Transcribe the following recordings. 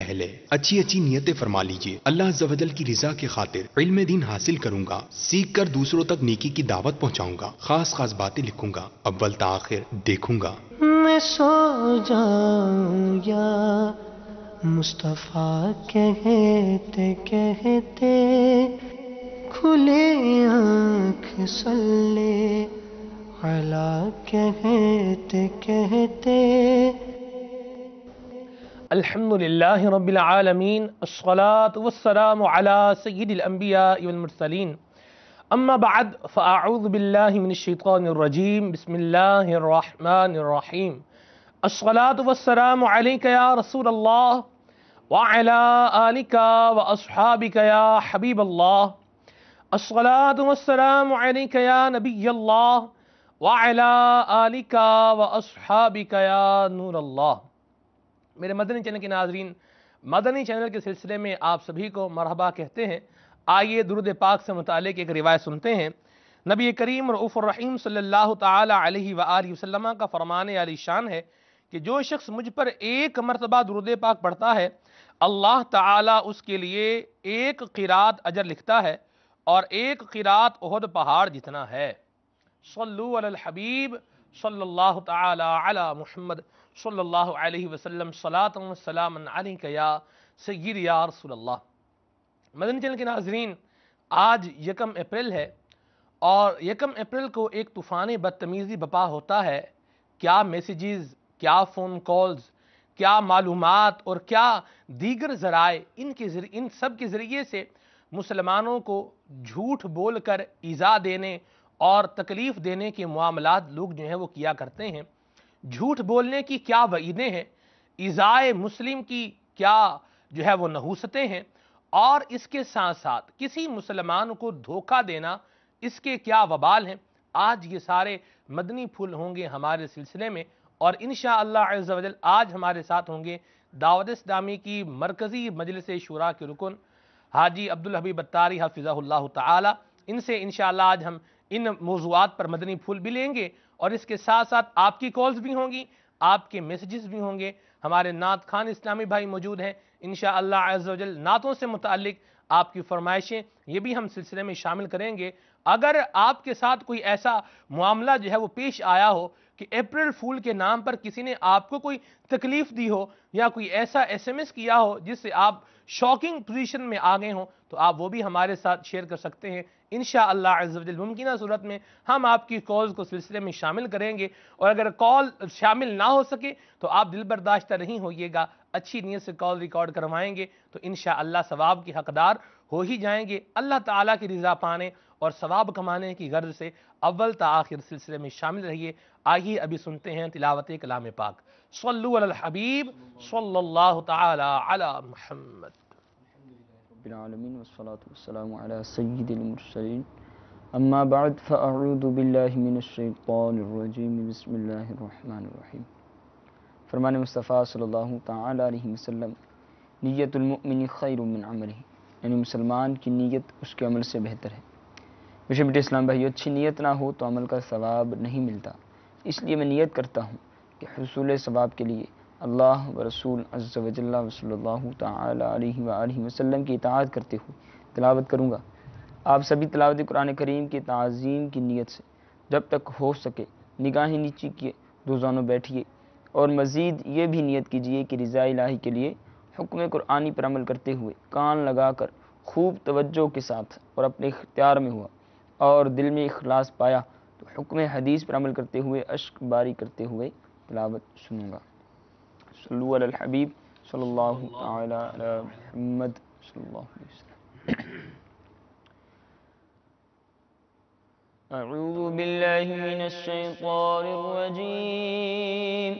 پہلے اچھی اچھی نیتیں فرما لیجئے. اللہ عز و جل کی رضا کی خاطر علم دین حاصل کروں گا، سیکھ کر دوسروں تک نیکی کی دعوت پہنچاؤں گا، خاص خاص باتیں لکھوں گا، اول تا آخر دیکھوں گا. میں سو جاؤں یا مصطفیٰ کہتے کہتے کھلے آنکھ صلی علی کہتے کہتے. الحمد للہ رب العالمین، الصلاة والسلام علی سید الانبیاء والمرسلین، اما بعد فاعوذ باللہ من الشیطان الرجیم، بسم اللہ الرحمن الرحیم. الصلاة والسلام علیک یا رسول اللہ وعلی آلک واصحابک یا حبیب اللہ. الصلاة والسلام علیک یا نبی اللہ وعلی آلک واصحابک یا نور اللہ. میرے مدنی چینل کے ناظرین، مدنی چینل کے سلسلے میں آپ سبھی کو مرحبا کہتے ہیں. آئیے درود پاک سے متعلق ایک روایت سنتے ہیں. نبی کریم رؤوف الرحیم صلی اللہ تعالی علیہ وآلہ وسلم کا فرمان عالی شان ہے کہ جو شخص مجھ پر ایک مرتبہ درود پاک پڑھتا ہے، اللہ تعالی اس کے لیے ایک قرات اجر لکھتا ہے اور ایک قرات احد پہاڑ جتنا ہے. صلو علی الحبیب صلی اللہ تعالی علی محمد صلی اللہ علیہ وسلم، صلاۃ و سلام علیک یا سید یا رسول اللہ. مدنی چینل کے ناظرین، آج یکم اپریل ہے اور یکم اپریل کو ایک طوفان بدتمیزی بپا ہوتا ہے. کیا میسیجز، کیا فون کالز، کیا معلومات اور کیا دیگر ذرائع، ان سب کے ذریعے سے مسلمانوں کو جھوٹ بول کر ایذا دینے اور تکلیف دینے کے معاملات لوگ جو ہیں وہ کیا کرتے ہیں. جھوٹ بولنے کی کیا وعیدیں ہیں، ایذائے مسلم کی کیا جو ہے وہ نحوستیں ہیں، اور اس کے ساتھ ساتھ کسی مسلمان کو دھوکہ دینا، اس کے کیا وبال ہیں. آج یہ سارے مدنی پھول ہوں گے ہمارے سلسلے میں، اور انشاءاللہ عز و جل آج ہمارے ساتھ ہوں گے دعوت اسلامی کی مرکزی مجلس شورا کے رکن حاجی عبدالحبیب اتاری حفظہ اللہ تعالی. ان سے انشاءاللہ آج ہم ان موضوعات پر مدنی پھول بھی لیں گے، اور اس کے ساتھ ساتھ آپ کی کالز بھی ہوں گی، آپ کے میسیجز بھی ہوں گے. ہمارے نعت خان اسلامی بھائی موجود ہیں، انشاءاللہ عز و جل نعتوں سے متعلق آپ کی فرمائشیں یہ بھی ہم سلسلے میں شامل کریں گے. اگر آپ کے ساتھ کوئی ایسا معاملہ جو ہے وہ پیش آیا ہو کہ اپریل فول کے نام پر کسی نے آپ کو کوئی تکلیف دی ہو، یا کوئی ایسا ایس ایم ایس کیا ہو جس سے آپ شاکنگ پوزیشن میں آ گئے ہوں، تو آپ وہ بھی ہمارے ساتھ شیئر کر سکتے ہیں. انشاءاللہ عز و جل ممکنہ صورت میں ہم آپ کی کالز کو سلسلے میں شامل کریں گے، اور اگر کال شامل نہ ہو سکے تو آپ دل برداشتہ نہیں ہوئیے گا، اچھی نیت سے کال ریکارڈ کروائیں گے تو انشاءاللہ ثواب کی حقدار ہو ہی جائیں گے. اللہ تعالیٰ کی رضا پانے اور ثواب کمانے کی غرض سے اول تا آخر سلسلے میں شامل رہیے. آئیے ابھی سنتے ہیں تلاوت کلام پاک. صلو علی الحبیب صلی اللہ تعالی علی محمد. رب العالمین والصلاة والسلام علی سید المرسلین، اما بعد فاعوذ باللہ من الشیطان الرجیم، بسم اللہ الرحمن الرحیم. فرمان مصطفیٰ صلی اللہ تعالی علیہ وسلم، نیت المؤمن خیر من عملہ، یعنی مسلمان کی نیت اس کے عمل سے بہتر ہے. میٹھے میٹھے اسلام بھائیو، اچھی نیت نہ ہو تو عمل کا ثواب نہیں ملتا. اس لیے میں نیت کرتا ہوں کہ حصول ثواب کے لیے اللہ و رسول عز و جل صلی اللہ تعالی علیہ وآلہ وسلم کی اطاعت کرتے ہوئے تلاوت کروں گا. آپ سبھی تلاوت قرآن کریم کی تعظیم کی نیت سے جب تک ہو سکے نگاہیں نیچی کیے دوزانوں بیٹھیے، اور مزید یہ بھی نیت کیجیے کہ رضا الہی کے لیے حکم قرآنی پر عمل کرتے ہوئے کان لگا کر خوب توجہ کے ساتھ اور اپنے اختیار میں ہوا اور دل میں اخلاص پایا تو حکم حدیث پر عمل کرتے ہوئے اشک باری کرتے ہوئے تلاوت سنوں گا. صلو علی الحبیب صلی اللہ تعالی علی محمد صلی اللہ علیہ وسلم. اعوذ باللہ من الشیطان الرجیم،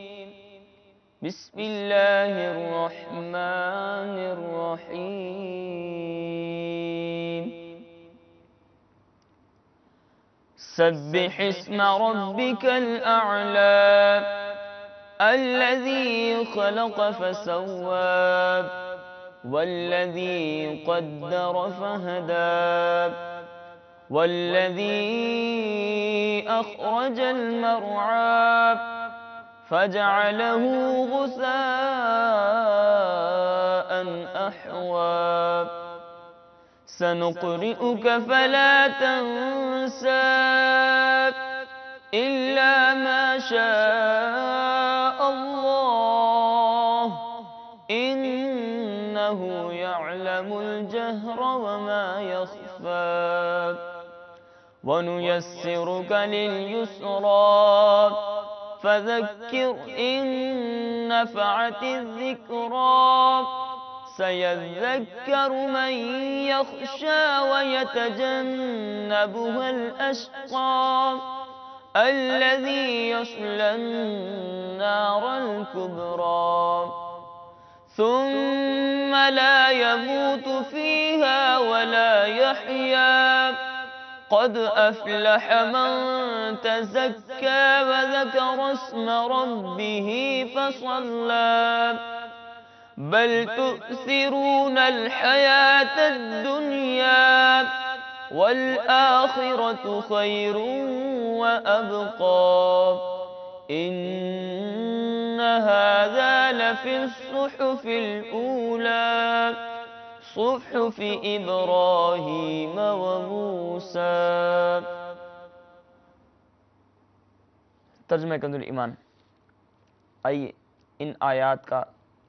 بسم اللہ الرحمن الرحیم. سبح اسم ربک الاعلی الذي خلق فسوى والذي قدر فهدى والذي أخرج المرعى فجعله غثاء أحوى سنقرئك فلا تنسى إلا ما شاء الله إنه يعلم الجهر وما يخفى ونيسرك لليسرى فذكر إن نفعت الذكرى سيذكر من يخشى ويتجنبها الأشقى الذي يصلى النار الكبرى ثم لا يموت فيها ولا يحيا قد أفلح من تزكى وذكر اسم ربه فصلى بل تؤثرون الحياة الدنيا والآخرة خير وأبقى إن هذا لفي الصحف الأولى صحف إبراہیم وموسیٰ۔ ترجمہ کنز الایمان۔ آئیے ان آیات کا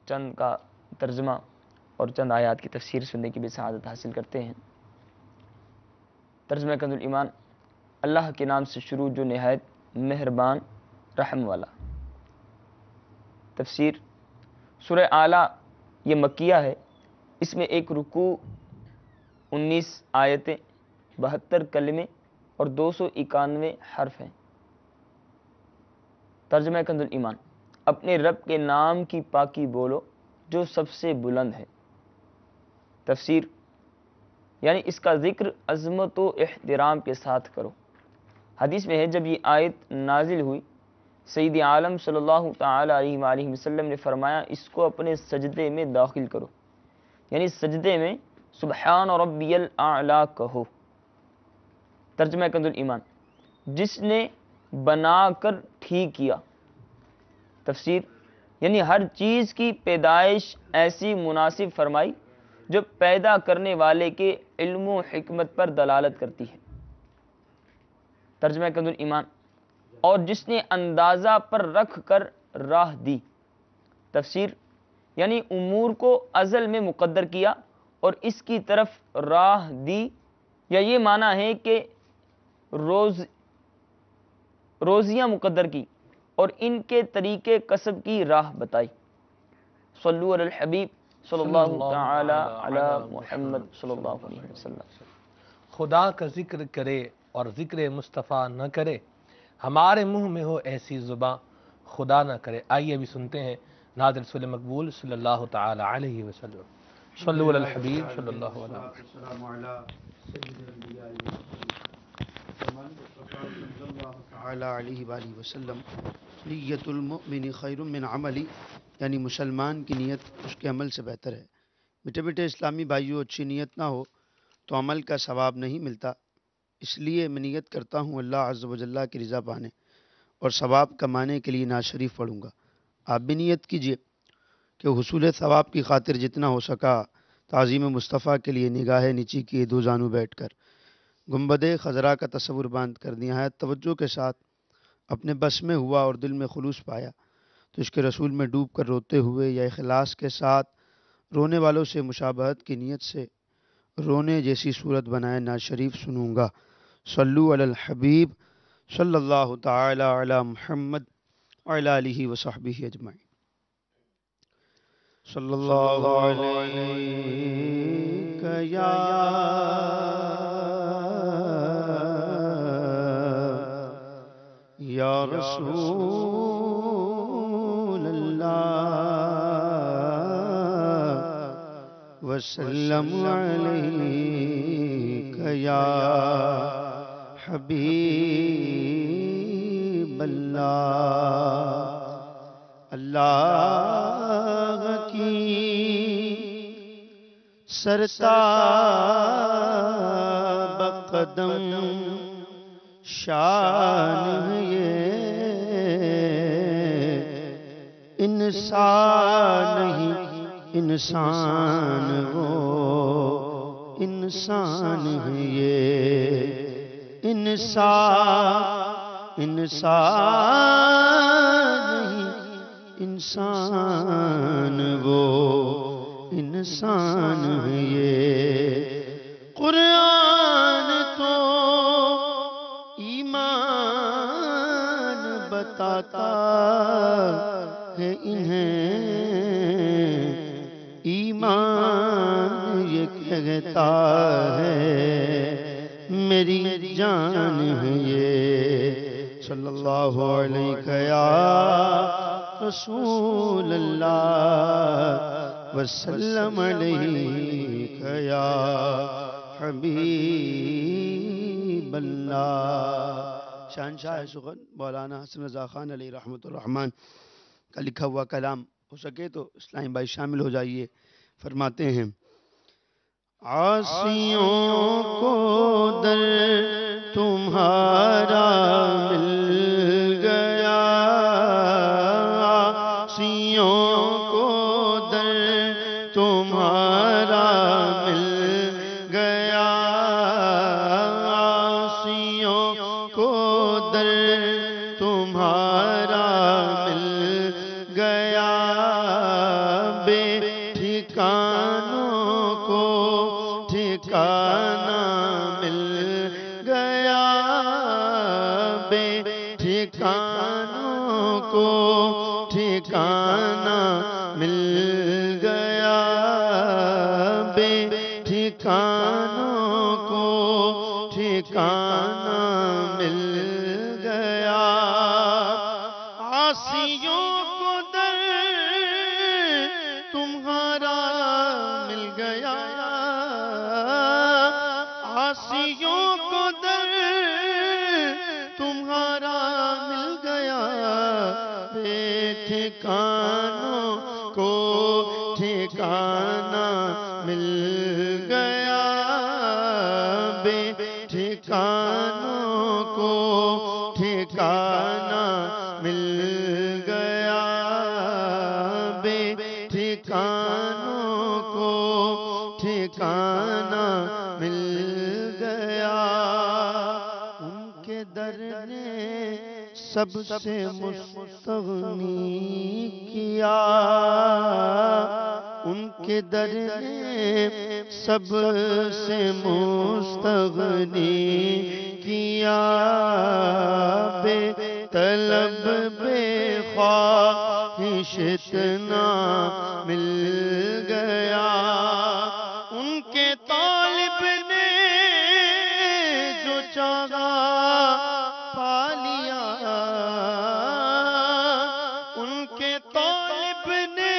چند کا ترجمہ اور چند آیات کی تفسیر سننے کی بھی سعادت حاصل کرتے ہیں۔ ترجمہ کنز الایمان۔ اللہ کے نام سے شروع جو نہایت مہربان رحم والا۔ تفسیر۔ سورہ اعلیٰ یہ مکیہ ہے، اس میں ایک رکوع، 19 آیتیں، 72 کلمے اور 291 حرف ہیں۔ ترجمہ کنز الایمان۔ اپنے رب کے نام کی پاکی بولو جو سب سے بلند ہے۔ تفسیر۔ یعنی اس کا ذکر عظمت و احترام کے ساتھ کرو۔ حدیث میں ہے جب یہ آیت نازل ہوئی، سید عالم صلی اللہ تعالی علیہ وآلہ وسلم نے فرمایا اس کو اپنے سجدے میں داخل کرو، یعنی سجدے میں سبحان ربی الاعلی کہو۔ ترجمہ کنز الایمان۔ جس نے بنا کر ٹھیک کیا۔ تفسیر۔ یعنی ہر چیز کی پیدائش ایسی مناسب فرمائی جو پیدا کرنے والے کے علم و حکمت پر دلالت کرتی ہے۔ ترجمہ کنز الایمان۔ اور جس نے اندازہ پر رکھ کر راہ دی۔ تفسیر۔ یعنی امور کو ازل میں مقدر کیا اور اس کی طرف راہ دی، یا یہ معنی ہے کہ روزیاں مقدر کی اور ان کے طریقے کسب کی راہ بتائی۔ صلو علی الحبیب صلی اللہ تعالی علی محمد صلی اللہ علیہ وسلم۔ خدا کا ذکر کرے اور ذکر مصطفیٰ نہ کرے، ہمارے منہ میں ہو ایسی زباں خدا نہ کرے۔ آئیے ابھی سنتے ہیں نادر رسول مقبول صلی اللہ تعالی علیہ وسلم۔ صلو علی الحبیب صلی اللہ علیہ وسلم۔ نیت المؤمن خیر من عملی، یعنی مسلمان کی نیت اس کے عمل سے بہتر ہے۔ میٹھے میٹھے اسلامی بھائیوں، اچھی نیت نہ ہو تو عمل کا ثواب نہیں ملتا۔ اس لیے میں نیت کرتا ہوں اللہ عز و جل کی رضا پانے اور ثواب کمانے کے لیے نعت شریف پڑھوں گا۔ آپ بھی نیت کیجئے کہ حصول ثواب کی خاطر جتنا ہو سکا تعظیم مصطفیٰ کے لیے نگاہ نیچی کیے دو زانو بیٹھ کر گنبد خضرا کا تصور باندھ کر نہایت توجہ کے ساتھ اپنے بس میں ہوا اور دل میں خلوص پایا تو اس کے رسول میں ڈوب کر روتے ہوئے یا اخلاص کے ساتھ رونے والوں سے مشابہت کی نیت سے رونے جیسی صورت بنائے نعت شریف سنوں گا۔ صلو علی الحبیب صلی اللہ تعالی علی محمد وعلی آلہ وصحبہ اجمعین۔ صلی اللہ علیک یا رسول اللہ وسلم علیک یا حبیب اللہ۔ اللہ کی سرتاب قدم شان یہ انسان نہیں انسان وہ انسان ہے یہ انسان نہیں، انسان وہ انسان ہے یہ۔ قرآن تو ایمان بتاتا ہے انہیں، ایمان یہ کہتا ہے میری جان ہے یہ۔ صلی اللہ علیہ یا رسول اللہ وسلم علیہ یا حبیب اللہ۔ شہنشاہ سخن مولانا حسن رضا خان علیہ رحمۃ الرحمن کا لکھا ہوا کلام، ہو سکے تو اسلامی بھائی شامل ہو جائیے۔ فرماتے ہیں عاصیوں کو در تمہارا مل گیا، عاصیوں کو در تمہارا مل گیا، عاصیوں کو در تمہارا مل گیا، بے ٹھکانوں کو ٹھکانہ مل گیا، بے ٹھکانوں کو ٹھکانہ مل گیا، بے ٹھکانوں کو ٹھکانہ مل گیا، عاصیوں کو در تمہارا مل گیا، عاصیوں کو در تمہارا مل گیا، بے ٹھکانوں کو ٹھکانہ مل گیا، بے ٹھکانوں کو ٹھکانہ مل گیا، بے ٹھکانوں کو ٹھکانہ مل گیا۔ ان کے در نے سب سے مستغنی کیا، ان کے در نے سب سے مستغنی کیا، بے طلب بے خواہش اتنا مل گیا، ان کے طالب نے جو چاہا پا لیا، ان کے طالب نے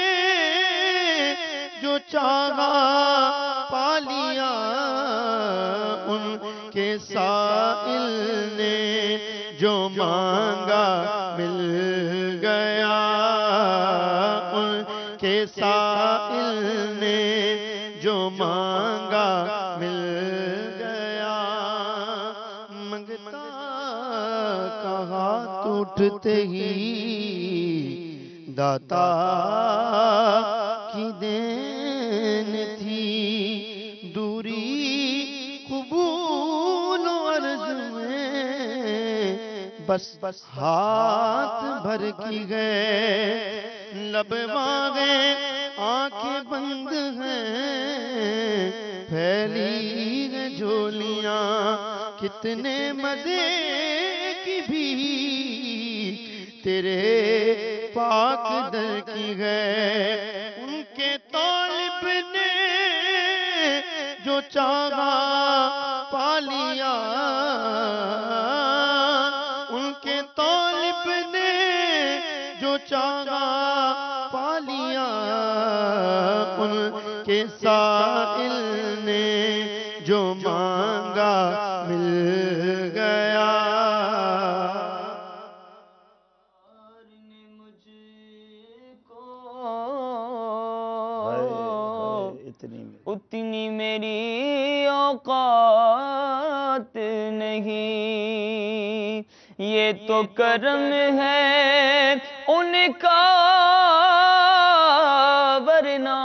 جو چاہا پا لیا، ان کے سائل نے جو مانگا مل گیا، ان کے سائل نے جو مانگا مل گیا، منگتا کا ہاتھ اٹھتے ہی داتا کی دین تھی، دوری قبول و عرض میں بس ہاتھ بھر کی گئے، لب مانگے آنکھیں بند ہیں، پھیلی ہیں جھولیاں کتنے مزے کی بھی، تیرے پاک در کی گئے، ان کے طالب نے جو چاہا پا لیا، ان کے طالب نے جو چاہا پا لیا، ان کے سائل نے جو مانگا مل گیا، اتنی میری اوقات نہیں، یہ تو کرم ہے ان کا ورنہ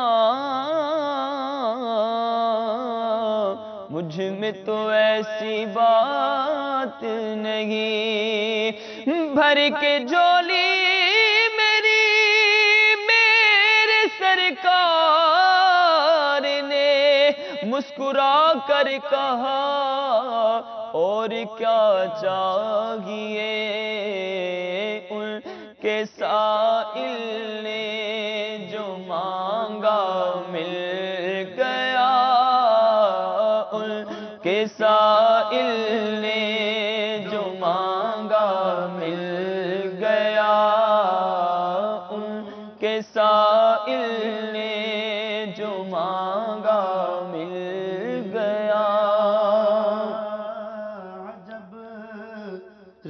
مجھ میں تو ایسی بات نہیں، بھر کے جولی میری میرے سرکار نے مسکرا کر کہا اور کیا چاہیے، ان کے سائل نے جو مانگا مل گیا، ان کے سائل نے جو مانگا مل گیا، ان کے سائل نے جو مانگا مل گیا۔ عجب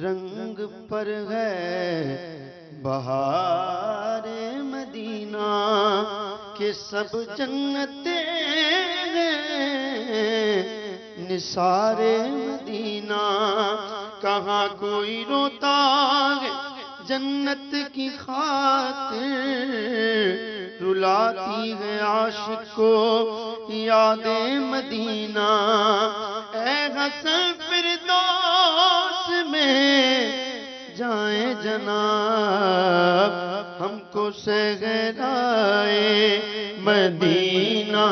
رنگ پر ہے بہار مدینہ کہ سب جنتیں ہیں نثار مدینہ، کہاں کوئی روتا ہے جنت کی خاطر، رلاتی ہے عاشق کو یاد مدینہ، اے حسن فردوس میں جائیں جناب، ہم کو صحرائے مدینہ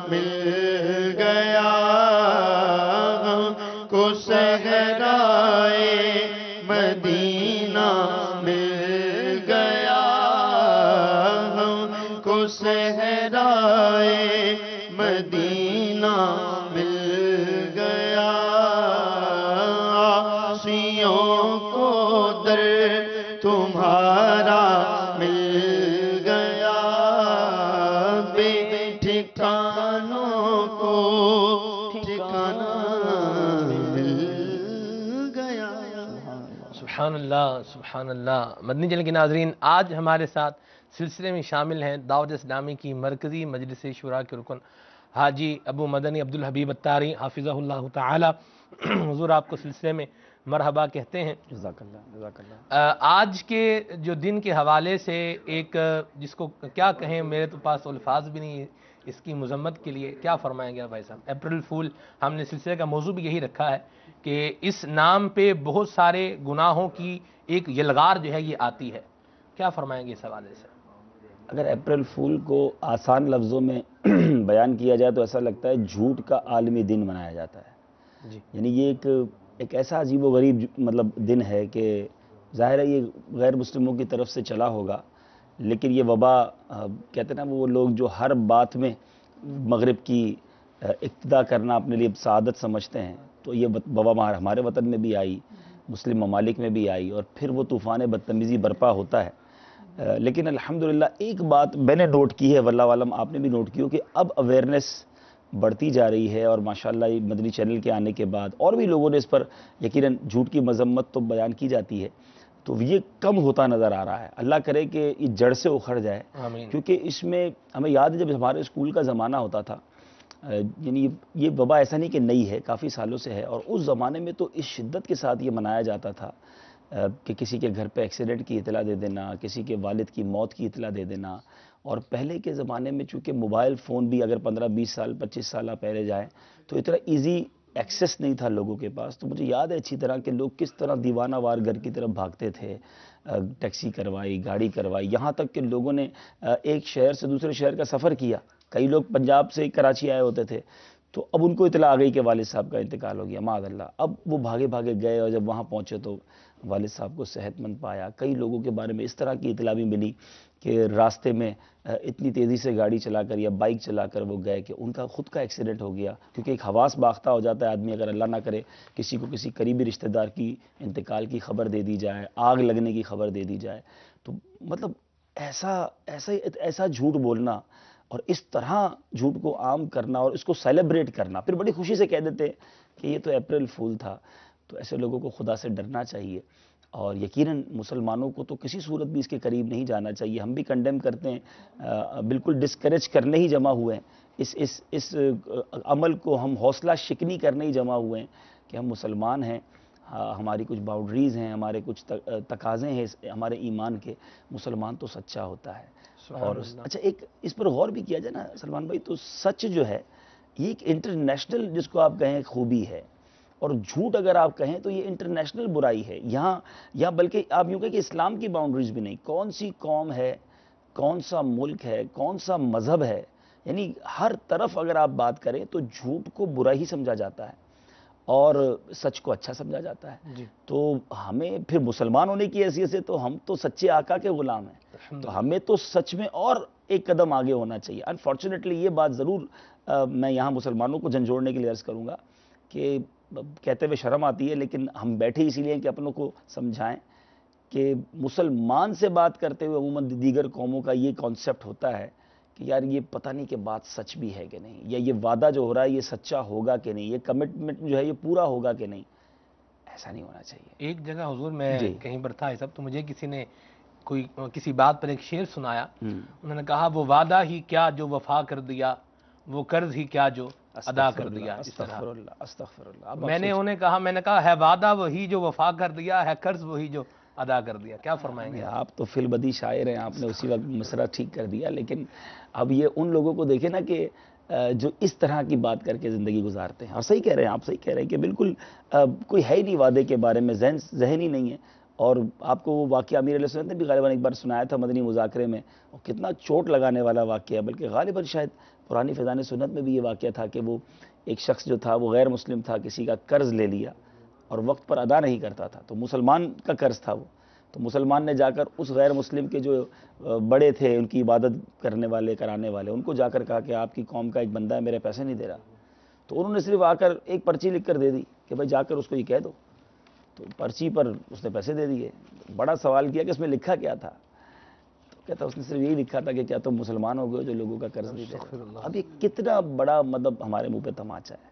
مل گیا، ہم کو صحرائے مدینہ مل گیا، ہم کو صحرائے مدینہ مل گیا، عاصیوں کو در تمہارا مل گیا، بے ٹھکانوں کو ٹھکانہ مل گیا۔ سبحان اللہ سبحان اللہ۔ مدنی چینل کے ناظرین، آج ہمارے ساتھ سلسلے میں شامل ہیں دعوت اسلامی کی مرکزی مجلس شورا کے رکن حاجی ابو مدنی عبدالحبیب اتاری حافظہ اللہ تعالی۔ حضور آپ کو سلسلے میں مرحبا کہتے ہیں۔ جزاک اللہ جزاک اللہ۔ آج کے جو دن کے حوالے سے ایک جس کو کیا کہیں، میرے تو پاس الفاظ بھی نہیں اس کی مذمت کے لیے، کیا فرمائیں گے بھائی صاحب؟ اپریل فول، ہم نے سلسلے کا موضوع بھی یہی رکھا ہے کہ اس نام پہ بہت سارے گناہوں کی ایک یلغار جو ہے یہ آتی ہے، کیا فرمائیں گے اس حوالے سے؟ اگر اپریل فول کو آسان لفظوں میں بیان کیا جائے تو ایسا لگتا ہے جھوٹ کا عالمی دن منایا جاتا ہے۔ جی یعنی یہ ایک ایسا عجیب و غریب مطلب دن ہے کہ ظاہر ہے یہ غیر مسلموں کی طرف سے چلا ہوگا، لیکن یہ وبا کہتے ہیں نا وہ لوگ جو ہر بات میں مغرب کی اقتدا کرنا اپنے لیے سعادت سمجھتے ہیں، تو یہ وبا ہمارے وطن میں بھی آئی، مسلم ممالک میں بھی آئی، اور پھر وہ طوفان بدتمیزی برپا ہوتا ہے۔ لیکن الحمدللہ ایک بات میں نے نوٹ کی ہے، واللہ عالم آپ نے بھی نوٹ کی ہو، کہ اب اویئرنیس بڑھتی جا رہی ہے، اور ماشاءاللہ یہ مدنی چینل کے آنے کے بعد اور بھی لوگوں نے اس پر یقیناً جھوٹ کی مذمت تو بیان کی جاتی ہے، تو یہ کم ہوتا نظر آ رہا ہے۔ اللہ کرے کہ یہ جڑ سے اکھڑ جائے، آمین۔ کیونکہ اس میں ہمیں یاد ہے جب ہمارے اسکول کا زمانہ ہوتا تھا، یعنی یہ وبا ایسا نہیں کہ نئی ہے، کافی سالوں سے ہے، اور اس زمانے میں تو اس شدت کے ساتھ یہ منایا جاتا تھا کہ کسی کے گھر پہ ایکسیڈنٹ کی اطلاع دے دینا، کسی کے والد کی موت کی اطلاع دے دینا، اور پہلے کے زمانے میں چونکہ موبائل فون بھی اگر 15-20 سال 25 سالہ پہلے جائیں تو اتنا ایزی ایکسیس نہیں تھا لوگوں کے پاس، تو مجھے یاد ہے اچھی طرح کہ لوگ کس طرح دیوانہ وار گھر کی طرف بھاگتے تھے، ٹیکسی کروائی، گاڑی کروائی، یہاں تک کہ لوگوں نے ایک شہر سے دوسرے شہر کا سفر کیا، کئی لوگ پنجاب سے کراچی آئے ہوتے تھے، تو اب ان کو اطلاع آ گئی کہ والد صاحب کا انتقال ہو گیا، معاذ اللہ، اب وہ بھاگے بھاگے گئے، اور جب وہاں پہنچے تو والد صاحب کو صحت مند پایا۔ کئی لوگوں کے بارے میں اس طرح کی اطلاع بھی ملی کہ راستے میں اتنی تیزی سے گاڑی چلا کر یا بائک چلا کر وہ گئے کہ ان کا خود کا ایکسیڈنٹ ہو گیا، کیونکہ ایک حواس باختہ ہو جاتا ہے آدمی اگر اللہ نہ کرے کسی کو کسی قریبی رشتہ دار کی انتقال کی خبر دے دی جائے، آگ لگنے کی خبر دے دی جائے، تو مطلب ایسا جھوٹ بولنا اور اس طرح جھوٹ کو عام کرنا اور اس کو سیلیبریٹ کرنا، پھر بڑی خوشی سے کہہ دیتے کہ یہ تو اپریل فول تھا، تو ایسے لوگوں کو خدا سے ڈرنا چاہیے، اور یقیناً مسلمانوں کو تو کسی صورت بھی اس کے قریب نہیں جانا چاہیے۔ ہم بھی کنڈیم کرتے ہیں، بالکل ڈسکریج کرنے ہی جمع ہوئے ہیں، اس عمل کو ہم حوصلہ شکنی کرنے ہی جمع ہوئے ہیں کہ ہم مسلمان ہیں، ہماری کچھ باؤنڈریز ہیں، ہمارے کچھ تقاضے ہیں ہمارے ایمان کے، مسلمان تو سچا ہوتا ہے۔ اور اچھا ایک اس پر غور بھی کیا جائے نا سلمان بھائی، تو سچ جو ہے یہ ایک انٹرنیشنل جس کو آپ کہیں خوبی ہے، اور جھوٹ اگر آپ کہیں تو یہ انٹرنیشنل برائی ہے. یہاں بلکہ آپ یوں کہیں کہ اسلام کی باؤنڈریز بھی نہیں. کون سی قوم ہے، کون سا ملک ہے، کون سا مذہب ہے، یعنی ہر طرف اگر آپ بات کریں تو جھوٹ کو برا ہی سمجھا جاتا ہے اور سچ کو اچھا سمجھا جاتا ہے. تو ہمیں پھر مسلمان ہونے کی حیثیت سے تو ہم تو سچے آقا کے غلام ہیں، تو ہمیں تو سچ میں اور ایک قدم آگے ہونا چاہیے. انفارچونیٹلی یہ بات ضرور میں یہاں مسلمانوں کو جھنجھوڑنے کے لیے عرض کروں گا کہ کہتے ہوئے شرم آتی ہے، لیکن ہم بیٹھے اسی لیے کہ اپنوں کو سمجھائیں کہ مسلمان سے بات کرتے ہوئے عموماً دیگر قوموں کا یہ کانسیپٹ ہوتا ہے کہ یار یہ پتہ نہیں کہ بات سچ بھی ہے کہ نہیں، یا یہ وعدہ جو ہو رہا ہے یہ سچا ہوگا کہ نہیں، یہ کمٹمنٹ جو ہے یہ پورا ہوگا کہ نہیں. ایسا نہیں ہونا چاہیے. ایک جگہ حضور میں کہیں پر تھا سب، تو مجھے کسی نے کسی بات پر ایک شعر سنایا. انہوں نے کہا وہ وعدہ ہی کیا جو وفا کر دیا، وہ قرض ہی کیا جو ادا کر دیا. استغفر اللہ. میں نے کہا ہے وعدہ وہی جو وفا کر دیا، ہے قرض وہی جو ادا کر دیا. کیا فرمائیں گے آپ؟ تو فی البدی شاعر ہیں، آپ نے اسی وقت مسئلہ ٹھیک کر دیا. لیکن اب یہ ان لوگوں کو دیکھیں نا کہ جو اس طرح کی بات کر کے زندگی گزارتے ہیں. اور صحیح کہہ رہے ہیں آپ، صحیح کہہ رہے ہیں کہ بالکل کوئی ہے ہی نہیں وعدے کے بارے میں، ذہن ہی نہیں ہے. اور آپ کو وہ واقعہ امیر علیہ السلام نے بھی غالباً ایک بار سنایا تھا مدنی مذاکرے میں، اور کتنا چوٹ لگانے والا واقعہ ہے. بلکہ غالباً شاید پرانی فیضان سنت میں بھی یہ واقعہ تھا کہ وہ ایک شخص جو تھا وہ غیر مسلم تھا، کسی کا قرض لے لیا اور وقت پر ادا نہیں کرتا تھا. تو مسلمان کا قرض تھا وہ، تو مسلمان نے جا کر اس غیر مسلم کے جو بڑے تھے، ان کی عبادت کرنے والے کرانے والے، ان کو جا کر کہا کہ آپ کی قوم کا ایک بندہ ہے میرے پیسے نہیں دے رہا. تو انہوں نے صرف آ کر ایک پرچی لکھ کر دے دی کہ بھائی جا کر اس کو یہ کہہ دو. تو پرچی پر اس نے پیسے دے دیے. بڑا سوال کیا کہ اس میں لکھا کیا تھا؟ تو کہتا اس نے صرف یہی لکھا تھا کہ کیا تم مسلمان ہو گئے جو لوگوں کا قرض نہیں دے رہے. اب یہ کتنا بڑا مطلب ہمارے منہ پہ تماچا ہے.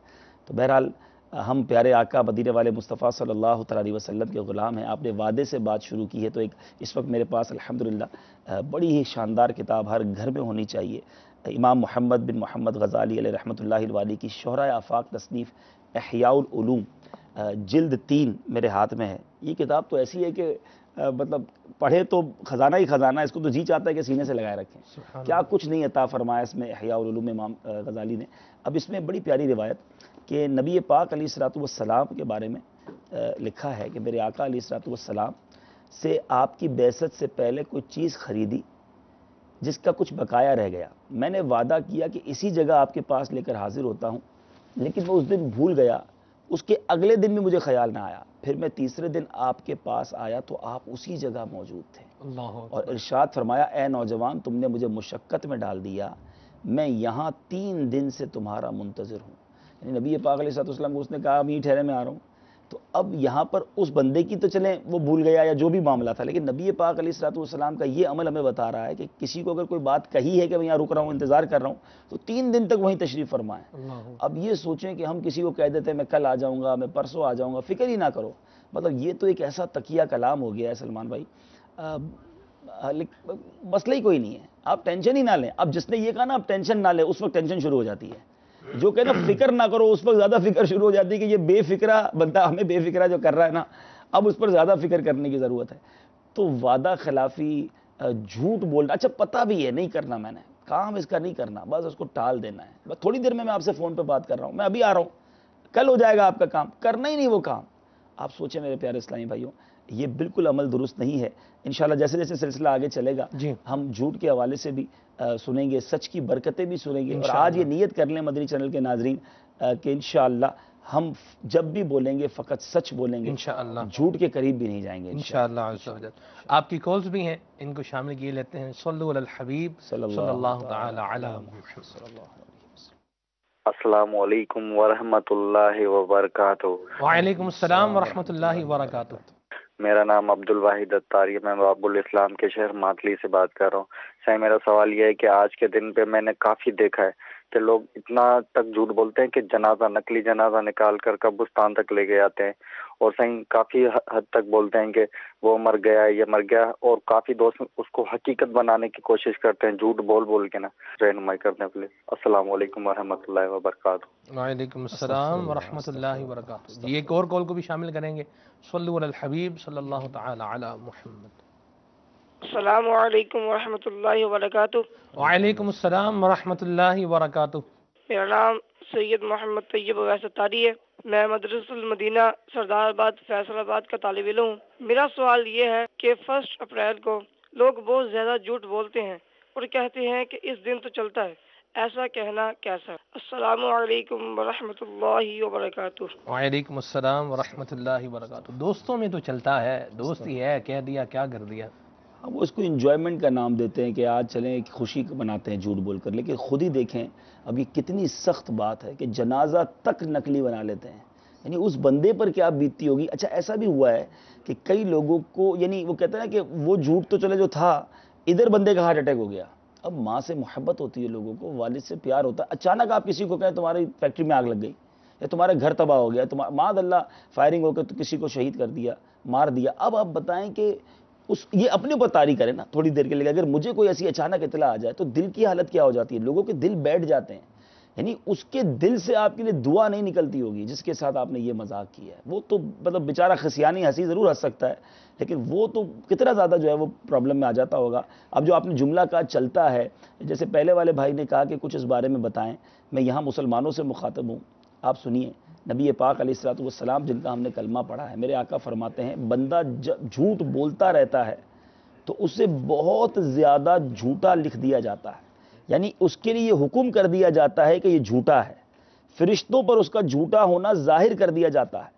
تو بہرحال ہم پیارے آقا مدینے والے مصطفیٰ صلی اللہ تعالیٰ علیہ وسلم کے غلام ہیں. آپ نے وعدے سے بات شروع کی ہے، تو ایک اس وقت میرے پاس الحمدللہ بڑی ہی شاندار کتاب ہر گھر میں ہونی چاہیے. امام محمد بن محمد غزالی علیہ رحمۃ اللہ الوالی کی شہرۂ آفاق تصنیف احیاء العلوم جلد 3 میرے ہاتھ میں ہے. یہ کتاب تو ایسی ہے کہ مطلب پڑھے تو خزانہ ہی خزانہ، اس کو تو جی چاہتا ہے کہ سینے سے لگائے رکھیں. کیا کچھ نہیں عطا فرمایا اس میں احیاء العلوم امام غزالی نے. اب اس میں بڑی پیاری روایت کہ نبی پاک علیہ الصلوۃ والسلام کے بارے میں لکھا ہے کہ میرے آقا علیہ الصلوۃ والسلام سے آپ کی بعثت سے پہلے کوئی چیز خریدی جس کا کچھ بقایا رہ گیا. میں نے وعدہ کیا کہ اسی جگہ آپ کے پاس لے کر حاضر ہوتا ہوں، لیکن میں اس دن بھول گیا. اس کے اگلے دن بھی مجھے خیال نہ آیا. پھر میں تیسرے دن آپ کے پاس آیا تو آپ اسی جگہ موجود تھے. اور ارشاد فرمایا اے نوجوان، تم نے مجھے مشقت میں ڈال دیا، میں یہاں 3 دن سے تمہارا منتظر ہوں. یعنی نبی پاک علیہ السلام کو اس نے کہا ابھی ٹھہرے میں آ رہا ہوں. تو اب یہاں پر اس بندے کی تو چلیں وہ بھول گیا یا جو بھی معاملہ تھا، لیکن نبی پاک علیہ السلام کا یہ عمل ہمیں بتا رہا ہے کہ کسی کو اگر کوئی بات کہی ہے کہ میں یہاں رک رہا ہوں، انتظار کر رہا ہوں، تو 3 دن تک وہیں تشریف فرمائیں. اب یہ سوچیں کہ ہم کسی کو کہہ دیتے ہیں میں کل آ جاؤں گا، میں پرسوں آ جاؤں گا، فکر ہی نہ کرو. مطلب یہ تو ایک ایسا تقیہ کلام ہو گیا ہے سلمان بھائی. مسئلہ ہی کوئی نہیں ہے، آپ ٹینشن ہی نہ لیں. اب جس نے یہ کہا نا اب ٹینشن نہ لیں، اس وقت ٹینشن شروع ہو جاتی ہے. جو کہ نا فکر نہ کرو، اس وقت زیادہ فکر شروع ہو جاتی ہے کہ یہ بے فکرہ بندہ ہمیں بے فکرہ جو کر رہا ہے نا، اب اس پر زیادہ فکر کرنے کی ضرورت ہے. تو وعدہ خلافی، جھوٹ بولنا، اچھا پتہ بھی ہے نہیں کرنا، میں نے کام اس کا نہیں کرنا، بس اس کو ٹال دینا ہے. بس تھوڑی دیر میں آپ سے فون پہ بات کر رہا ہوں، میں ابھی آ رہا ہوں، کل ہو جائے گا آپ کا کام، کرنا ہی نہیں وہ کام. آپ سوچیں میرے پیارے اسلامی بھائیوں، یہ بالکل عمل درست نہیں ہے. انشاءاللہ جیسے جیسے سلسلہ آگے چلے گا ہم جھوٹ کے حوالے سے بھی سنیں گے، سچ کی برکتیں بھی سنیں گے. اور آج یہ نیت کر لیں مدنی چینل کے ناظرین کہ انشاءاللہ ہم جب بھی بولیں گے فقط سچ بولیں گے، انشاءاللہ جھوٹ کے قریب بھی نہیں جائیں گے انشاءاللہ. آپ کی کالز بھی ہیں، ان کو شامل کیے لیتے ہیں. صلو علی الحبیب صلی اللہ تعالی علی محمد. السلام علیکم ورحمۃ اللہ وبرکاتہ. وعلیکم السلام ورحمۃ اللہ وبرکاتہ. میرا نام عبد الواحد اتاری ہے، میں باب الاسلام کے شہر ماتلی سے بات کر رہا ہوں. صحیح میرا سوال یہ ہے کہ آج کے دن پہ میں نے کافی دیکھا ہے کہ لوگ اتنا تک جھوٹ بولتے ہیں کہ جنازہ، نقلی جنازہ نکال کر قبرستان تک لے کے آتے ہیں، اور صحیح کافی حد تک بولتے ہیں کہ وہ مر گیا، یہ مر گیا، اور کافی دوست اس کو حقیقت بنانے کی کوشش کرتے ہیں، جھوٹ بول بول کے نا رہنمائی کرنے کے لیے. السلام علیکم ورحمۃ اللہ وبرکاتہ. وعلیکم السلام ورحمۃ اللہ وبرکاتہ. جی ایک اور کال کو بھی شامل کریں گے. صلو علی الحبیب صلی اللہ تعالی علی محمد. السلام علیکم ورحمۃ اللہ وبرکاتہ. وعلیکم السلام ورحمۃ اللہ وبرکاتہ. میرا نام سید محمد طیب اویس اتاری ہے۔ میں مدرسۃ المدینہ سردار آباد فیصل آباد کا طالب علم ہوں۔ میرا سوال یہ ہے کہ 1 اپریل کو لوگ بہت زیادہ جھوٹ بولتے ہیں اور کہتے ہیں کہ اس دن تو چلتا ہے، ایسا کہنا کیسا؟ السلام علیکم ورحمۃ اللہ وبرکاتہ۔ وعلیکم السلام ورحمۃ اللہ وبرکاتہ۔ دوستوں میں تو چلتا ہے، دوست ہی ہے، کہہ دیا کیا کر دیا۔ وہ اس کو انجوائمنٹ کا نام دیتے ہیں کہ آج چلیں ایک خوشی مناتے ہیں جھوٹ بول کر، لیکن خود ہی دیکھیں اب یہ کتنی سخت بات ہے کہ جنازہ تک نقلی بنا لیتے ہیں، یعنی اس بندے پر کیا بیتتی ہوگی۔ اچھا ایسا بھی ہوا ہے کہ کئی لوگوں کو، یعنی وہ کہتے ہیں نا کہ وہ جھوٹ تو چلے جو تھا، ادھر بندے کا ہارٹ اٹیک ہو گیا۔ اب ماں سے محبت ہوتی ہے لوگوں کو، والد سے پیار ہوتا ہے، اچانک آپ کسی کو کہیں تمہاری فیکٹری میں آگ لگ گئی یا تمہارے گھر تباہ ہو گیا، معاذ اللہ فائرنگ ہو کے تو کسی کو شہید کر دیا، مار دیا۔ اب آپ بتائیں کہ یہ اپنے اوپر طاری کرے نا تھوڑی دیر کے لیے، اگر مجھے کوئی ایسی اچانک اطلاع آ جائے تو دل کی حالت کیا ہو جاتی ہے، لوگوں کے دل بیٹھ جاتے ہیں، یعنی اس کے دل سے آپ کے لیے دعا نہیں نکلتی ہوگی جس کے ساتھ آپ نے یہ مذاق کیا ہے۔ وہ تو مطلب بیچارہ خسیانی ہنسی ضرور ہنس سکتا ہے، لیکن وہ تو کتنا زیادہ جو ہے وہ پرابلم میں آ جاتا ہوگا۔ اب جو آپ نے جملہ کہا چلتا ہے، جیسے پہلے والے بھائی نے کہا کہ کچھ اس بارے میں بتائیں، میں یہاں مسلمانوں سے مخاطب ہوں، آپ سنیے۔ نبی پاک علیہ الصلوۃ والسلام جن کا ہم نے کلمہ پڑھا ہے، میرے آقا فرماتے ہیں بندہ جب جھوٹ بولتا رہتا ہے تو اسے بہت زیادہ جھوٹا لکھ دیا جاتا ہے، یعنی اس کے لیے حکم کر دیا جاتا ہے کہ یہ جھوٹا ہے، فرشتوں پر اس کا جھوٹا ہونا ظاہر کر دیا جاتا ہے،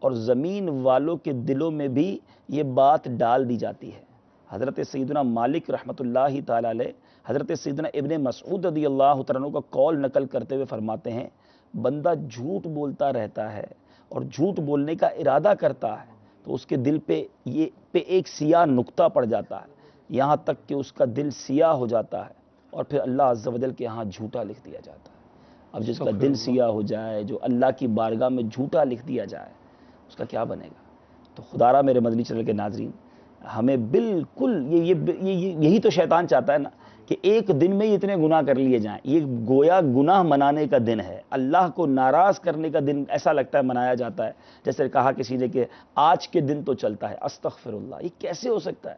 اور زمین والوں کے دلوں میں بھی یہ بات ڈال دی جاتی ہے۔ حضرت سیدنا مالک رحمۃ اللہ تعالی علیہ حضرت سیدنا ابن مسعود رضی اللہ تعالیٰ عنہ کا قول نقل کرتے ہوئے فرماتے ہیں بندہ جھوٹ بولتا رہتا ہے اور جھوٹ بولنے کا ارادہ کرتا ہے تو اس کے دل پہ ایک سیاہ نقطہ پڑ جاتا ہے، یہاں تک کہ اس کا دل سیاہ ہو جاتا ہے اور پھر اللہ عز و جل کے ہاں جھوٹا لکھ دیا جاتا ہے۔ اب جس کا دل سیاہ ہو جائے، جو اللہ کی بارگاہ میں جھوٹا لکھ دیا جائے، اس کا کیا بنے گا؟ تو خدارا میرے مدنی چینل کے ناظرین، ہمیں بالکل یہی تو شیطان چاہتا ہے نا کہ ایک دن میں اتنے گناہ کر لیے جائیں۔ یہ گویا گناہ منانے کا دن ہے، اللہ کو ناراض کرنے کا دن ایسا لگتا ہے منایا جاتا ہے، جیسے کہا کسی نے کہ آج کے دن تو چلتا ہے۔ استغفر اللہ، یہ کیسے ہو سکتا ہے؟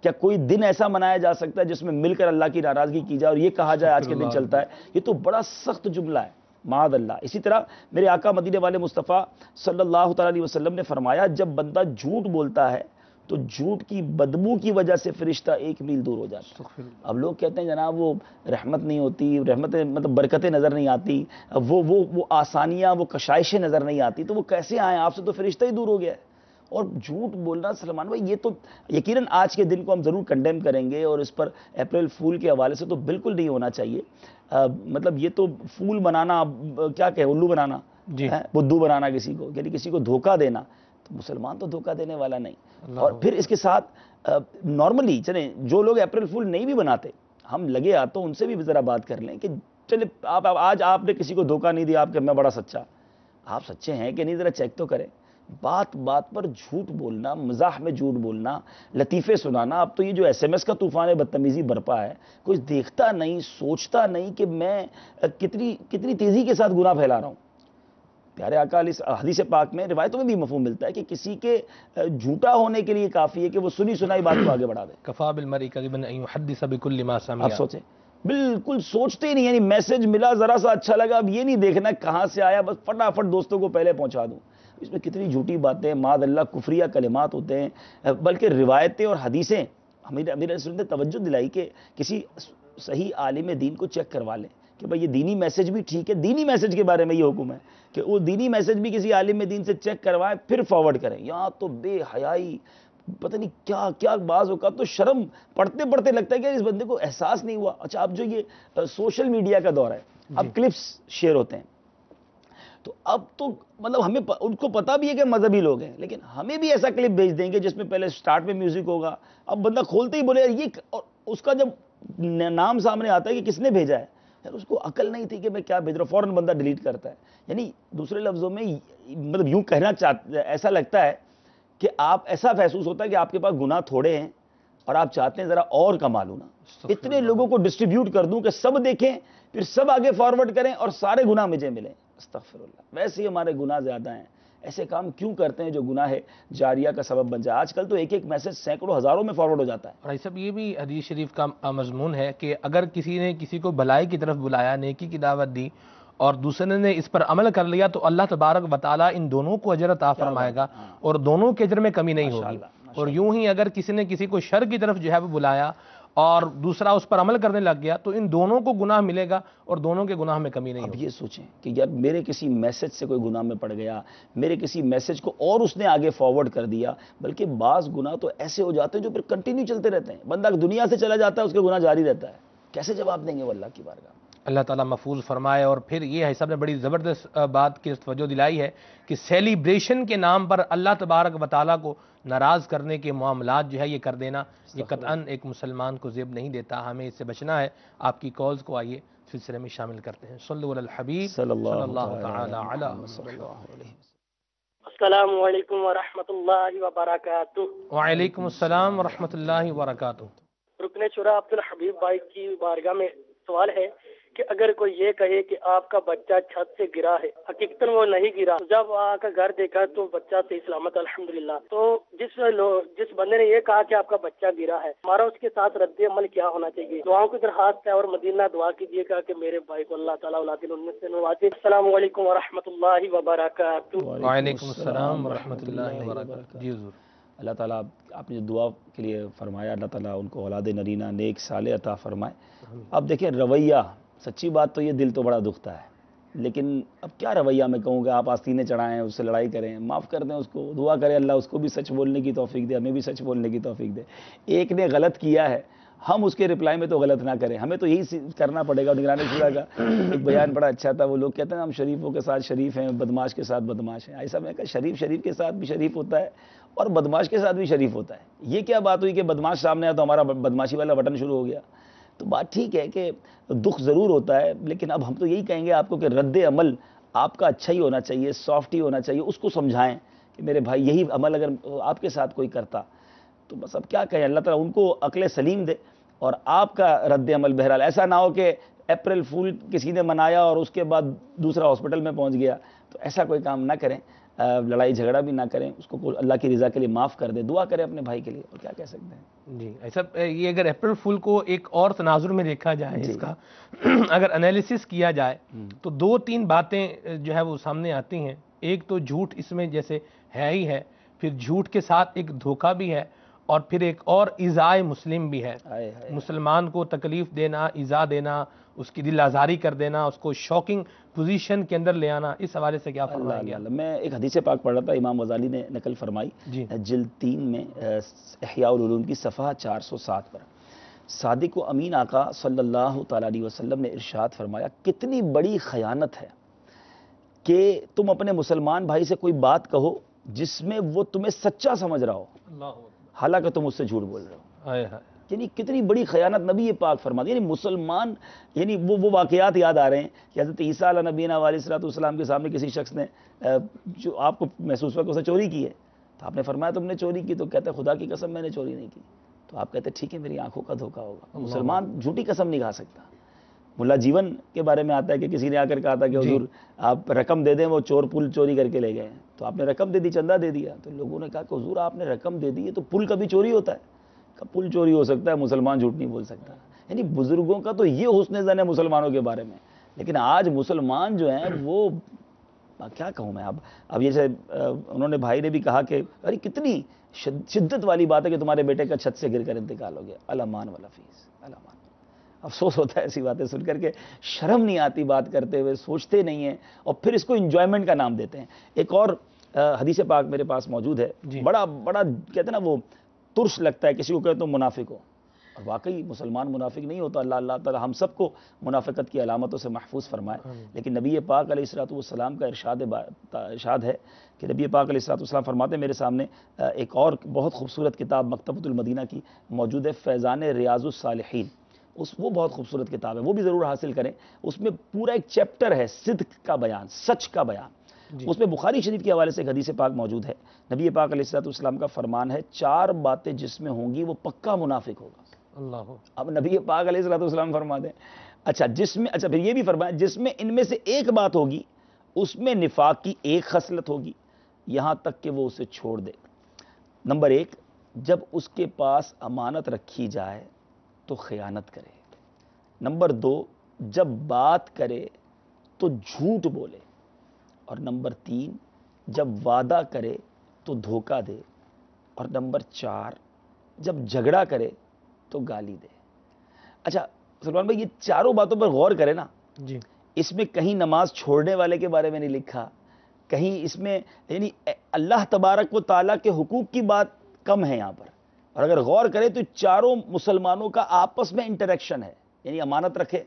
کیا کوئی دن ایسا منایا جا سکتا ہے جس میں مل کر اللہ کی ناراضگی کی جائے اور یہ کہا جائے آج کے دن چلتا ہے؟ یہ تو بڑا سخت جملہ ہے، معاذ اللہ۔ اسی طرح میرے آقا مدینے والے مصطفیٰ صلی اللہ تعالی علیہ وسلم نے فرمایا جب بندہ جھوٹ بولتا ہے تو جھوٹ کی بدبو کی وجہ سے فرشتہ 1 میل دور ہو جاتا ہے۔ اب لوگ کہتے ہیں جناب وہ رحمت نہیں ہوتی، رحمتیں مطلب برکتیں نظر نہیں آتی، وہ آسانیاں، وہ کشائشیں نظر نہیں آتی، تو وہ کیسے آئیں؟ آپ سے تو فرشتہ ہی دور ہو گیا ہے۔ اور جھوٹ بولنا سلمان بھائی، یہ تو یقیناً آج کے دن کو ہم ضرور کنڈیم کریں گے، اور اس پر اپریل فول کے حوالے سے تو بالکل نہیں ہونا چاہیے۔ مطلب یہ تو فول بنانا، کیا کہ الو بنانا، بدھو بنانا کسی کو، یعنی کسی کو دھوکہ دینا، تو مسلمان تو دھوکہ دینے والا نہیں۔ اور پھر اس کے ساتھ نارملی چلیں جو لوگ اپریل فول نہیں بھی بناتے، ہم لگے ہاتھوں ان سے بھی ذرا بات کر لیں کہ چلے آج آپ نے کسی کو دھوکہ نہیں دیا، آپ کہ میں بڑا سچا، آپ سچے ہیں کہ نہیں ذرا چیک تو کریں۔ بات بات پر جھوٹ بولنا، مزاح میں جھوٹ بولنا، لطیفے سنانا، اب تو یہ جو SMS کا طوفان بدتمیزی برپا ہے، کوئی دیکھتا نہیں، سوچتا نہیں کہ میں کتنی تیزی کے ساتھ گناہ پھیلا رہا ہوں۔ پیارے آقا علیہ حدیث پاک میں روایتوں میں بھی مفہوم ملتا ہے کہ کسی کے جھوٹا ہونے کے لیے کافی ہے کہ وہ سنی سنائی بات کو آگے بڑھا دے۔ کفا بالمرء کذبا ان یحدث بکل ما سمع۔ آپ سوچیں، بالکل سوچتے ہی نہیں، یعنی میسج ملا ذرا سا اچھا لگا، اب یہ نہیں دیکھنا کہاں سے آیا، بس فٹافٹ دوستوں کو پہلے پہنچا دوں۔ اس میں کتنی جھوٹی باتیں، معاذ اللہ کفریہ کلمات ہوتے ہیں، بلکہ روایتیں اور حدیثیں امیر رسول نے توجہ دلائی کہ کسی صحیح عالم دین کو چیک کروا لیں کہ بھئی یہ دینی میسج بھی ٹھیک ہے۔ دینی میسج کے بارے میں یہ حکم ہے کہ وہ دینی میسج بھی کسی عالم دین سے چیک کروائیں پھر فارورڈ کریں۔ یہاں تو بے حیائی، پتہ نہیں کیا کیا، بعض اوقات تو شرم پڑھتے پڑھتے لگتا ہے کہ اس بندے کو احساس نہیں ہوا۔ اچھا اب جو یہ سوشل میڈیا کا دور ہے، اب کلپس شیئر ہوتے ہیں، تو اب تو مطلب ہمیں ان کو پتا بھی ہے کہ مذہبی لوگ ہیں، لیکن ہمیں بھی ایسا کلپ بھیج دیں گے جس میں پہلے سٹارٹ میں میوزک ہوگا، اب بندہ کھولتے ہی بولے یار یہ، اور اس کا جب نام سامنے آتا ہے کہ کس نے بھیجا ہے، یار اس کو عقل نہیں تھی کہ میں کیا بھیج رہا ہوں، فوراً بندہ ڈیلیٹ کرتا ہے۔ یعنی دوسرے لفظوں میں مطلب یوں کہنا چاہتا، ایسا لگتا ہے کہ آپ ایسا محسوس ہوتا ہے کہ آپ کے پاس گناہ تھوڑے ہیں اور آپ چاہتے ہیں ذرا اور کما لوں نا، اتنے لوگوں کو ڈسٹریبیوٹ کر دوں کہ سب دیکھیں، پھر سب آگے فارورڈ کریں اور سارے گناہ مجھے ملیں۔ استغفر اللہ، ویسے ہی ہمارے گناہ زیادہ ہیں، ایسے کام کیوں کرتے ہیں جو گناہ جاریہ کا سبب بن جائے؟ آج کل تو ایک ایک میسج سینکڑوں ہزاروں میں فارورڈ ہو جاتا ہے۔ اور ایسا یہ بھی حدیث شریف کا مضمون ہے کہ اگر کسی نے کسی کو بھلائی کی طرف بلایا، نیکی کی دعوت دی، اور دوسرے نے اس پر عمل کر لیا تو اللہ تبارک و تعالیٰ ان دونوں کو اجر عطا فرمائے گا اور دونوں کے اجر میں کمی نہیں ہوگی۔ اور یوں ہی اگر کسی نے کسی کو شر کی طرف جو ہے وہ بلایا اور دوسرا اس پر عمل کرنے لگ گیا تو ان دونوں کو گناہ ملے گا اور دونوں کے گناہ میں کمی نہیں ہوگی۔ اب یہ سوچیں کہ یار میرے کسی میسج سے کوئی گناہ میں پڑ گیا، میرے کسی میسج کو اور اس نے آگے فارورڈ کر دیا، بلکہ بعض گناہ تو ایسے ہو جاتے ہیں جو پھر کنٹینیو چلتے رہتے ہیں، بندہ دنیا سے چلا جاتا ہے اس کے گناہ جاری رہتا ہے، کیسے جواب دیں گے وہ اللہ کی بارگاہ؟ اللہ تعالیٰ محفوظ فرمائے۔ اور پھر یہ ہے صاحب نے بڑی زبردست بات کی توجہ دلائی ہے کہ سیلیبریشن کے نام پر اللہ تبارک و تعالیٰ کو ناراض کرنے کے معاملات جو ہے یہ کر دینا، یہ قطعاً ایک مسلمان کو زیب نہیں دیتا، ہمیں اس سے بچنا ہے۔ آپ کی کالز کو آئیے سلسلے میں شامل کرتے ہیں۔ صلی علی الحبیب صلی اللہ تعالی علی محمد۔ السلام علیکم ورحمۃ اللہ وبرکاتہ۔ وعلیکم السلام ورحمۃ اللہ وبرکاتہ۔ رکن شورا عبد الحبیب بھائی کی بارگاہ میں سوال ہے کہ اگر کوئی یہ کہے کہ آپ کا بچہ چھت سے گرا ہے، حقیقتاً وہ نہیں گرا، جب آ کر گھر دیکھا تو بچہ صحیح سلامت الحمدللہ، تو جس بندے نے یہ کہا کہ آپ کا بچہ گرا ہے، ہمارا اس کے ساتھ رد عمل کیا ہونا چاہیے؟ دعاؤں کی درخواست ہے اور مدینہ دعا کیجیے گا کہ میرے بھائی کو اللہ تعالیٰ اولاد النت سے نوازے۔ السلام علیکم ورحمۃ اللہ وبرکاتہ۔ وعلیکم السلام ورحمۃ اللہ وبرکاتہ۔ جی حضور، اللہ تعالیٰ آپ نے جو دعا کے لیے فرمایا، اللہ تعالیٰ ان کو اولاد نرینہ نیک صالح عطا فرمائے۔ اب دیکھیں رویہ، سچی بات تو یہ دل تو بڑا دکھتا ہے، لیکن اب کیا رویہ میں کہوں گا، آپ آستینے چڑھائیں، اس سے لڑائی کریں، معاف کر دیں اس کو، دعا کریں اللہ اس کو بھی سچ بولنے کی توفیق دے، ہمیں بھی سچ بولنے کی توفیق دے۔ ایک نے غلط کیا ہے، ہم اس کے رپلائی میں تو غلط نہ کریں، ہمیں تو یہی کرنا پڑے گا۔ نگران شورا کا ایک بیان بڑا اچھا تھا، وہ لوگ کہتے ہیں ہم شریفوں کے ساتھ شریف ہیں، بدماش کے ساتھ بدماش ہیں۔ ایسا میں کہا شریف کے ساتھ بھی شریف ہوتا ہے اور بدماش کے ساتھ بھی شریف ہوتا ہے۔ یہ کیا بات ہوئی کہ بدماش سامنے آیا تو ہمارا بدماشی والا بٹن شروع ہو گیا؟ تو بات ٹھیک ہے کہ دکھ ضرور ہوتا ہے، لیکن اب ہم تو یہی کہیں گے آپ کو کہ رد عمل آپ کا اچھا ہی ہونا چاہیے، سافٹ ہی ہونا چاہیے۔ اس کو سمجھائیں کہ میرے بھائی یہی عمل اگر آپ کے ساتھ کوئی کرتا تو بس اب کیا کہیں، اللہ تعالیٰ ان کو عقل سلیم دے اور آپ کا رد عمل بہرحال ایسا نہ ہو کہ اپریل فول کسی نے منایا اور اس کے بعد دوسرا ہاسپٹل میں پہنچ گیا۔ تو ایسا کوئی کام نہ کریں، لڑائی جھگڑا بھی نہ کریں، اس کو اللہ کی رضا کے لیے معاف کر دیں، دعا کریں اپنے بھائی کے لیے، اور کیا کہہ سکتے ہیں۔ جی ایسا یہ اگر اپریل فول کو ایک اور تناظر میں دیکھا جائے، اس کا اگر انالیسس کیا جائے تو دو تین باتیں جو ہے وہ سامنے آتی ہیں۔ ایک تو جھوٹ اس میں جیسے ہے ہی ہے، پھر جھوٹ کے ساتھ ایک دھوکہ بھی ہے، اور پھر ایک اور ایذائے مسلم بھی ہے۔ مسلمان کو تکلیف دینا، ایذا دینا، اس کی دل آزاری کر دینا، اس کو شاکنگ پوزیشن کے اندر لے آنا، اس حوالے سے کیا فرمائیں گے؟ میں ایک حدیث پاک پڑھ رہا تھا، امام غزالی نے نقل فرمائی جلد 3 میں احیاء العلوم کی صفحہ 407 پر، صادق و امین آقا صلی اللہ تعالیٰ علیہ وسلم نے ارشاد فرمایا، کتنی بڑی خیانت ہے کہ تم اپنے مسلمان بھائی سے کوئی بات کہو جس میں وہ تمہیں سچا سمجھ رہا ہو، حالانکہ تم اس سے جھوٹ بول رہے ہو۔ یعنی کتنی بڑی خیانت نبی پاک فرماتے، یعنی مسلمان، یعنی وہ واقعات یاد آ رہے ہیں کہ حضرت عیسیٰ علیہ نبینا علیہ السلام کے سامنے کسی شخص نے جو آپ کو محسوس ہوا کہ اس نے چوری کی ہے، تو آپ نے فرمایا تم نے چوری کی، تو کہتے ہیں خدا کی قسم میں نے چوری نہیں کی، تو آپ کہتے ہیں ٹھیک ہے میری آنکھوں کا دھوکہ ہوگا۔ مسلمان جھوٹی قسم نہیں کھا سکتا۔ ملا جیون کے بارے میں آتا ہے کہ کسی نے آ کر کہا تھا کہ حضور آپ رقم دے دیں، وہ چور پل چوری کر کے لے گئے، تو آپ نے رقم دے دی، چندہ دے دیا، تو لوگوں نے کہا کہ حضور آپ نے رقم دے دی ہے تو پل کبھی چوری ہوتا ہے؟ کہ پل چوری ہو سکتا ہے، مسلمان جھوٹ نہیں بول سکتا۔ یعنی بزرگوں کا تو یہ حسن زن ہے مسلمانوں کے بارے میں، لیکن آج مسلمان جو ہیں وہ کیا کہوں میں، اب یہ انہوں نے بھائی نے بھی کہا کہ ارے کتنی شدت والی بات ہے کہ تمہارے بیٹے کا چھت سے گر کر انتقال ہو گیا، الامان والا فیس، الامان۔ افسوس ہوتا ہے ایسی باتیں سن کر کے، شرم نہیں آتی بات کرتے ہوئے، سوچتے نہیں ہیں اور پھر اس کو انجوائمنٹ کا نام دیتے ہیں۔ ایک اور حدیث پاک میرے پاس موجود ہے، بڑا کہتے ہیں نا وہ ترس لگتا ہے کسی کو کہتے تو منافق ہو، اور واقعی مسلمان منافق نہیں ہوتا۔ اللہ تعالی ہم سب کو منافقت کی علامتوں سے محفوظ فرمائے۔ لیکن نبی پاک علیہ الصلوۃ والسلام کا ارشاد ہے کہ نبی پاک علیہ الصلوۃ والسلام فرماتے ہیں، میرے سامنے ایک اور بہت خوبصورت کتاب مکتبۃ المدینہ کی موجود ہے، فیضان ریاض الصالحین، وہ بہت خوبصورت کتاب ہے، وہ بھی ضرور حاصل کریں۔ اس میں پورا ایک چیپٹر ہے صدق کا بیان، سچ کا بیان۔ اس میں بخاری شریف کے حوالے سے ایک حدیث پاک موجود ہے، نبی پاک علیہ الصلوۃ والسلام کا فرمان ہے، 4 باتیں جس میں ہوں گی وہ پکا منافق ہوگا۔ اللہ، اب نبی پاک علیہ الصلوۃ والسلام فرماتے ہیں اچھا پھر یہ بھی فرمایا جس میں ان میں سے ایک بات ہوگی اس میں نفاق کی ایک خصلت ہوگی، یہاں تک کہ وہ اسے چھوڑ دے۔ نمبر 1، جب اس کے پاس امانت رکھی جائے تو خیانت کرے۔ نمبر 2، جب بات کرے تو تو جھوٹ بولے، اور نمبر 3 جب وعدہ کرے تو دھوکہ دے، اور نمبر 4 جب جھگڑا کرے تو گالی دے۔ اچھا سلمان بھائی، یہ چاروں باتوں پر غور کرے نا، جی اس میں کہیں نماز چھوڑنے والے کے بارے میں نہیں لکھا، کہیں اس میں یعنی اللہ تبارک و تعالیٰ کے حقوق کی بات کم ہے یہاں پر، اور اگر غور کرے تو چاروں مسلمانوں کا آپس میں انٹریکشن ہے، یعنی امانت رکھے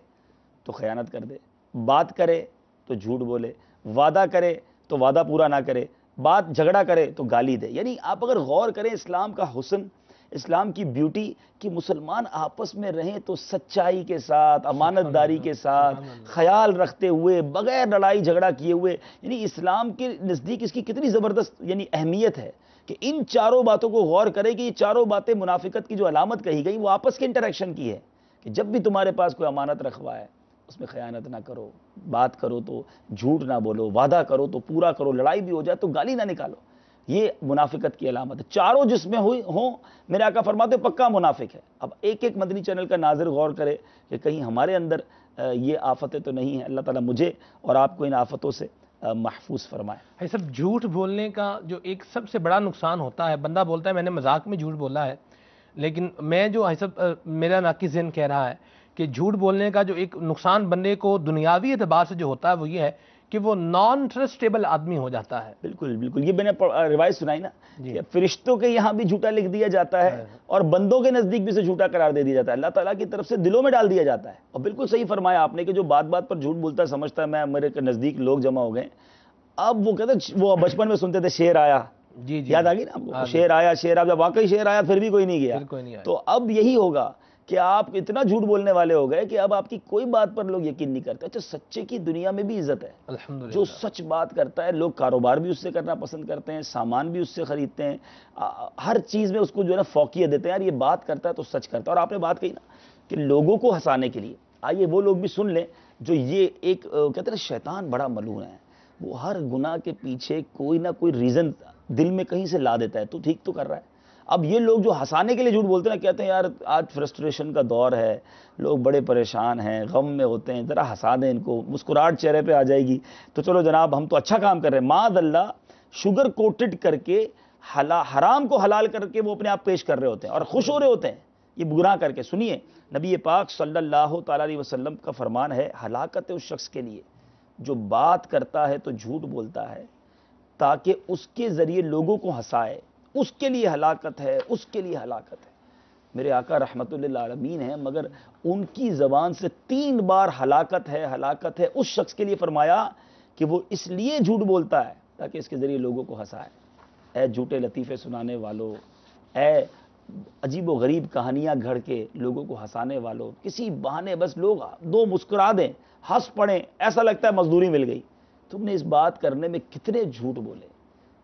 تو خیانت کر دے، بات کرے تو جھوٹ بولے، وعدہ کرے تو وعدہ پورا نہ کرے، بات جھگڑا کرے تو گالی دے۔ یعنی آپ اگر غور کریں اسلام کا حسن، اسلام کی بیوٹی، کہ مسلمان آپس میں رہیں تو سچائی کے ساتھ، امانت داری کے ساتھ، خیال رکھتے ہوئے، بغیر لڑائی جھگڑا کیے ہوئے، یعنی اسلام کے نزدیک اس کی کتنی زبردست یعنی اہمیت ہے کہ ان چاروں باتوں کو غور کرے کہ یہ چاروں باتیں منافقت کی جو علامت کہی گئی وہ آپس کے انٹریکشن کی ہے، کہ جب بھی تمہارے پاس کوئی امانت رکھوائے اس میں خیانت نہ کرو، بات کرو تو جھوٹ نہ بولو، وعدہ کرو تو پورا کرو، لڑائی بھی ہو جائے تو گالی نہ نکالو، یہ منافقت کی علامت ہے۔ چاروں جس میں ہوں میرے آقا فرماتے پکا منافق ہے۔ اب ایک ایک مدنی چینل کا ناظر غور کرے کہ کہیں ہمارے اندر یہ آفتیں تو نہیں ہیں۔ اللہ تعالیٰ مجھے اور آپ کو ان آفتوں سے محفوظ فرمائے۔ یہ سب جھوٹ بولنے کا جو ایک سب سے بڑا نقصان ہوتا ہے، بندہ بولتا ہے میں نے مذاق میں جھوٹ بولا ہے، لیکن میں جو میرا ناقص ذہن کہہ رہا ہے کہ جھوٹ بولنے کا جو ایک نقصان بندے کو دنیاوی اعتبار سے جو ہوتا ہے وہ یہ ہے کہ وہ نان ٹرسٹیبل آدمی ہو جاتا ہے۔ بالکل بالکل، یہ میں نے روایت سنائی نا کہ فرشتوں کے یہاں بھی جھوٹا لکھ دیا جاتا ہے اور بندوں کے نزدیک بھی اسے جھوٹا قرار دے دیا جاتا ہے، اللہ تعالیٰ کی طرف سے دلوں میں ڈال دیا جاتا ہے۔ اور بالکل صحیح فرمایا آپ نے کہ جو بات بات پر جھوٹ بولتا ہے سمجھتا ہے میں میرے نزدیک لوگ جمع ہو گئے، اب وہ کہتے ہیں وہ بچپن میں سنتے تھے شیر آیا، یاد آ گئی نا آپ کو، شیر آیا شیر آیا، جب واقعی شیر آیا پھر بھی کوئی نہیں گیا۔ تو اب یہی ہوگا کہ آپ اتنا جھوٹ بولنے والے ہو گئے کہ اب آپ کی کوئی بات پر لوگ یقین نہیں کرتے۔ اچھا سچے کی دنیا میں بھی عزت ہے، جو سچ بات کرتا ہے لوگ کاروبار بھی اس سے کرنا پسند کرتے ہیں، سامان بھی اس سے خریدتے ہیں، ہر چیز میں اس کو جو ہے نا فوقیت دیتے ہیں، یار یہ بات کرتا ہے تو سچ کرتا ہے۔ اور آپ نے بات کہی نا کہ لوگوں کو ہنسانے کے لیے، آئیے وہ لوگ بھی سن لیں جو یہ ایک کہتے ہیں نا شیطان بڑا ملعون ہے، وہ ہر گناہ کے پیچھے کوئی نہ کوئی ریزن دل میں کہیں سے لا دیتا ہے، تو ٹھیک تو کر رہا ہے۔ اب یہ لوگ جو ہنسانے کے لیے جھوٹ بولتے ہیں، کہتے ہیں یار آج فرسٹریشن کا دور ہے، لوگ بڑے پریشان ہیں، غم میں ہوتے ہیں، ذرا ہنسا دیں ان کو، مسکراہٹ چہرے پہ آ جائے گی تو چلو جناب ہم تو اچھا کام کر رہے ہیں۔ معاذ اللہ، شوگر کوٹڈ کر کے حرام کو حلال کر کے وہ اپنے آپ پیش کر رہے ہوتے ہیں اور خوش ہو رہے ہوتے ہیں یہ گناہ کر کے۔ سنیے نبی پاک صلی اللہ تعالیٰ علیہ وسلم کا فرمان ہے، ہلاکت ہے اس شخص کے لیے جو بات کرتا ہے تو جھوٹ بولتا ہے تاکہ اس کے ذریعے لوگوں کو ہنسائے، اس کے لیے ہلاکت ہے، اس کے لیے ہلاکت ہے۔ میرے آقا رحمت للعالمین ہیں مگر ان کی زبان سے 3 بار ہلاکت ہے ہلاکت ہے اس شخص کے لیے فرمایا کہ وہ اس لیے جھوٹ بولتا ہے تاکہ اس کے ذریعے لوگوں کو ہنسائے۔ اے جھوٹے لطیفے سنانے والوں، اے عجیب و غریب کہانیاں گھڑ کے لوگوں کو ہنسانے والوں، کسی بہانے بس لوگ 2 مسکرا دیں، ہنس پڑیں، ایسا لگتا ہے مزدوری مل گئی۔ تم نے اس بات کرنے میں کتنے جھوٹ بولے،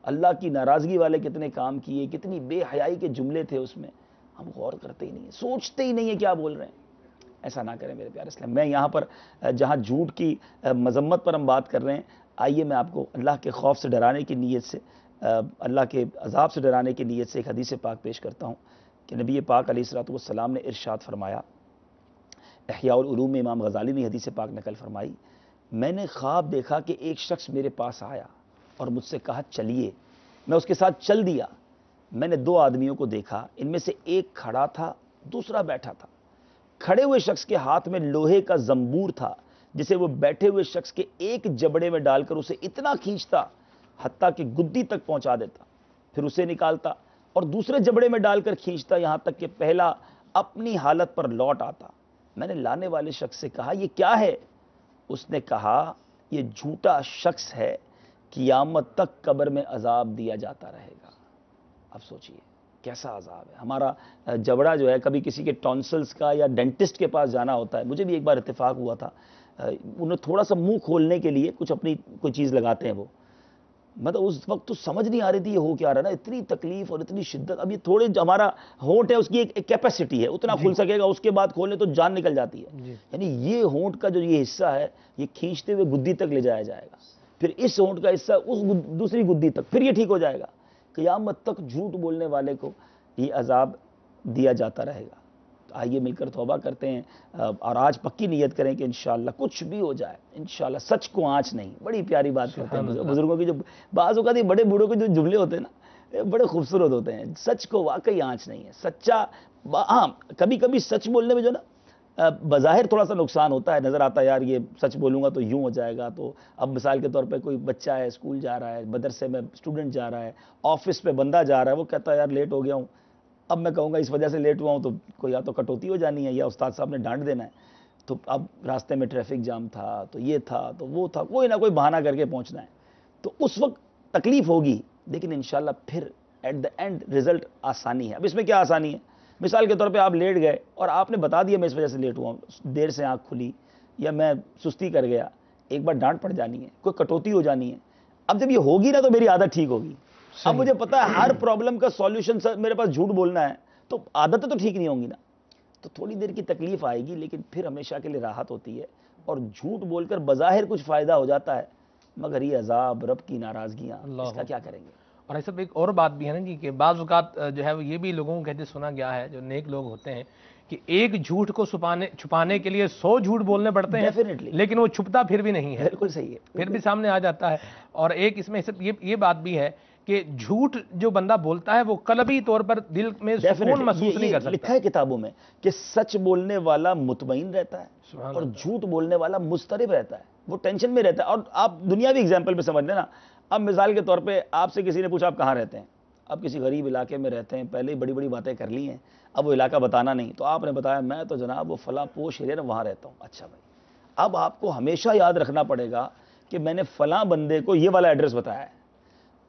اللہ کی ناراضگی والے کتنے کام کیے، کتنی بے حیائی کے جملے تھے اس میں، ہم غور کرتے ہی نہیں ہیں، سوچتے ہی نہیں ہیں کیا بول رہے ہیں۔ ایسا نہ کریں میرے پیارے اسلام۔ میں یہاں پر جہاں جھوٹ کی مذمت پر ہم بات کر رہے ہیں، آئیے میں آپ کو اللہ کے خوف سے ڈرانے کی نیت سے، اللہ کے عذاب سے ڈرانے کی نیت سے ایک حدیث پاک پیش کرتا ہوں کہ نبی پاک علیہ الصلوۃ والسلام نے ارشاد فرمایا، احیاء العلوم میں امام غزالی نے حدیث پاک نقل فرمائی، میں نے خواب دیکھا کہ ایک شخص میرے پاس آیا اور مجھ سے کہا چلیے، میں اس کے ساتھ چل دیا۔ میں نے 2 آدمیوں کو دیکھا، ان میں سے ایک کھڑا تھا، دوسرا بیٹھا تھا۔ کھڑے ہوئے شخص کے ہاتھ میں لوہے کا زنبور تھا جسے وہ بیٹھے ہوئے شخص کے ایک جبڑے میں ڈال کر اسے اتنا کھینچتا حتیٰ کہ گدی تک پہنچا دیتا، پھر اسے نکالتا اور دوسرے جبڑے میں ڈال کر کھینچتا یہاں تک کہ پہلا اپنی حالت پر لوٹ آتا۔ میں نے لانے والے شخص سے کہا یہ کیا ہے؟ اس نے کہا یہ جھوٹا شخص ہے، قیامت تک قبر میں عذاب دیا جاتا رہے گا۔ اب سوچئے کیسا عذاب ہے۔ ہمارا جبڑا جو ہے، کبھی کسی کے ٹونسلز کا یا ڈینٹسٹ کے پاس جانا ہوتا ہے، مجھے بھی ایک بار اتفاق ہوا تھا، انہیں تھوڑا سا منہ کھولنے کے لیے کچھ اپنی کوئی چیز لگاتے ہیں وہ، مطلب اس وقت تو سمجھ نہیں آ رہی تھی یہ ہو کیا رہا ہے نا، اتنی تکلیف اور اتنی شدت۔ اب یہ تھوڑے ہمارا ہونٹ ہے اس کی ایک کیپیسٹی ہے، اتنا کھل سکے گا، اس کے بعد کھولے تو جان نکل جاتی ہے، یعنی یہ ہونٹ کا جو یہ حصہ ہے یہ کھینچتے ہوئے گدی تک لے جایا جائے گا، پھر اس ہونٹ کا حصہ اس دوسری گدی تک، پھر یہ ٹھیک ہو جائے گا۔ قیامت تک جھوٹ بولنے والے کو یہ عذاب دیا جاتا رہے گا۔ آئیے مل کر توبہ کرتے ہیں اور آج پکی نیت کریں کہ انشاءاللہ کچھ بھی ہو جائے انشاءاللہ سچ کو آنچ نہیں. بڑی پیاری بات کرتے ہیں بزرگوں کی, جو بعض اوقات بڑے بوڑھوں کے جو جملے ہوتے ہیں نا بڑے خوبصورت ہوتے ہیں. سچ کو واقعی آنچ نہیں ہے. سچا, ہاں کبھی کبھی سچ بولنے میں جو نا بظاہر تھوڑا سا نقصان ہوتا ہے, نظر آتا ہے یار یہ سچ بولوں گا تو یوں ہو جائے گا. تو اب مثال کے طور پہ کوئی بچہ ہے اسکول جا رہا ہے, مدرسے میں اسٹوڈنٹ جا رہا ہے, آفس پہ بندہ جا رہا ہے, وہ کہتا ہے یار لیٹ ہو گیا ہوں. اب میں کہوں گا اس وجہ سے لیٹ ہوا ہوں, تو کوئی یا تو کٹوتی ہو جانی ہے یا استاد صاحب نے ڈانٹ دینا ہے. تو اب راستے میں ٹریفک جام تھا, تو یہ تھا, تو وہ تھا, کوئی نہ کوئی بہانہ کر کے پہنچنا ہے. تو اس وقت تکلیف ہوگی, لیکن انشاءاللہ پھر ایٹ دا اینڈ رزلٹ آسانی ہے. اب اس میں کیا آسانی ہے؟ مثال کے طور پہ آپ لیٹ گئے اور آپ نے بتا دیا میں اس وجہ سے لیٹ ہوا ہوں, دیر سے آنکھ کھلی یا میں سستی کر گیا, ایک بار ڈانٹ پڑ جانی ہے, کوئی کٹوتی ہو جانی ہے. اب جب یہ ہوگی نا تو میری عادت ٹھیک ہوگی. اب مجھے پتا ہے ہر پرابلم کا سولوشن میرے پاس جھوٹ بولنا ہے, تو عادتیں تو ٹھیک نہیں ہوں گی نا. تو تھوڑی دیر کی تکلیف آئے گی, لیکن پھر ہمیشہ کے لیے راحت ہوتی ہے. اور جھوٹ بول کر بظاہر کچھ فائدہ ہو جاتا ہے, مگر یہ عذاب, رب کی ناراضگیاں, اس کا کیا کریں گے؟ اور ایسا ایک اور بات بھی ہے نا جی کہ بعض اوقات جو ہے وہ یہ بھی لوگوں کو کہتے سنا گیا ہے, جو نیک لوگ ہوتے ہیں, کہ ایک جھوٹ کو چھپانے کے لیے 100 جھوٹ بولنے پڑتے ہیں, لیکن وہ چھپتا پھر بھی نہیں ہے. بالکل صحیح ہے, پھر بھی سامنے آ جاتا ہے. اور ایک اس میں یہ بات بھی ہے کہ جھوٹ جو بندہ بولتا ہے وہ قلبی طور پر دل میں سکون محسوس نہیں کر سکتا. لکھا ہے کتابوں میں کہ سچ بولنے والا مطمئن رہتا ہے اور جھوٹ بولنے والا مضطرب رہتا ہے, وہ ٹینشن میں رہتا ہے. اور آپ دنیاوی ایگزامپل پہ سمجھ لینا. اب مثال کے طور پہ آپ سے کسی نے پوچھا آپ کہاں رہتے ہیں, آپ کسی غریب علاقے میں رہتے ہیں, پہلے ہی بڑی بڑی باتیں کر لی ہیں, اب وہ علاقہ بتانا نہیں, تو آپ نے بتایا میں تو جناب وہ فلاں پوش ایریا وہاں رہتا ہوں. اچھا بھائی, اب آپ کو ہمیشہ یاد رکھنا پڑے گا کہ میں نے فلاں بندے کو یہ والا ایڈریس بتایا ہے.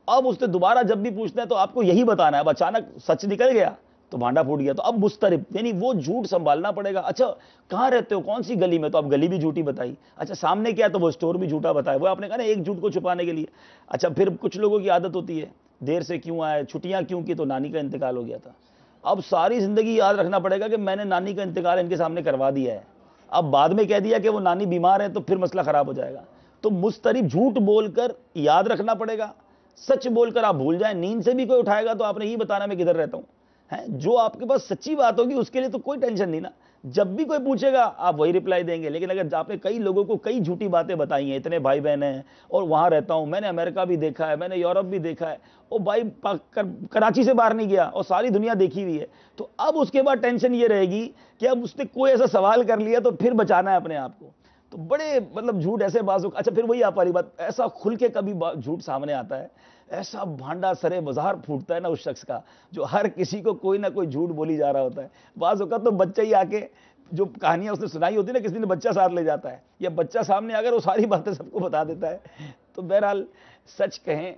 اب اس نے دوبارہ جب بھی پوچھنا ہے تو آپ کو یہی بتانا ہے. اب اچانک سچ نکل گیا تو بھانڈا پھوٹ گیا, تو اب مضطرب, یعنی وہ جھوٹ سنبھالنا پڑے گا. اچھا کہاں رہتے ہو, کون سی گلی میں, تو اب گلی بھی جھوٹی بتائی. اچھا سامنے کیا, تو وہ اسٹور بھی جھوٹا بتایا. وہ آپ نے کہا نا ایک جھوٹ کو چھپانے کے لیے. اچھا پھر کچھ لوگوں کی عادت ہوتی ہے دیر سے کیوں آئے, چھٹیاں کیوں کی, تو نانی کا انتقال ہو گیا تھا. اب ساری زندگی یاد رکھنا پڑے گا کہ میں نے نانی کا انتقال ان کے سامنے کروا دیا ہے. اب بعد میں کہہ دیا کہ وہ نانی بیمار ہے تو پھر مسئلہ خراب ہو جائے گا. تو مضطرب جھوٹ بول کر یاد رکھنا پڑے گا, سچ بول کر آپ بھول جائیں. نیند سے بھی کوئی اٹھائے گا تو آپ نے یہ بتانا میں کدھر رہتا ہوں. جو آپ کے پاس سچی بات ہوگی اس کے لیے تو کوئی ٹینشن نہیں نا, جب بھی کوئی پوچھے گا آپ وہی رپلائی دیں گے. لیکن اگر آپ نے کئی لوگوں کو کئی جھوٹی باتیں بتائی ہیں, اتنے بھائی بہن ہیں اور وہاں رہتا ہوں, میں نے امریکہ بھی دیکھا ہے, میں نے یورپ بھی دیکھا ہے, اور بھائی کراچی سے باہر نہیں گیا اور ساری دنیا دیکھی ہوئی ہے, تو اب اس کے بعد ٹینشن یہ رہے گی کہ اب اس نے کوئی ایسا سوال کر لیا تو پھر بچانا ہے اپنے آپ کو. تو بڑے مطلب جھوٹ ایسے بازو. اچھا پھر وہی آپ والی بات, ایسا کھل کے کبھی جھوٹ سامنے آتا ہے, ایسا بھانڈا سرے بازار پھوٹتا ہے نا اس شخص کا, جو ہر کسی کو کوئی نہ کوئی جھوٹ بولی جا رہا ہوتا ہے. بعض اوقات تو بچہ ہی آ کے جو کہانیاں اس نے سنائی ہوتی ہے نا, کسی نے بچہ ساتھ لے جاتا ہے, یا بچہ سامنے آ کر وہ ساری باتیں سب کو بتا دیتا ہے. تو بہرحال سچ کہیں,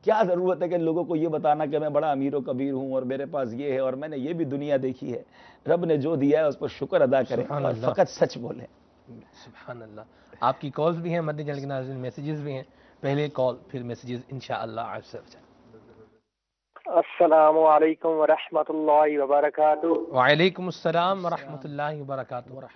کیا ضرورت ہے کہ لوگوں کو یہ بتانا کہ میں بڑا امیر و کبیر ہوں اور میرے پاس یہ ہے اور میں نے یہ بھی دنیا دیکھی ہے. رب نے جو دیا ہے اس پر شکر ادا کریں اور فقط سچ بولیں. سبحان اللہ. آپ کی کالز بھی ہیں مدنی چینل کے ناظرین, میسیجز بھی ہیں. پہلے کال پھر میسیجز انشاءاللہ. آپ سے السلام علیکم ورحمۃ اللہ وبرکاتہ. وعلیکم السلام ورحمۃ اللہ وبرکاتہ.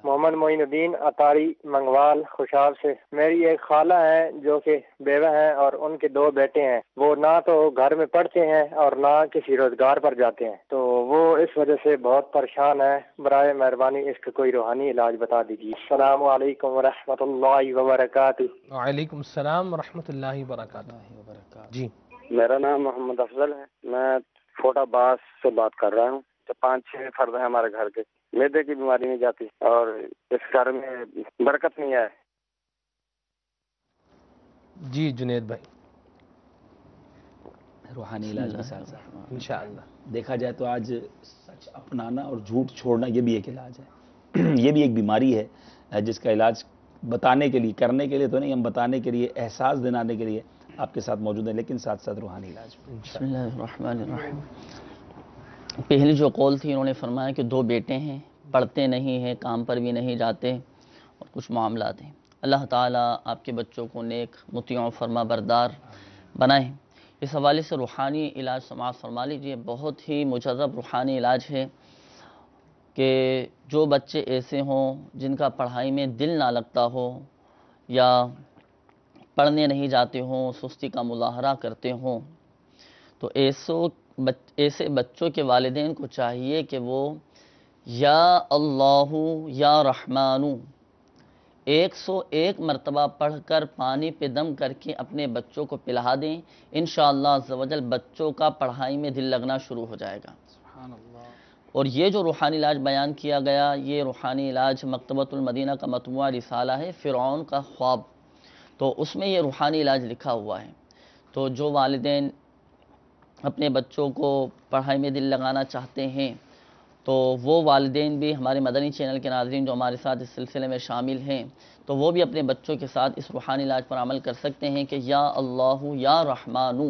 محمد معین الدین اطاری منگوال خوشحال سے. میری ایک خالہ ہے جو کہ بیوہ ہیں اور ان کے 2 بیٹے ہیں. وہ نہ تو گھر میں پڑھتے ہیں اور نہ کسی روزگار پر جاتے ہیں, تو وہ اس وجہ سے بہت پریشان ہے. برائے مہربانی اس کا کوئی روحانی علاج بتا دیجیے. السلام علیکم ورحمۃ اللہ وبرکاتہ. وعلیکم السلام ورحمۃ اللہ وبرکاتہ. جی میرا نام محمد افضل ہے, میں فوٹا باس سے بات کر رہا ہوں. 5-6 فرد ہیں ہمارے گھر کے. معدے کی بیماری نہیں جاتی اور اس گھر میں برکت نہیں ہے. جی جنید بھائی, روحانی علاج کے ساتھ انشاءاللہ دیکھا جائے تو آج سچ اپنانا اور جھوٹ چھوڑنا یہ بھی ایک علاج ہے. یہ بھی ایک بیماری ہے جس کا علاج بتانے کے لیے, کرنے کے لیے تو نہیں, ہم بتانے کے لیے, احساس دلانے کے لیے آپ کے ساتھ موجود ہیں, لیکن ساتھ ساتھ روحانی علاج. بسم اللہ الرحمن الرحیم. پہلی جو قول تھی انہوں نے فرمایا کہ 2 بیٹے ہیں, پڑھتے نہیں ہیں, کام پر بھی نہیں جاتے اور کچھ معاملات ہیں. اللہ تعالیٰ آپ کے بچوں کو نیک مطیع فرما بردار بنائیں. اس حوالے سے روحانی علاج سماعت فرما لیجیے. بہت ہی مجرب روحانی علاج ہے کہ جو بچے ایسے ہوں جن کا پڑھائی میں دل نہ لگتا ہو یا پڑھنے نہیں جاتے ہوں, سستی کا مظاہرہ کرتے ہوں, تو ایسے بچوں کے والدین کو چاہیے کہ وہ یا اللہ یا رحمانو 101 مرتبہ پڑھ کر پانی پہ دم کر کے اپنے بچوں کو پلا دیں، انشاءاللہ عز و جل بچوں کا پڑھائی میں دل لگنا شروع ہو جائے گا۔ سبحان اللہ۔ اور یہ جو روحانی علاج بیان کیا گیا، یہ روحانی علاج مکتبۃ المدینہ کا مطبوعہ رسالہ ہے فرعون کا خواب، تو اس میں یہ روحانی علاج لکھا ہوا ہے۔ تو جو والدین اپنے بچوں کو پڑھائی میں دل لگانا چاہتے ہیں تو وہ والدین بھی، ہمارے مدنی چینل کے ناظرین جو ہمارے ساتھ اس سلسلے میں شامل ہیں، تو وہ بھی اپنے بچوں کے ساتھ اس روحانی علاج پر عمل کر سکتے ہیں کہ یا اللہ یا رحمانو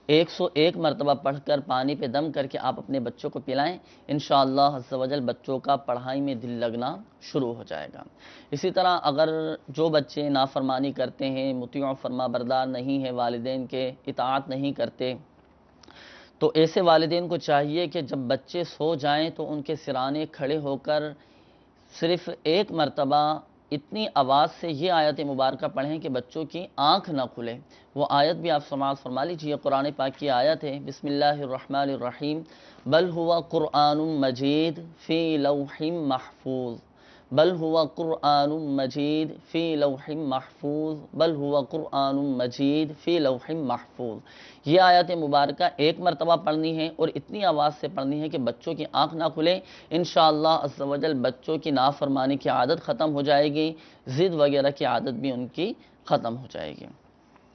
101 مرتبہ پڑھ کر پانی پہ دم کر کے آپ اپنے بچوں کو پلائیں، انشاءاللہ عز و جل بچوں کا پڑھائی میں دل لگنا شروع ہو جائے گا۔ اسی طرح اگر جو بچے نافرمانی کرتے ہیں، مطیع و فرما بردار نہیں ہیں، والدین کے اطاعت نہیں کرتے، تو ایسے والدین کو چاہیے کہ جب بچے سو جائیں تو ان کے سرانے کھڑے ہو کر صرف ایک مرتبہ اتنی آواز سے یہ آیت مبارکہ پڑھیں کہ بچوں کی آنکھ نہ کھلے۔ وہ آیت بھی آپ سماعت فرما لیجیے، قرآن پاک کی آیت ہے، بسم اللہ الرحمن الرحیم، بل ہوا قرآن مجید فی لوح محفوظ، بل ہوا قرآن مجید فی لوح محفوظ، بل ہوا قرآن مجید فی لوح محفوظ۔ یہ آیت مبارکہ ایک مرتبہ پڑھنی ہے اور اتنی آواز سے پڑھنی ہے کہ بچوں کی آنکھ نہ کھلے، انشاءاللہ عز و جل بچوں کی نافرمانی کی عادت ختم ہو جائے گی، ضد وغیرہ کی عادت بھی ان کی ختم ہو جائے گی۔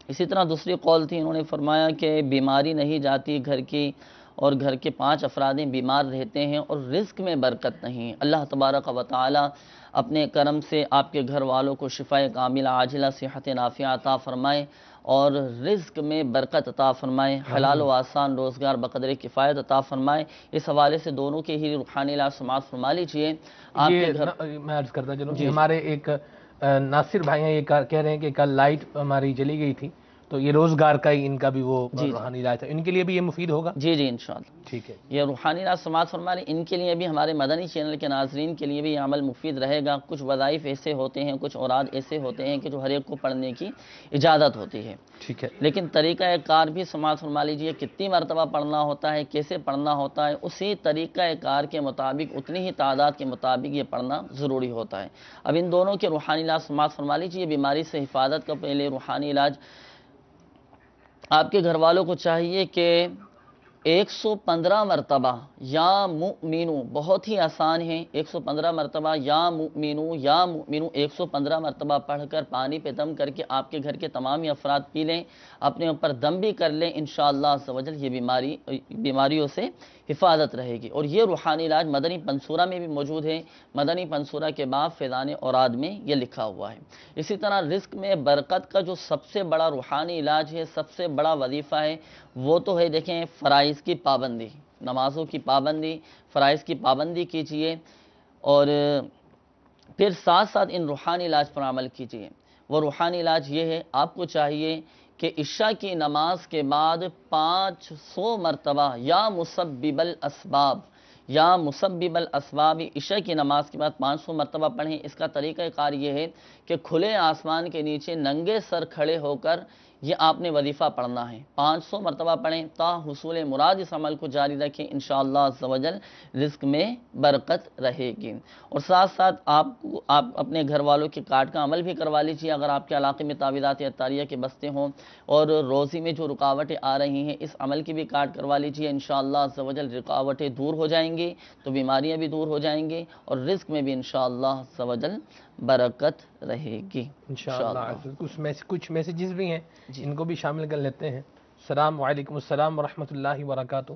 اسی طرح دوسری قول تھی، انہوں نے فرمایا کہ بیماری نہیں جاتی گھر کی، اور گھر کے 5 افراد بیمار رہتے ہیں اور رزق میں برکت نہیں۔ اللہ تبارک و تعالی اپنے کرم سے آپ کے گھر والوں کو شفاء کاملہ عاجلہ صحت نافعہ عطا فرمائے اور رزق میں برکت عطا فرمائے، حلال و آسان روزگار بقدر کفایت عطا فرمائے۔ اس حوالے سے دونوں کے ہی روحانی علاج سماعت فرما لیجیے۔ آپ کے گھر میں عرض کرتا چلوں کہ ہمارے ایک ناصر بھائی ہیں، یہ کہہ رہے ہیں کہ کل لائٹ ہماری چلی گئی تھی، تو یہ روزگار کا ہی ان کا بھی وہ روحانی علاج تھا، ان کے لیے بھی یہ مفید ہوگا؟ جی جی انشاءاللہ ٹھیک ہے۔ یہ روحانی علاج سماعت فرما رہے، ان کے لیے بھی، ہمارے مدنی چینل کے ناظرین کے لیے بھی یہ عمل مفید رہے گا۔ کچھ وظائف ایسے ہوتے ہیں، کچھ اوراد ایسے ہوتے ہیں کہ جو ہر ایک کو پڑھنے کی اجازت ہوتی ہے، ٹھیک ہے، لیکن طریقہ کار بھی سماعت فرما لیجیے، کتنی مرتبہ پڑھنا ہوتا ہے، کیسے پڑھنا ہوتا ہے، اسی طریقہ کار کے مطابق، اتنی ہی تعداد کے مطابق یہ پڑھنا ضروری ہوتا ہے۔ اب ان دونوں کے روحانی علاج سماعت فرما لیجیے۔ بیماری سے حفاظت کا پہلے روحانی علاج، آپ کے گھر والوں کو چاہیے کہ 115 مرتبہ یا مؤمنو، بہت ہی آسان ہے، 115 مرتبہ یا مؤمنو یا مؤمنو 115 مرتبہ پڑھ کر پانی پہ دم کر کے آپ کے گھر کے تمامی افراد پی لیں، اپنے اوپر دم بھی کر لیں، انشاءاللہ عز و جل یہ بیماریوں سے حفاظت رہے گی۔ اور یہ روحانی علاج مدنی پنصورہ میں بھی موجود ہے، مدنی پنصورہ کے باب فیضان اوراد میں یہ لکھا ہوا ہے۔ اسی طرح رزق میں برکت کا جو سب سے بڑا روحانی علاج ہے، سب سے بڑا وظیفہ ہے، وہ تو ہے دیکھیں فرائض کی پابندی، نمازوں کی پابندی، فرائض کی پابندی کیجئے، اور پھر ساتھ ساتھ ان روحانی علاج پر عمل کیجئے۔ وہ روحانی علاج یہ ہے، آپ کو چاہیے کہ عشاء کی نماز کے بعد 500 مرتبہ یا مسبب الاسباب، یا مسبب الاسباب، عشاء کی نماز کے بعد 500 مرتبہ پڑھیں۔ اس کا طریقہ کار یہ ہے کہ کھلے آسمان کے نیچے ننگے سر کھڑے ہو کر یہ آپ نے وظیفہ پڑھنا ہے، 500 مرتبہ پڑھیں تا حصول مراد اس عمل کو جاری رکھیں، انشاءاللہ عز و جل رزق میں برکت رہے گی۔ اور ساتھ ساتھ آپ اپنے گھر والوں کے کارڈ کا عمل بھی کروا لیجیے، اگر آپ کے علاقے میں تعویذات عطاریہ کے بستے ہوں اور روزی میں جو رکاوٹیں آ رہی ہیں، اس عمل کی بھی کارڈ کروا لیجیے، انشاءاللہ عز و جل رکاوٹیں دور ہو جائیں گی، تو بیماریاں بھی دور ہو جائیں گی اور رزق میں بھی انشاءاللہ عز و جل برکت رہے گی انشاءاللہ۔ کچھ میسیجز بھی ہیں، ان کو بھی شامل کر لیتے ہیں۔ السلام علیکم، السلام ورحمۃ اللہ وبرکاتہ۔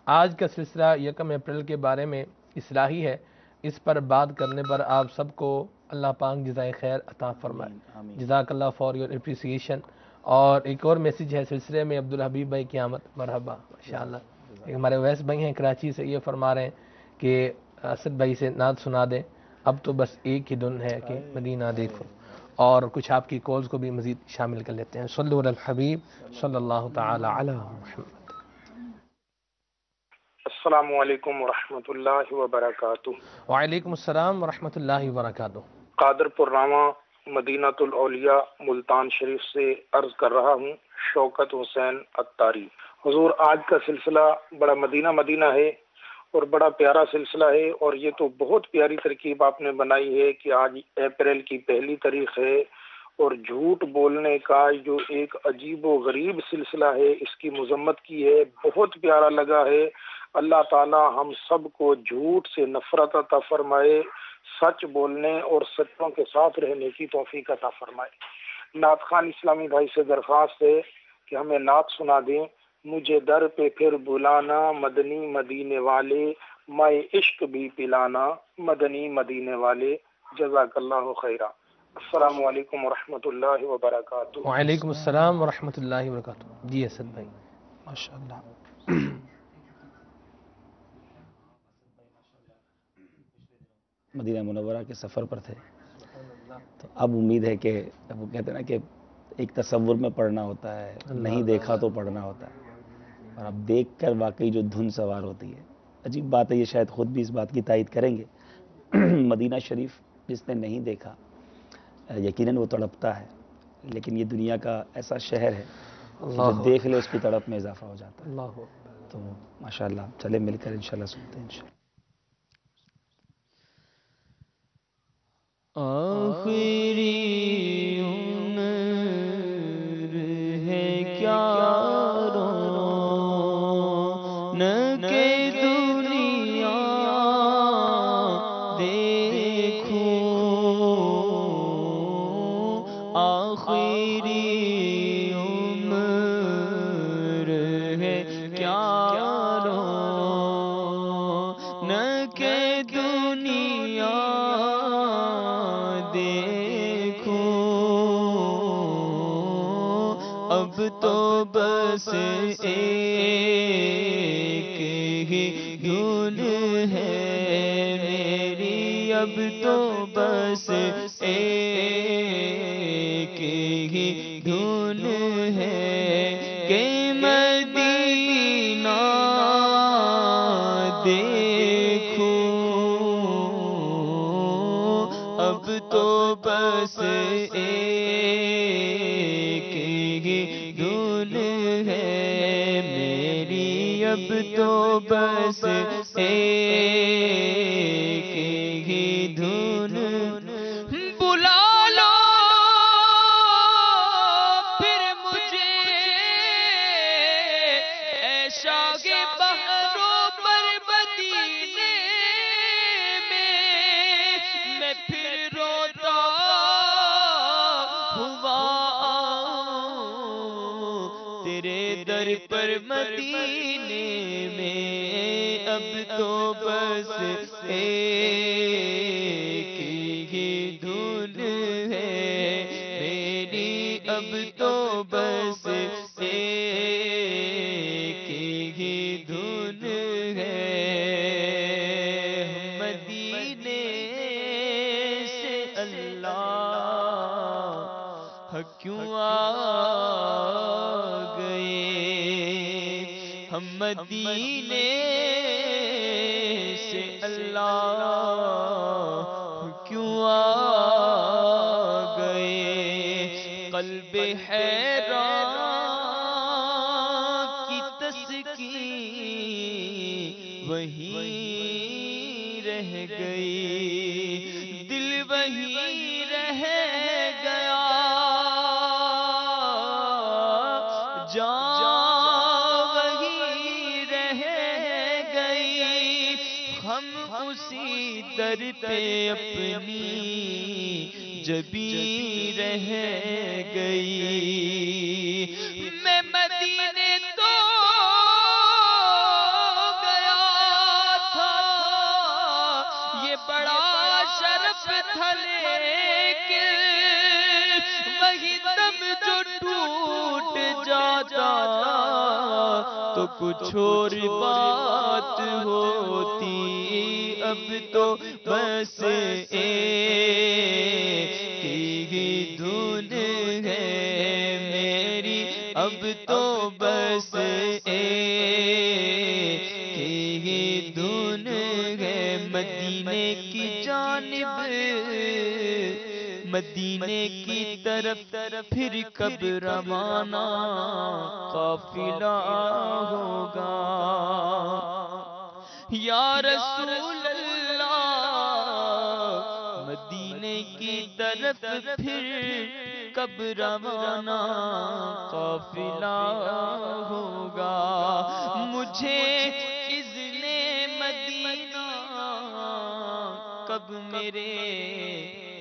آج کا سلسلہ 1 اپریل کے بارے میں اصلاحی ہے، اس پر بات کرنے پر آپ سب کو اللہ پاک جزائے خیر عطا فرمائے، جزاک اللہ فار یور اپریسیشن۔ اور ایک اور میسیج ہے سلسلے میں، عبدالحبیب بھائی کی آمد، مرحبا ماشاءاللہ۔ ایک ہمارے ویس بھائی ہیں کراچی سے، یہ فرما رہے ہیں کہ اسد بھائی سے نعت سنا دیں، اب تو بس ایک ہی دن ہے کہ مدینہ دیکھو۔ اور کچھ آپ کی کالز کو بھی مزید شامل کر لیتے ہیں۔ صلو علی الحبیب صلی اللہ تعالی علی محمد۔ السلام علیکم ورحمۃ اللہ وبرکاتہ۔ وعلیکم السلام ورحمۃ اللہ وبرکاتہ۔ قادر پرنامہ مدینہ الاولیاء ملتان شریف سے عرض کر رہا ہوں، شوکت حسین اتاری۔ حضور، آج کا سلسلہ بڑا مدینہ ہے اور بڑا پیارا سلسلہ ہے، اور یہ تو بہت پیاری ترکیب آپ نے بنائی ہے کہ آج اپریل کی 1 تاریخ ہے اور جھوٹ بولنے کا جو ایک عجیب و غریب سلسلہ ہے اس کی مذمت کی ہے، بہت پیارا لگا ہے۔ اللہ تعالی ہم سب کو جھوٹ سے نفرت عطا فرمائے، سچ بولنے اور سچوں کے ساتھ رہنے کی توفیق عطا فرمائے۔ نعت خوان اسلامی بھائی سے درخواست ہے کہ ہمیں نعت سنا دیں۔ مجھے در پہ پھر بلانا مدنی مدینے والے، مائے عشق بھی پلانا مدنی مدینے والے، جزاک اللہ خیرہ۔ السلام علیکم ورحمۃ اللہ وبرکاتہ۔ وعلیکم السلام ورحمۃ اللہ وبرکاتہ۔ جی اسد بھائی ماشاء اللہ۔ مدینہ منورہ کے سفر پر تھے تو اب امید ہے کہ وہ کہتے ہیں نا کہ ایک تصور میں پڑھنا ہوتا ہے، نہیں دیکھا تو پڑھنا ہوتا ہے، اور اب دیکھ کر واقعی جو دھن سوار ہوتی ہے۔ عجیب بات ہے، یہ شاید خود بھی اس بات کی تائید کریں گے۔ مدینہ شریف جس نے نہیں دیکھا یقیناً وہ تڑپتا ہے، لیکن یہ دنیا کا ایسا شہر ہے جو دیکھ لے اس کی تڑپ میں اضافہ ہو جاتا ہے۔ تو ماشاءاللہ چلے مل کر انشاءاللہ سنتے ہیں انشاءاللہ۔ آخری عمر ہے کیا رون کے دنیا دیکھوں، آخری عمر ہے کیا رون کے دنیا اب تو بس ایک ہی دھن ہے میری، اب تو بس ایک ہی دھن ہے کہ مدینہ دیکھوں، اب تو بس اب تو بس ایک ہی دھن، بلا لو پھر مجھے اے شاغ بہروں پر مدینے میں پھر روتا ہوا تیرے در پر مدینے میں، اب تو بس ایک ہی دھن ہے میری، اب تو بس ایک ہی دھن ہے۔ مدینے سے اللہ کیوں آ گئے، ہم مدینے سے اللہ کیوں آ گئے، قلب حیران کی تسکین وہیں رہ گئی، دل وہیں رہ گیا، جان اسی در پہ اپنی جبیں رہ گئی، میں مدینے تو گیا تھا، یہ بڑا شرف تھا، لیکن وہی دم جو ٹوٹ جاتا تو کچھ اور بات ہوتی، اب تو بس ایک ہی دھن ہے میری، اب تو بس ایک ہی دھن ہے، مدینے کی جانب مدینے کی طرف پھر کب روانہ قافلہ ہوگا، یا رسول اللہ مدینے کی طرف پھر کب روانہ قافلہ ہوگا، مجھے اذن مدینہ کب میرے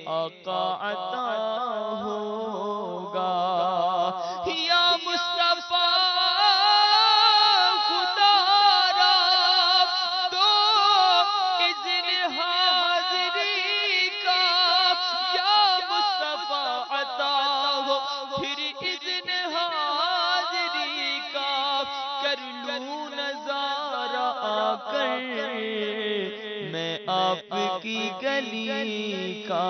آقا عطا ہوگا، یا مصطفیٰ خدا را دو اذن حاضری کا، یا مصطفیٰ عطا ہو پھر اذن حاضری کا، کر لوں نظارہ آ کر میں آپ کی گلی کا،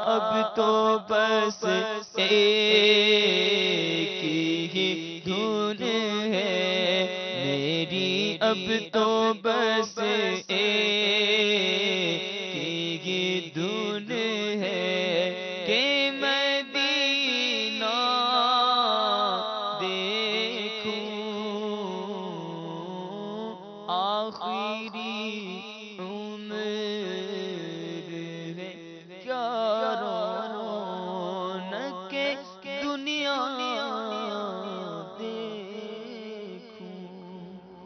اب تو بس ایک ہی دھن ہے میری، اب تو بس ایک ہی دھن ہے کہ مدینہ دیکھوں، آخری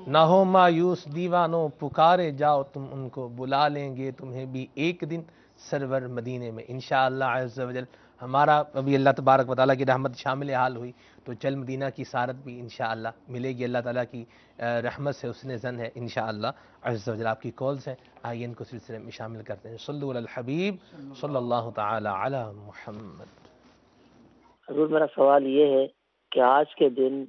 نہ ہو مایوس دیوانوں پکارے جاؤ تم ان کو، بلا لیں گے تمہیں بھی ایک دن سرور مدینے میں انشاءاللہ عز و جل۔ ہمارا ابھی اللہ تبارک و تعالیٰ کی رحمت شامل حال ہوئی تو چل مدینہ کی سعادت بھی انشاءاللہ ملے گی، اللہ تعالیٰ کی رحمت سے حسن ظن ہے انشاءاللہ عز و جل۔ آپ کی کالز ہیں، آئیے ان کو سلسلے میں شامل کرتے ہیں۔ صلو علی الحبیب صلی اللہ تعالی علی محمد۔ حضور میرا سوال یہ ہے کہ آج کے دن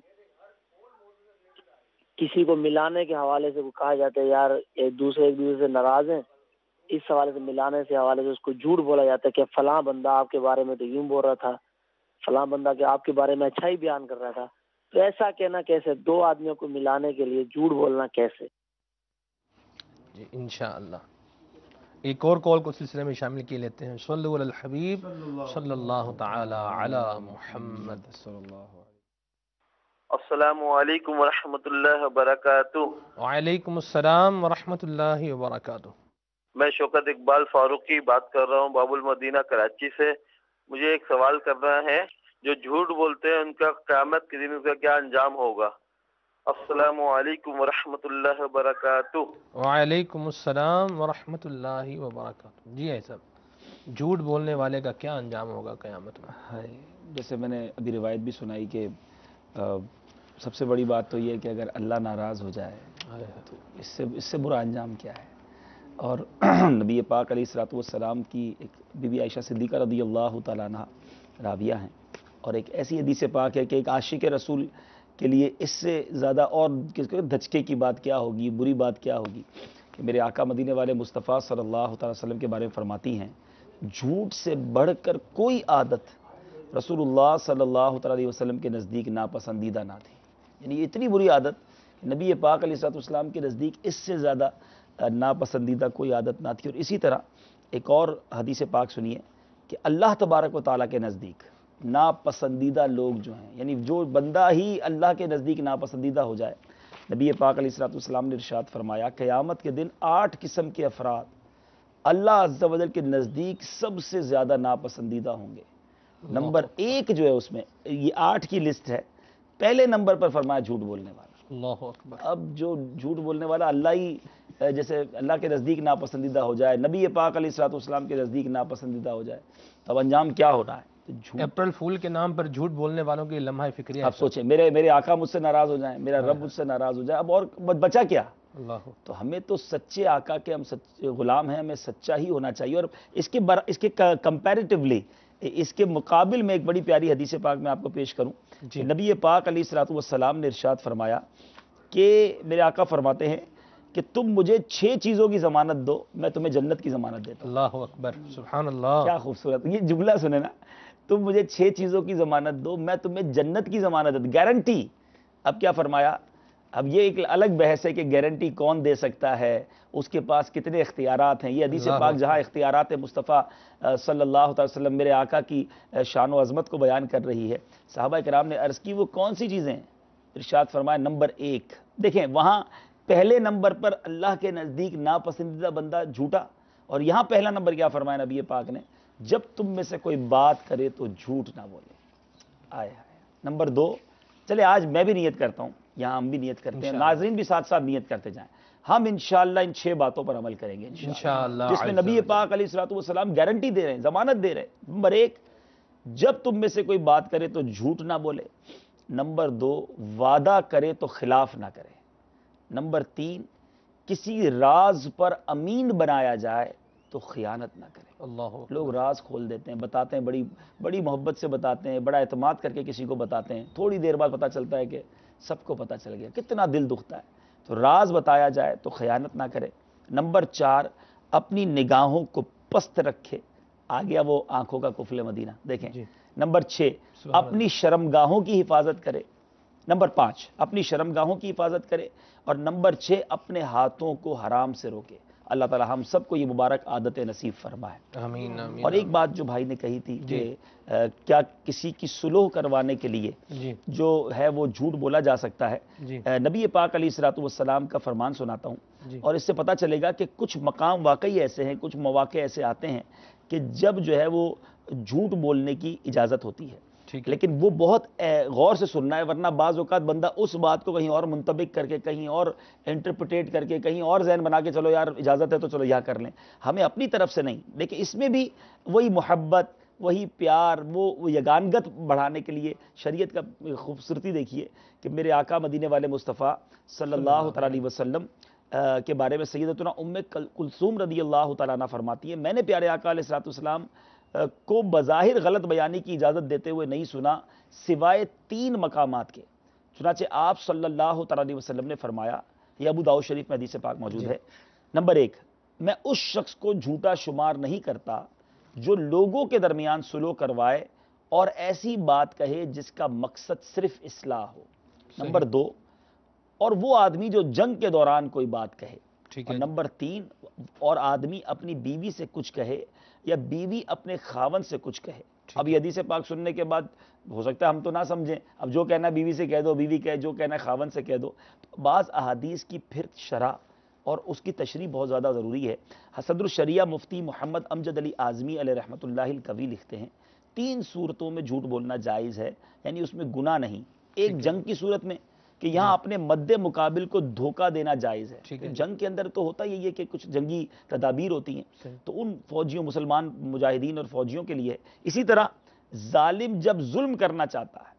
کسی کو ملانے کے حوالے سے کہا جاتا ہے یار ایک دوسرے سے ناراض ہیں، اس حوالے سے ملانے سے حوالے سے اس کو جھوٹ بولا جاتا ہے کہ فلاں بندہ آپ کے بارے میں تو یوں بول رہا تھا، فلاں بندہ کہ آپ کے بارے میں اچھا ہی بیان کر رہا تھا، تو ایسا کہنا کیسے؟ دو آدمیوں کو ملانے کے لیے جھوٹ بولنا کیسے؟ جی انشاءاللہ ایک اور کال کو سلسلے میں شامل کیے لیتے ہیں۔ صلو علی الحبیب صلی اللہ تعالی علی محمد صلی اللہ علیہ۔ السلام علیکم ورحمۃ اللہ وبرکاتہ۔ وعلیکم السلام ورحمۃ اللہ وبرکاتہ۔ میں شوکت اقبال فاروقی بات کر رہا ہوں باب المدینہ کراچی سے۔ مجھے ایک سوال کرنا ہے، جو جھوٹ بولتے ہیں ان کا قیامت کے دن ان کا کیا انجام ہوگا؟ السلام علیکم ورحمۃ اللہ وبرکاتہ۔ وعلیکم السلام ورحمۃ اللہ وبرکاتہ۔ جی ہے صاحب، جھوٹ بولنے والے کا کیا انجام ہوگا قیامت میں؟ جیسے میں نے ابھی روایت بھی سنائی کہ سب سے بڑی بات تو یہ ہے کہ اگر اللہ ناراض ہو جائے تو اس سے برا انجام کیا ہے۔ اور نبی پاک علیہ الصلوۃ والسلام کی ایک بی بی عائشہ صدیقہ رضی اللہ تعالیٰ عنہ راویہ ہیں، اور ایک ایسی حدیث پاک ہے کہ ایک عاشق رسول کے لیے اس سے زیادہ اور دھچکے کی بات کیا ہوگی، بری بات کیا ہوگی کہ میرے آقا مدینے والے مصطفیٰ صلی اللہ تعالی وسلم کے بارے میں فرماتی ہیں، جھوٹ سے بڑھ کر کوئی عادت رسول اللہ صلی اللہ تعالی علیہ وسلم کے نزدیک ناپسندیدہ نہ تھی۔ یعنی یہ اتنی بری عادت کہ نبی پاک علیہ الصلوۃ والسلام کے نزدیک اس سے زیادہ ناپسندیدہ کوئی عادت نہ تھی۔ اور اسی طرح ایک اور حدیث پاک سنیے کہ اللہ تبارک و تعالیٰ کے نزدیک ناپسندیدہ لوگ جو ہیں، یعنی جو بندہ ہی اللہ کے نزدیک ناپسندیدہ ہو جائے، نبی پاک علیہ الصلوۃ والسلام نے ارشاد فرمایا قیامت کے دن 8 قسم کے افراد اللہ عز و جل کے نزدیک سب سے زیادہ ناپسندیدہ ہوں گے۔ نمبر 1 جو ہے اس میں یہ 8 کی لسٹ ہے، پہلے نمبر پر فرمایا جھوٹ بولنے والا۔ اللہ اکبر۔ اب جو جھوٹ بولنے والا اللہ ہی جیسے اللہ کے نزدیک ناپسندیدہ ہو جائے، نبی پاک علیہ الصلوۃ والسلام کے نزدیک ناپسندیدہ ہو جائے، تب انجام کیا ہو رہا ہے؟ اپریل فول کے نام پر جھوٹ بولنے والوں کی لمحہ فکری ہے۔ آپ سوچیں میرے آقا مجھ سے ناراض ہو جائیں، میرا رب مجھ سے ناراض ہو جائے، اب اور بچا کیا؟ اللہ۔ تو ہمیں تو سچے آقا کے ہم سچے غلام ہیں، ہمیں سچا ہی ہونا چاہیے۔ اور اس کے کمپیریٹیولی اس کے مقابل میں ایک بڑی پیاری حدیث پاک میں آپ کو پیش کروں کہ نبی پاک علیہ الصلوۃ والسلام نے ارشاد فرمایا کہ میرے آقا فرماتے ہیں کہ تم مجھے 6 چیزوں کی ضمانت دو، میں تمہیں جنت کی ضمانت دیتا ہوں۔ اللہ اکبر، سبحان اللہ، کیا خوبصورت یہ جملہ سنے نا، تم مجھے 6 چیزوں کی ضمانت دو، میں تمہیں جنت کی ضمانت دیتا ہوں، گارنٹی۔ اب کیا فرمایا؟ اب یہ ایک الگ بحث ہے کہ گارنٹی کون دے سکتا ہے، اس کے پاس کتنے اختیارات ہیں۔ یہ حدیث پاک جہاں اختیارات مصطفیٰ صلی اللہ علیہ وسلم میرے آقا کی شان و عظمت کو بیان کر رہی ہے، صحابہ کرام نے عرض کی وہ کون سی چیزیں ہیں؟ ارشاد فرمایا نمبر 1، دیکھیں وہاں پہلے نمبر پر اللہ کے نزدیک ناپسندیدہ بندہ جھوٹا. اور یہاں پہلا نمبر کیا فرمایا نبی پاک نے؟ جب تم میں سے کوئی بات کرے تو جھوٹ نہ بولے. آئے نمبر 2، چلے آج میں بھی نیت کرتا ہوں، یہاں ہم بھی نیت کرتے ہیں، ناظرین بھی ساتھ ساتھ نیت کرتے جائیں. ہم انشاءاللہ ان 6 باتوں پر عمل کریں گے انشاءاللہ، جس میں نبی پاک علیہ الصلوۃ والسلام گارنٹی دے رہے ہیں، ضمانت دے رہے ہیں. نمبر 1، جب تم میں سے کوئی بات کرے تو جھوٹ نہ بولے. نمبر 2، وعدہ کرے تو خلاف نہ کرے. نمبر 3، کسی راز پر امین بنایا جائے تو خیانت نہ کرے. لوگ راز کھول دیتے ہیں، بتاتے ہیں، بڑی محبت سے بتاتے ہیں، بڑا اعتماد کر کے کسی کو بتاتے ہیں، تھوڑی دیر بعد پتہ چلتا ہے کہ سب کو پتہ چل گیا، کتنا دل دکھتا ہے. تو راز بتایا جائے تو خیانت نہ کرے. نمبر 4، اپنی نگاہوں کو پست رکھے. آ گیا وہ آنکھوں کا قفل مدینہ، دیکھیں. نمبر 6، اپنی شرمگاہوں کی حفاظت کرے. نمبر 5، اپنی شرمگاہوں کی حفاظت کرے. اور نمبر 6، اپنے ہاتھوں کو حرام سے روکے. اللہ تعالی ہم سب کو یہ مبارک عادت نصیب فرمائے. آمین آمین. اور ایک بات جو بھائی نے کہی تھی کہ کیا کسی کی صلح کروانے کے لیے جو ہے وہ جھوٹ بولا جا سکتا ہے؟ نبی پاک علیہ الصلوۃ والسلام کا فرمان سناتا ہوں، اور اس سے پتہ چلے گا کہ کچھ مقام واقعی ایسے ہیں، کچھ مواقع ایسے آتے ہیں کہ جب جو ہے وہ جھوٹ بولنے کی اجازت ہوتی ہے، لیکن وہ بہت غور سے سننا ہے، ورنہ بعض اوقات بندہ اس بات کو کہیں اور منطبق کر کے، کہیں اور انٹرپریٹ کر کے، کہیں اور ذہن بنا کے چلو یار اجازت ہے تو چلو یہاں کر لیں. ہمیں اپنی طرف سے نہیں، لیکن اس میں بھی وہی محبت، وہی پیار، وہ یگانگت بڑھانے کے لیے شریعت کا خوبصورتی دیکھیے کہ میرے آقا مدینے والے مصطفیٰ صلی اللہ تعالیٰ علیہ وسلم کے بارے میں سیدتنا ام کلثوم رضی اللہ تعالیٰ عنہ فرماتی ہے، میں نے پیارے آقا علیہ الصلوۃ والسلام کو بظاہر غلط بیانی کی اجازت دیتے ہوئے نہیں سنا سوائے 3 مقامات کے. چنانچہ آپ صلی اللہ تعالیٰ علیہ وسلم نے فرمایا، یہ ابو داؤد شریف میں حدیث پاک موجود ہے. نمبر 1، میں اس شخص کو جھوٹا شمار نہیں کرتا جو لوگوں کے درمیان صلح کروائے اور ایسی بات کہے جس کا مقصد صرف اصلاح ہو. نمبر 2، اور وہ آدمی جو جنگ کے دوران کوئی بات کہے. اور نمبر 3، اور آدمی اپنی بیوی سے کچھ کہے یا بیوی اپنے خاون سے کچھ کہے. اب یہ حدیث پاک سننے کے بعد ہو سکتا ہے ہم تو نہ سمجھیں، اب جو کہنا ہے بیوی سے کہہ دو، بیوی کہے، جو کہنا ہے خاون سے کہہ دو. بعض احادیث کی پھر شرح اور اس کی تشریح بہت زیادہ ضروری ہے. صدر الشریعہ مفتی محمد امجد علی اعظمی علیہ رحمۃ اللہ القوی لکھتے ہیں 3 صورتوں میں جھوٹ بولنا جائز ہے، یعنی اس میں گناہ نہیں. ایک جنگ کی صورت میں کہ یہاں اپنے مد مقابل کو دھوکہ دینا جائز ہے. جنگ کے اندر تو ہوتا ہی ہے کہ کچھ جنگی تدابیر ہوتی ہیں، تو ان فوجیوں، مسلمان مجاہدین اور فوجیوں کے لیے. اسی طرح ظالم جب ظلم کرنا چاہتا ہے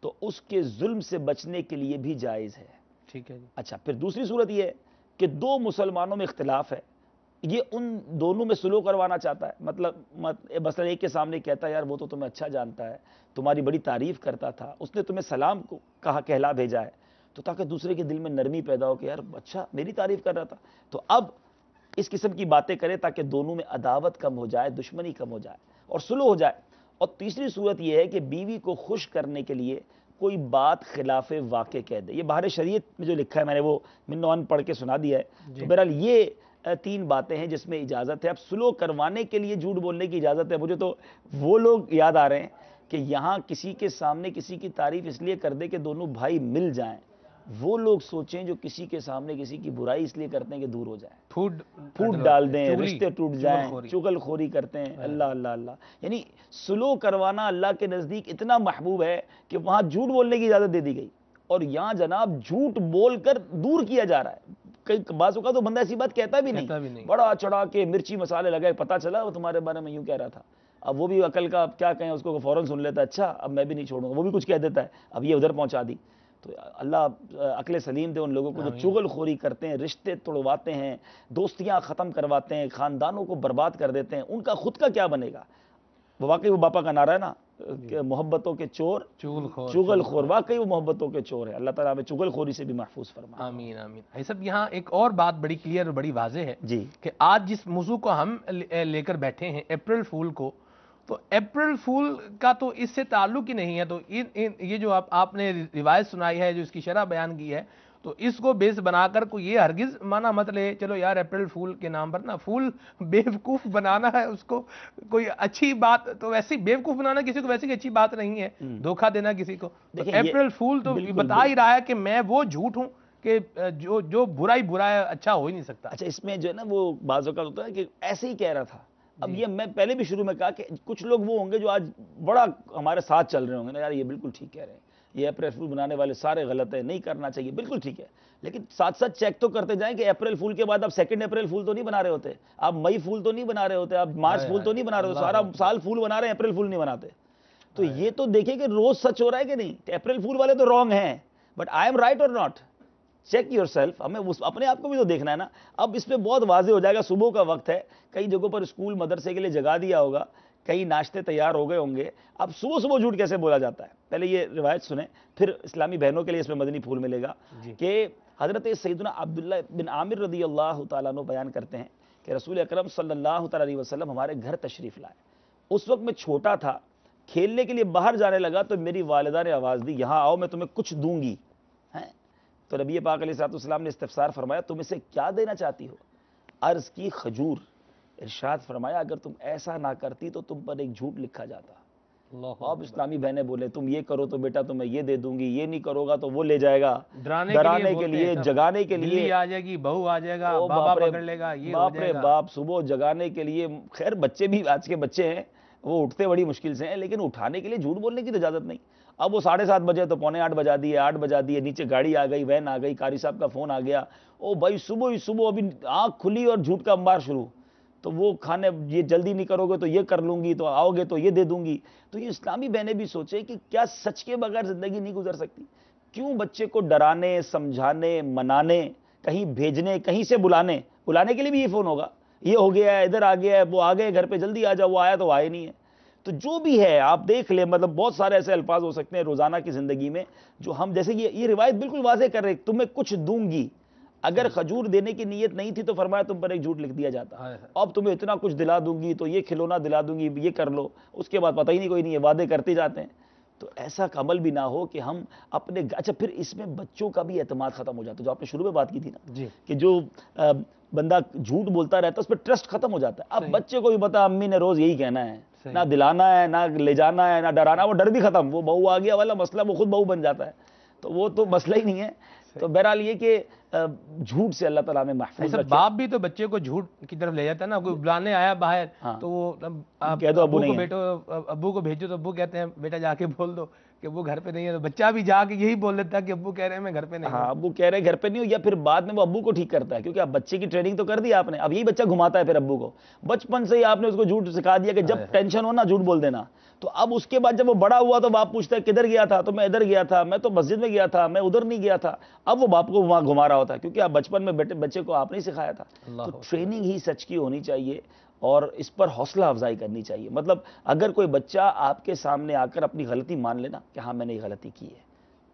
تو اس کے ظلم سے بچنے کے لیے بھی جائز ہے. اچھا، پھر دوسری صورت یہ ہے کہ 2 مسلمانوں میں اختلاف ہے، یہ ان دونوں میں صلح کروانا چاہتا ہے. مطلب مثلا ایک کے سامنے کہتا ہے یار وہ تو تمہیں اچھا جانتا ہے، تمہاری بڑی تعریف کرتا تھا، اس نے تمہیں سلام کو کہلا بھیجا ہے، تو تاکہ دوسرے کے دل میں نرمی پیدا ہو کہ یار اچھا میری تعریف کر رہا تھا. تو اب اس قسم کی باتیں کرے تاکہ دونوں میں عداوت کم ہو جائے، دشمنی کم ہو جائے اور صلح ہو جائے. اور تیسری صورت یہ ہے کہ بیوی کو خوش کرنے کے لیے کوئی بات خلاف واقع کہہ دے. یہ باہر شریعت میں جو لکھا ہے میں نے وہ منوان پڑھ کے سنا دیا ہے. تو بہرحال یہ 3 باتیں ہیں جس میں اجازت ہے. اب صلح کروانے کے لیے جھوٹ بولنے کی اجازت ہے. مجھے تو وہ لوگ یاد آ رہے ہیں کہ یہاں کسی کے سامنے کسی کی تعریف اس لیے کر دے کہ دونوں بھائی مل جائیں. وہ لوگ سوچیں جو کسی کے سامنے کسی کی برائی اس لیے کرتے ہیں کہ دور ہو جائیں، پھوٹ ڈال دیں، رشتے ٹوٹ جائیں، چغل خوری کرتے ہیں. اللہ اللہ اللہ، یعنی صلح کروانا اللہ کے نزدیک اتنا محبوب ہے کہ وہاں جھوٹ بولنے کی اجازت دے دی گئی، اور یہاں جناب جھوٹ بول کر دور کیا جا رہا ہے. کئی بعض اوقات تو بندہ ایسی بات کہتا بھی نہیں، بڑا چڑھا کے مرچی مسالے لگائے، پتہ چلا وہ تمہارے بارے میں یوں کہہ رہا تھا. اب وہ بھی عقل کا اب کیا کہیں، اس کو فوراً سن لیتا ہے، اچھا اب میں بھی نہیں چھوڑوں گا، وہ بھی کچھ کہہ دیتا ہے، اب یہ ادھر پہنچا دی. تو اللہ عقل سلیم دے ان لوگوں کو جو چغل خوری کرتے ہیں، رشتے توڑواتے ہیں، دوستیاں ختم کرواتے ہیں، خاندانوں کو برباد کر دیتے ہیں. ان کا خود کا کیا بنے گا؟ وہ واقعی وہ باپا کا نعرہ ہے نا کہ محبتوں کے چور چغل خور، واقعی وہ محبتوں کے چور ہے. اللہ تعالیٰ ہمیں چغل خوری سے بھی محفوظ فرمائے. آمین آمین. بھائی صاحب یہاں ایک اور بات بڑی کلیئر اور بڑی واضح ہے کہ آج جس موضوع کو ہم لے کر بیٹھے ہیں اپریل فول کو، تو اپریل فول کا تو اس سے تعلق ہی نہیں ہے. تو یہ جو آپ نے روایت سنائی ہے، جو اس کی شرح بیان کی ہے، تو اس کو بیس بنا کر کوئی یہ ہرگز مانا مت لے چلو یار اپریل فول کے نام پر نا فول بیوقوف بنانا ہے اس کو کوئی اچھی بات. تو ویسے بیوقوف بنانا کسی کو ویسے اچھی بات نہیں ہے، دھوکہ دینا کسی کو. تو اپریل فول تو بتا ہی رہا ہے کہ میں وہ جھوٹ ہوں کہ جو برا ہی برا ہے اچھا ہو ہی نہیں سکتا. اچھا اس میں جو ہے نا وہ بعض اوقات ہوتا ہے کہ ایسے ہی کہہ رہا تھا. اب یہ میں پہلے بھی شروع میں کہا کہ کچھ لوگ وہ ہوں گے جو آج بڑا ہمارے ساتھ چل رہے ہوں گے نا، یار یہ بالکل ٹھیک کہہ رہے ہیں، یہ اپریل فول بنانے والے سارے غلط ہیں، نہیں کرنا چاہیے، بالکل ٹھیک ہے. لیکن ساتھ ساتھ چیک تو کرتے جائیں کہ اپریل فول کے بعد آپ سیکنڈ اپریل فول تو نہیں بنا رہے ہوتے، آپ مئی فول تو نہیں بنا رہے ہوتے، آپ مارچ فول تو نہیں بنا رہے ہوتے، سارا سال فول بنا رہے ہیں، اپریل فول نہیں بناتے. تو یہ تو دیکھیں کہ روز سچ ہو رہا ہے کہ نہیں. کہ اپریل فول والے تو رانگ ہیں، بٹ آئی ایم رائٹ اور ناٹ. Check your self. ہمیں اپنے آپ کو بھی تو دیکھنا ہے نا. اب اس پہ بہت واضح ہو جائے گا. صبح کا وقت ہے، کئی جگہوں پر اسکول مدرسے کے لیے جگا دیا ہوگا، کئی ناشتے تیار ہو گئے ہوں گے. اب صبح صبح جھوٹ کیسے بولا جاتا ہے؟ پہلے یہ روایت سنیں، پھر اسلامی بہنوں کے لیے اس میں مدنی پھول ملے گا. کہ حضرت سیدنا عبداللہ بن عامر رضی اللہ تعالیٰ عنہ بیان کرتے ہیں کہ رسول اکرم صلی اللہ تعالیٰ علیہ وسلم ہمارے گھر تشریف لائے. اس وقت میں چھوٹا تھا، کھیلنے کے لیے باہر جانے لگا تو میری والدہ نے آواز دی، یہاں آؤ میں تمہیں کچھ دوں گی. تو نبی پاک علیہ الصلوۃ والسلام نے استفسار فرمایا، تم اسے کیا دینا چاہتی ہو؟ عرض کی کھجور. ارشاد فرمایا اگر تم ایسا نہ کرتی تو تم پر ایک جھوٹ لکھا جاتا. اب اسلامی بہنیں بولے تم یہ کرو تو بیٹا تمہیں یہ دے دوں گی، یہ نہیں کرو گا تو وہ لے جائے گا، ڈرانے کے لیے، جگانے کے لیے. آ جائے گی، بہو آ جائے گا، بابا پکڑ لے گا، یہ باپ رے باپ. صبح جگانے کے لیے. خیر بچے بھی آج کے بچے ہیں، وہ اٹھتے بڑی مشکل سے ہیں، لیکن اٹھانے کے لیے جھوٹ بولنے کی تو اجازت نہیں. اب وہ 7:30 بجے تو 7:45 بجا دیے، 8 بجا دیے، نیچے گاڑی آ گئی، وین آ گئی، قاری صاحب کا فون آ گیا. او بھائی صبح ہی صبح ابھی آنکھ کھلی اور جھوٹ کا انبار شروع. تو وہ کھانے یہ جلدی نہیں کرو گے تو یہ کر لوں گی، تو آؤ گے تو یہ دے دوں گی. تو یہ اسلامی بہنیں بھی سوچیں کہ کیا سچ کے بغیر زندگی نہیں گزر سکتی؟ کیوں بچے کو ڈرانے، سمجھانے، منانے، کہیں بھیجنے، کہیں سے بلانے کے لیے بھی یہ فون ہوگا، یہ ہو گیا ہے، ادھر آ گیا ہے، وہ آ گئے گھر پہ، جلدی آ جاؤ، وہ آیا تو آئے نہیں ہے. تو جو بھی ہے آپ دیکھ لیں، مطلب بہت سارے ایسے الفاظ ہو سکتے ہیں روزانہ کی زندگی میں جو ہم، جیسے یہ روایت بالکل واضح کر رہے تمہیں کچھ دوں گی. اگر کھجور دینے کی نیت نہیں تھی تو فرمایا تم پر ایک جھوٹ لکھ دیا جاتا. اب تمہیں اتنا کچھ دلا دوں گی، تو یہ کھلونا دلا دوں گی، یہ کر لو، اس کے بعد پتہ ہی نہیں کوئی نہیں ہے، وعدے کرتے جاتے ہیں. تو ایسا عمل بھی نہ ہو کہ ہم اپنے. اچھا پھر اس میں بچوں کا بھی اعتماد ختم ہو جاتا ہے، جو آپ نے شروع میں بات کی تھی نا، کہ جو بندہ جھوٹ بولتا رہتا ہے اس پہ ٹرسٹ ختم ہو جاتا ہے. اب بچے کو بھی پتا امی نے روز یہی کہنا ہے، نہ دلانا ہے، نہ لے جانا ہے، نہ ڈرانا. وہ ڈر بھی ختم، وہ بہو آ گیا والا مسئلہ وہ خود بہو بن جاتا ہے. تو وہ تو مسئلہ ہی نہیں ہے. تو بہرحال یہ کہ جھوٹ سے اللہ تعالیٰ میں محفوظ رکھے. باپ بھی تو بچے کو جھوٹ کی طرف لے جاتا ہے نا. کوئی بلانے آیا باہر تو وہ کہہ دو ابو نہیں ہے، ابو کو بھیجو تو ابو کہتے ہیں بیٹا جا کے بول دو کہ ابو گھر پہ نہیں ہے. تو بچہ بھی جا کے یہی بول دیتا ہے کہ ابو کہہ رہے ہیں میں گھر پہ نہیں ہوں. ہاں ابو کہہ رہے ہیں گھر پہ نہیں ہو، یا پھر بعد میں وہ ابو کو ٹھیک کرتا ہے، کیونکہ اب بچے کی ٹریننگ تو کر دی آپ نے. اب یہی بچہ گھماتا ہے پھر ابو کو. بچپن سے ہی آپ نے اس کو جھوٹ سکھا دیا کہ جب ٹینشن ہو نا جھوٹ بول دینا. تو اب اس کے بعد جب وہ بڑا ہوا تو باپ پوچھتا ہے کدھر گیا تھا؟ تو میں ادھر گیا تھا، میں تو مسجد میں گیا تھا، میں ادھر نہیں گیا تھا. اب وہ باپ کو وہاں گھما رہا ہوتا ہے، کیونکہ آپ بچپن میں بچے کو آپ نہیں سکھایا تھا. تو ٹریننگ ہی سچ کی ہونی چاہیے اور اس پر حوصلہ افزائی کرنی چاہیے. مطلب اگر کوئی بچہ آپ کے سامنے آ کر اپنی غلطی مان لینا کہ ہاں میں نے یہ غلطی کی ہے،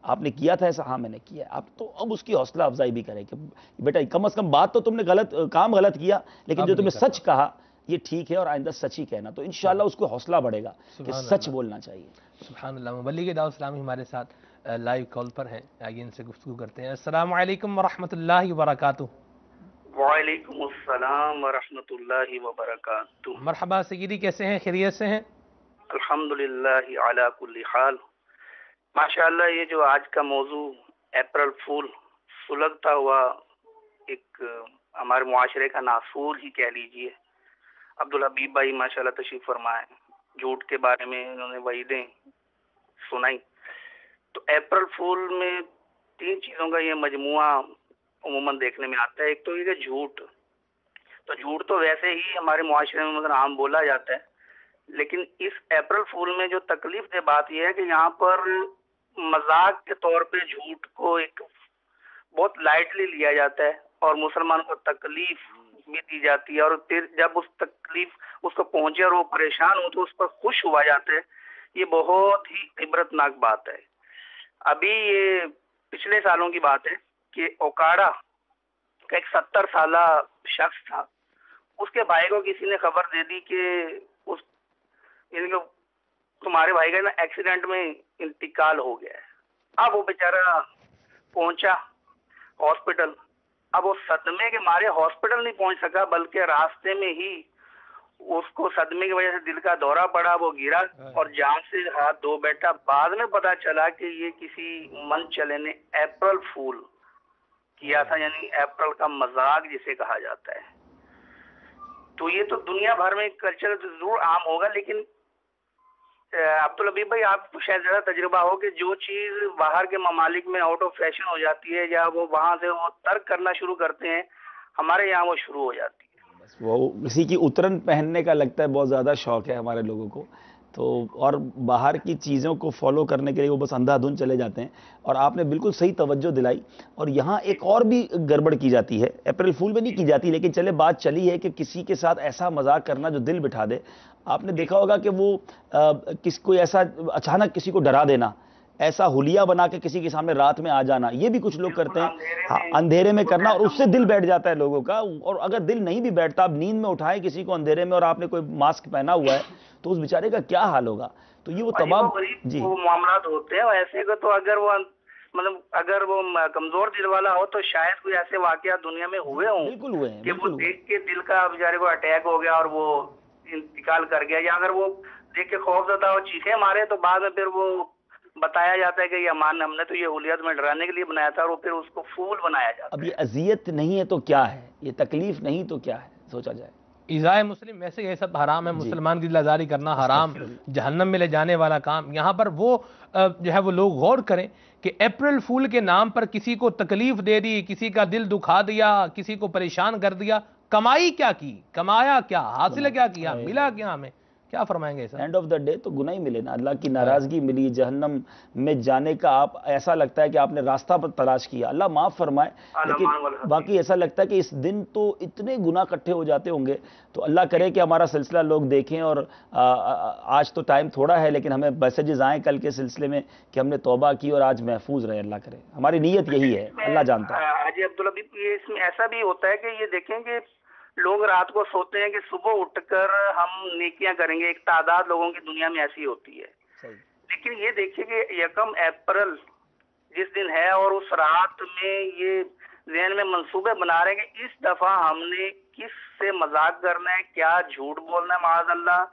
آپ نے کیا تھا ایسا، ہاں میں نے کیا ہے، آپ تو اب اس کی حوصلہ افزائی بھی کریں کہ بیٹا کم از کم بات تو تم نے کام غلط کیا، لیکن جو تمہیں سچ کہا یہ ٹھیک ہے اور آئندہ سچ ہی کہنا. تو انشاءاللہ اس کو حوصلہ بڑھے گا کہ سچ بولنا چاہیے. سبحان اللہ. مبلغ دعوت اسلامی ہمارے ساتھ لائیو کال پر ہیں، آئیے ان سے گفتگو کرتے ہیں. السلام علیکم ورحمۃ اللہ وبرکاتہ. وعلیکم السلام ورحمۃ اللہ وبرکاتہ. مرحبا سیدی، کیسے ہیں؟ خیریت سے ہیں؟ الحمدللہ علی کل حال. ماشاءاللہ یہ جو آج کا موضوع اپریل فول سلگتا ہوا ایک ہمارے معاشرے کا ناصور ہی کہہ لیجئے. عبدالحبیب بھائی ماشاءاللہ تشریف فرمائے، جھوٹ کے بارے میں انہوں نے وعیدیں سنائی. تو اپریل فول میں 3 چیزوں کا یہ مجموعہ عموماً دیکھنے میں آتا ہے. ایک تو یہ کہ جھوٹ، تو جھوٹ تو ویسے ہی ہمارے معاشرے میں مثلا عام بولا جاتا ہے، لیکن اس اپریل فول میں جو تکلیف دہ بات یہ ہے کہ یہاں پر مذاق کے طور پہ جھوٹ کو ایک بہت لائٹلی لیا جاتا ہے اور مسلمان کو تکلیف بھی دی جاتی ہے، اور پھر جب اس تکلیف اس کو پہنچے اور وہ پریشان ہو تو اس پر خوش ہوا جاتا ہے. یہ بہت ہی عبرتناک بات ہے. ابھی یہ پچھلے سالوں کی بات ہے کہ اوکاڑا کا ایک 70 سالہ شخص تھا، اس کے بھائی کو کسی نے خبر دے دی کہ اس یعنی کہ تمہارے بھائی کا نا ایکسیڈنٹ میں انتقال ہو گیا ہے. اب وہ بیچارہ پہنچا ہاسپٹل. اب وہ صدمے کے مارے ہاسپٹل نہیں پہنچ سکا، بلکہ راستے میں ہی اس کو صدمے کی وجہ سے دل کا دورہ پڑا، وہ گرا اور جان سے ہاتھ دھو بیٹھا. بعد میں پتا چلا کہ یہ کسی من چلے نے اپریل فول کیا تھا، یعنی اپریل کا مذاق جسے کہا جاتا ہے. تو یہ تو دنیا بھر میں کلچر ضرور عام ہوگا، لیکن عبدالحبیب بھائی آپ کو شاید زیادہ تجربہ ہو کہ جو چیز باہر کے ممالک میں آؤٹ آف فیشن ہو جاتی ہے یا وہ وہاں سے وہ ترک کرنا شروع کرتے ہیں، ہمارے یہاں وہ شروع ہو جاتی ہے. وہ کسی کی اترن پہننے کا لگتا ہے بہت زیادہ شوق ہے ہمارے لوگوں کو، تو اور باہر کی چیزوں کو فالو کرنے کے لیے وہ بس اندھا دھند چلے جاتے ہیں. اور آپ نے بالکل صحیح توجہ دلائی. اور یہاں ایک اور بھی گڑبڑ کی جاتی ہے، اپریل فول میں نہیں کی جاتی لیکن چلے بات چلی ہے کہ کسی کے ساتھ ایسا مذاق کرنا جو دل بٹھا دے. آپ نے دیکھا ہوگا کہ وہ کوئی ایسا اچانک کسی کو ڈرا دینا، ایسا حلیہ بنا کے کسی کے سامنے رات میں آ جانا، یہ بھی کچھ لوگ کرتے ہیں. اندھیرے میں کرنا، اور اس سے دل بیٹھ جاتا ہے لوگوں کا. اور اگر دل نہیں بھی بیٹھتا، آپ نیند میں اٹھائیں کسی کو اندھیرے میں اور آپ نے کوئی ماسک پہنا ہوا ہے تو اس بیچارے کا کیا حال ہوگا. تو یہ وہ تمام وہ معاملات ہوتے ہیں. ایسے کو تو اگر وہ مطلب اگر وہ کمزور دل والا ہو تو شاید کوئی ایسے واقعات دنیا میں ہوئے ہوں. بالکل ہوئے ہیں کہ وہ دیکھ کے دل کا بیچارے کو اٹیک ہو گیا اور وہ انتقال کر گیا، یا اگر وہ دیکھ کے خوف زدہ ہو چیخیں مارے تو بعد میں پھر وہ بتایا جاتا ہے کہ یہ امان ہم نے تو یہ حلیت میں ڈرانے کے لیے بنایا تھا، اور وہ پھر اس کو پھول بنایا جاتا ہے. اب یہ اذیت نہیں ہے تو کیا ہے، یہ تکلیف نہیں تو کیا ہے، سوچا جائے. ایذائے مسلم ویسے یہ سب حرام ہے، مسلمان کی دل آزاری کرنا حرام، جہنم میں لے جانے والا کام. یہاں پر وہ جو ہے وہ لوگ غور کریں کہ اپریل فول کے نام پر کسی کو تکلیف دے دی، کسی کا دل دکھا دیا، کسی کو پریشان کر دیا. کمائی کیا کی، کمایا کیا، حاصل کیا کیا، ملا کیا ہمیں؟ کیا فرمائیں گے سر؟ اینڈ آف دا ڈے تو گناہ ہی ملے نا، اللہ کی ناراضگی ملی، جہنم میں جانے کا آپ ایسا لگتا ہے کہ آپ نے راستہ پر تلاش کیا. اللہ معاف فرمائے، لیکن باقی ایسا لگتا ہے کہ اس دن تو اتنے گناہ اکٹھے ہو جاتے ہوں گے. تو اللہ کرے کہ ہمارا سلسلہ لوگ دیکھیں. اور آج تو ٹائم تھوڑا ہے لیکن ہمیں میسیجز آئیں کل کے سلسلے میں کہ ہم نے توبہ کی اور آج محفوظ رہے. اللہ کرے، ہماری نیت یہی ہے، اللہ جانتا ہے. حاجی عبدالحبیب یہ اس میں ایسا بھی ہوتا ہے کہ یہ دیکھیں کہ لوگ رات کو سوتے ہیں کہ صبح اٹھ کر ہم نیکیاں کریں گے. ایک تعداد لوگوں کی دنیا میں ایسی ہوتی ہے. لیکن یہ دیکھیے کہ 1 اپریل جس دن ہے اور اس رات میں یہ ذہن میں منصوبے بنا رہے ہیں کہ اس دفعہ ہم نے کس سے مذاق کرنا ہے، کیا جھوٹ بولنا ہے معاذ اللہ،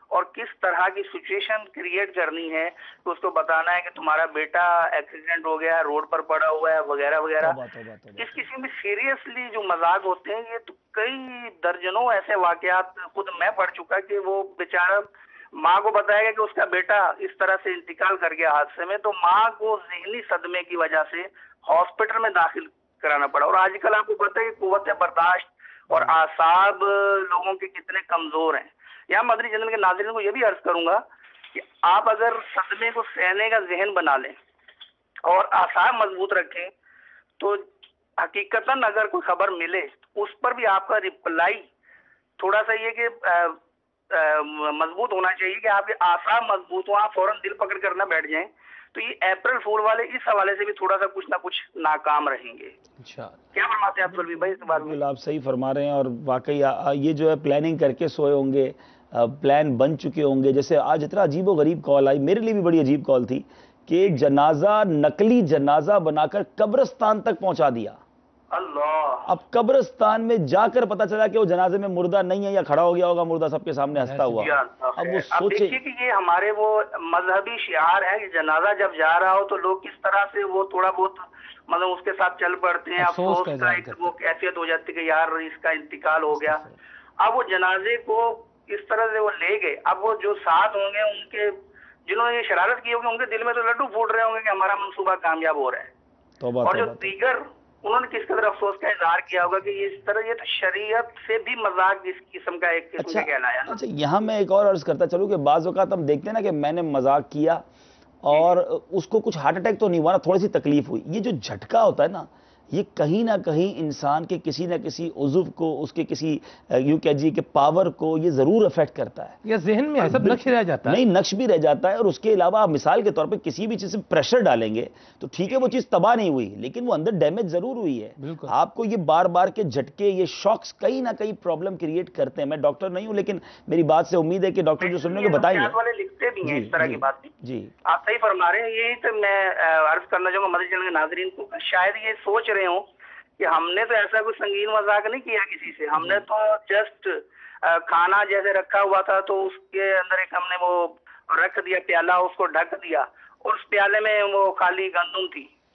اور کس طرح کی سچویشن کریٹ کرنی ہے کہ اس کو بتانا ہے کہ تمہارا بیٹا ایکسیڈنٹ ہو گیا ہے، روڈ پر پڑا ہوا ہے وغیرہ وغیرہ. اس قسم میں سیریسلی جو مذاق ہوتے ہیں، یہ تو کئی درجنوں ایسے واقعات خود میں پڑھ چکا کہ وہ بیچارہ ماں کو بتایا گیا کہ اس کا بیٹا اس طرح سے انتقال کر گیا حادثے میں، تو ماں کو ذہنی صدمے کی وجہ سے ہاسپٹل میں داخل کرانا پڑا. اور آج کل آپ کو پتہ ہے کہ قوت برداشت اور اعصاب لوگوں کے کتنے کمزور ہیں. یہاں مدنی چینل کے ناظرین کو یہ بھی عرض کروں گا کہ آپ اگر صدمے کو سہنے کا ذہن بنا لیں اور اعصاب مضبوط رکھیں تو حقیقتاً اگر کوئی خبر ملے اس پر بھی آپ کا رپلائی تھوڑا سا یہ کہ مضبوط ہونا چاہیے کہ آپ کے اعصاب مضبوط ہوں، آپ فوراً دل پکڑ کر نہ بیٹھ جائیں. تو یہ اپریل فول والے اس حوالے سے بھی تھوڑا سا کچھ نہ کچھ ناکام رہیں گے. کیا فرماتے ہیں عبدالحبیب بھائی اس بارے میں؟ آپ صحیح فرما رہے ہیں. اور واقعی یہ جو ہے پلاننگ کر کے سوئے ہوں گے، پلان بن چکے ہوں گے. جیسے آج اتنا عجیب و غریب کال آئی، میرے لیے بھی بڑی عجیب کال تھی کہ جنازہ، نقلی جنازہ بنا کر قبرستان تک پہنچا دیا. اللہ، اب قبرستان میں جا کر پتا چلا کہ وہ جنازے میں مردہ نہیں ہے یا کھڑا ہو گیا ہوگا مردہ سب کے سامنے ہنستا ہوا. اب وہ سوچے دیکھیے کہ یہ ہمارے وہ مذہبی شعار ہے کہ جنازہ جب جا رہا ہو تو لوگ کس طرح سے وہ تھوڑا بہت مطلب اس کے ساتھ چل پڑتے ہیں. افسوس کا ایک وہ کیفیت ہو جاتی ہے کہ یار اس کا انتقال ہو گیا. اب وہ جنازے کو اس طرح سے وہ لے گئے. اب وہ جو ساتھ ہوں گے ان کے، جنہوں نے یہ شرارت کی ہوگی، ان کے دل میں تو لڈو پھوٹ رہے ہوں گے کہ ہمارا منصوبہ کامیاب ہو رہا ہے. اور جو دیگر انہوں نے کس قدر افسوس کا اظہار کیا ہوگا کہ اس طرح یہ تو شریعت سے بھی مذاق اس قسم کا ایک قسم کا کہلایا. اچھا، یہاں میں ایک اور عرض کرتا چلوں کہ بعض اوقات ہم دیکھتے ہیں نا کہ میں نے مذاق کیا اور اس کو کچھ ہارٹ اٹیک تو نہیں ہوا نا، تھوڑی سی تکلیف ہوئی. یہ جو جھٹکا ہوتا ہے نا، یہ کہیں نہ کہیں انسان کے کسی نہ کسی عضو کو، اس کے کسی یوں کہہ کہ پاور کو یہ ضرور افیکٹ کرتا ہے. یہ ذہن میں ایسا نقش رہ جاتا ہے. نہیں، نقش بھی رہ جاتا ہے. اور اس کے علاوہ آپ مثال کے طور پہ کسی بھی چیز سے پریشر ڈالیں گے تو ٹھیک ہے وہ چیز تباہ نہیں ہوئی لیکن وہ اندر ڈیمیج ضرور ہوئی ہے. آپ کو یہ بار بار کے جھٹکے، یہ شاکس کہیں نہ کہیں پرابلم کریٹ کرتے ہیں. میں ڈاکٹر نہیں ہوں لیکن میری بات سے امید ہے کہ ڈاکٹر جو سننے کو بتائیں گے. لکھتے بھی ہیں اس طرح کی بات. جی، آپ صحیح فرما رہے ہیں. یہی تو میں عرض کرنا چاہوں گا مدنی چینل کے ناظرین کو، شاید یہ سوچ رہے ہوں کہ ہم نے تو ایسا کوئی سنگین مذاق نہیں کیا کسی سے. ہم نے تو جسٹ کھانا جیسے رکھا ہوا تھا تو اس کے اندر ایک ہم نے وہ رکھ دیا پیالہ، اس کو ڈھک دیا اور اس پیالے میں وہ خالی گندم تھی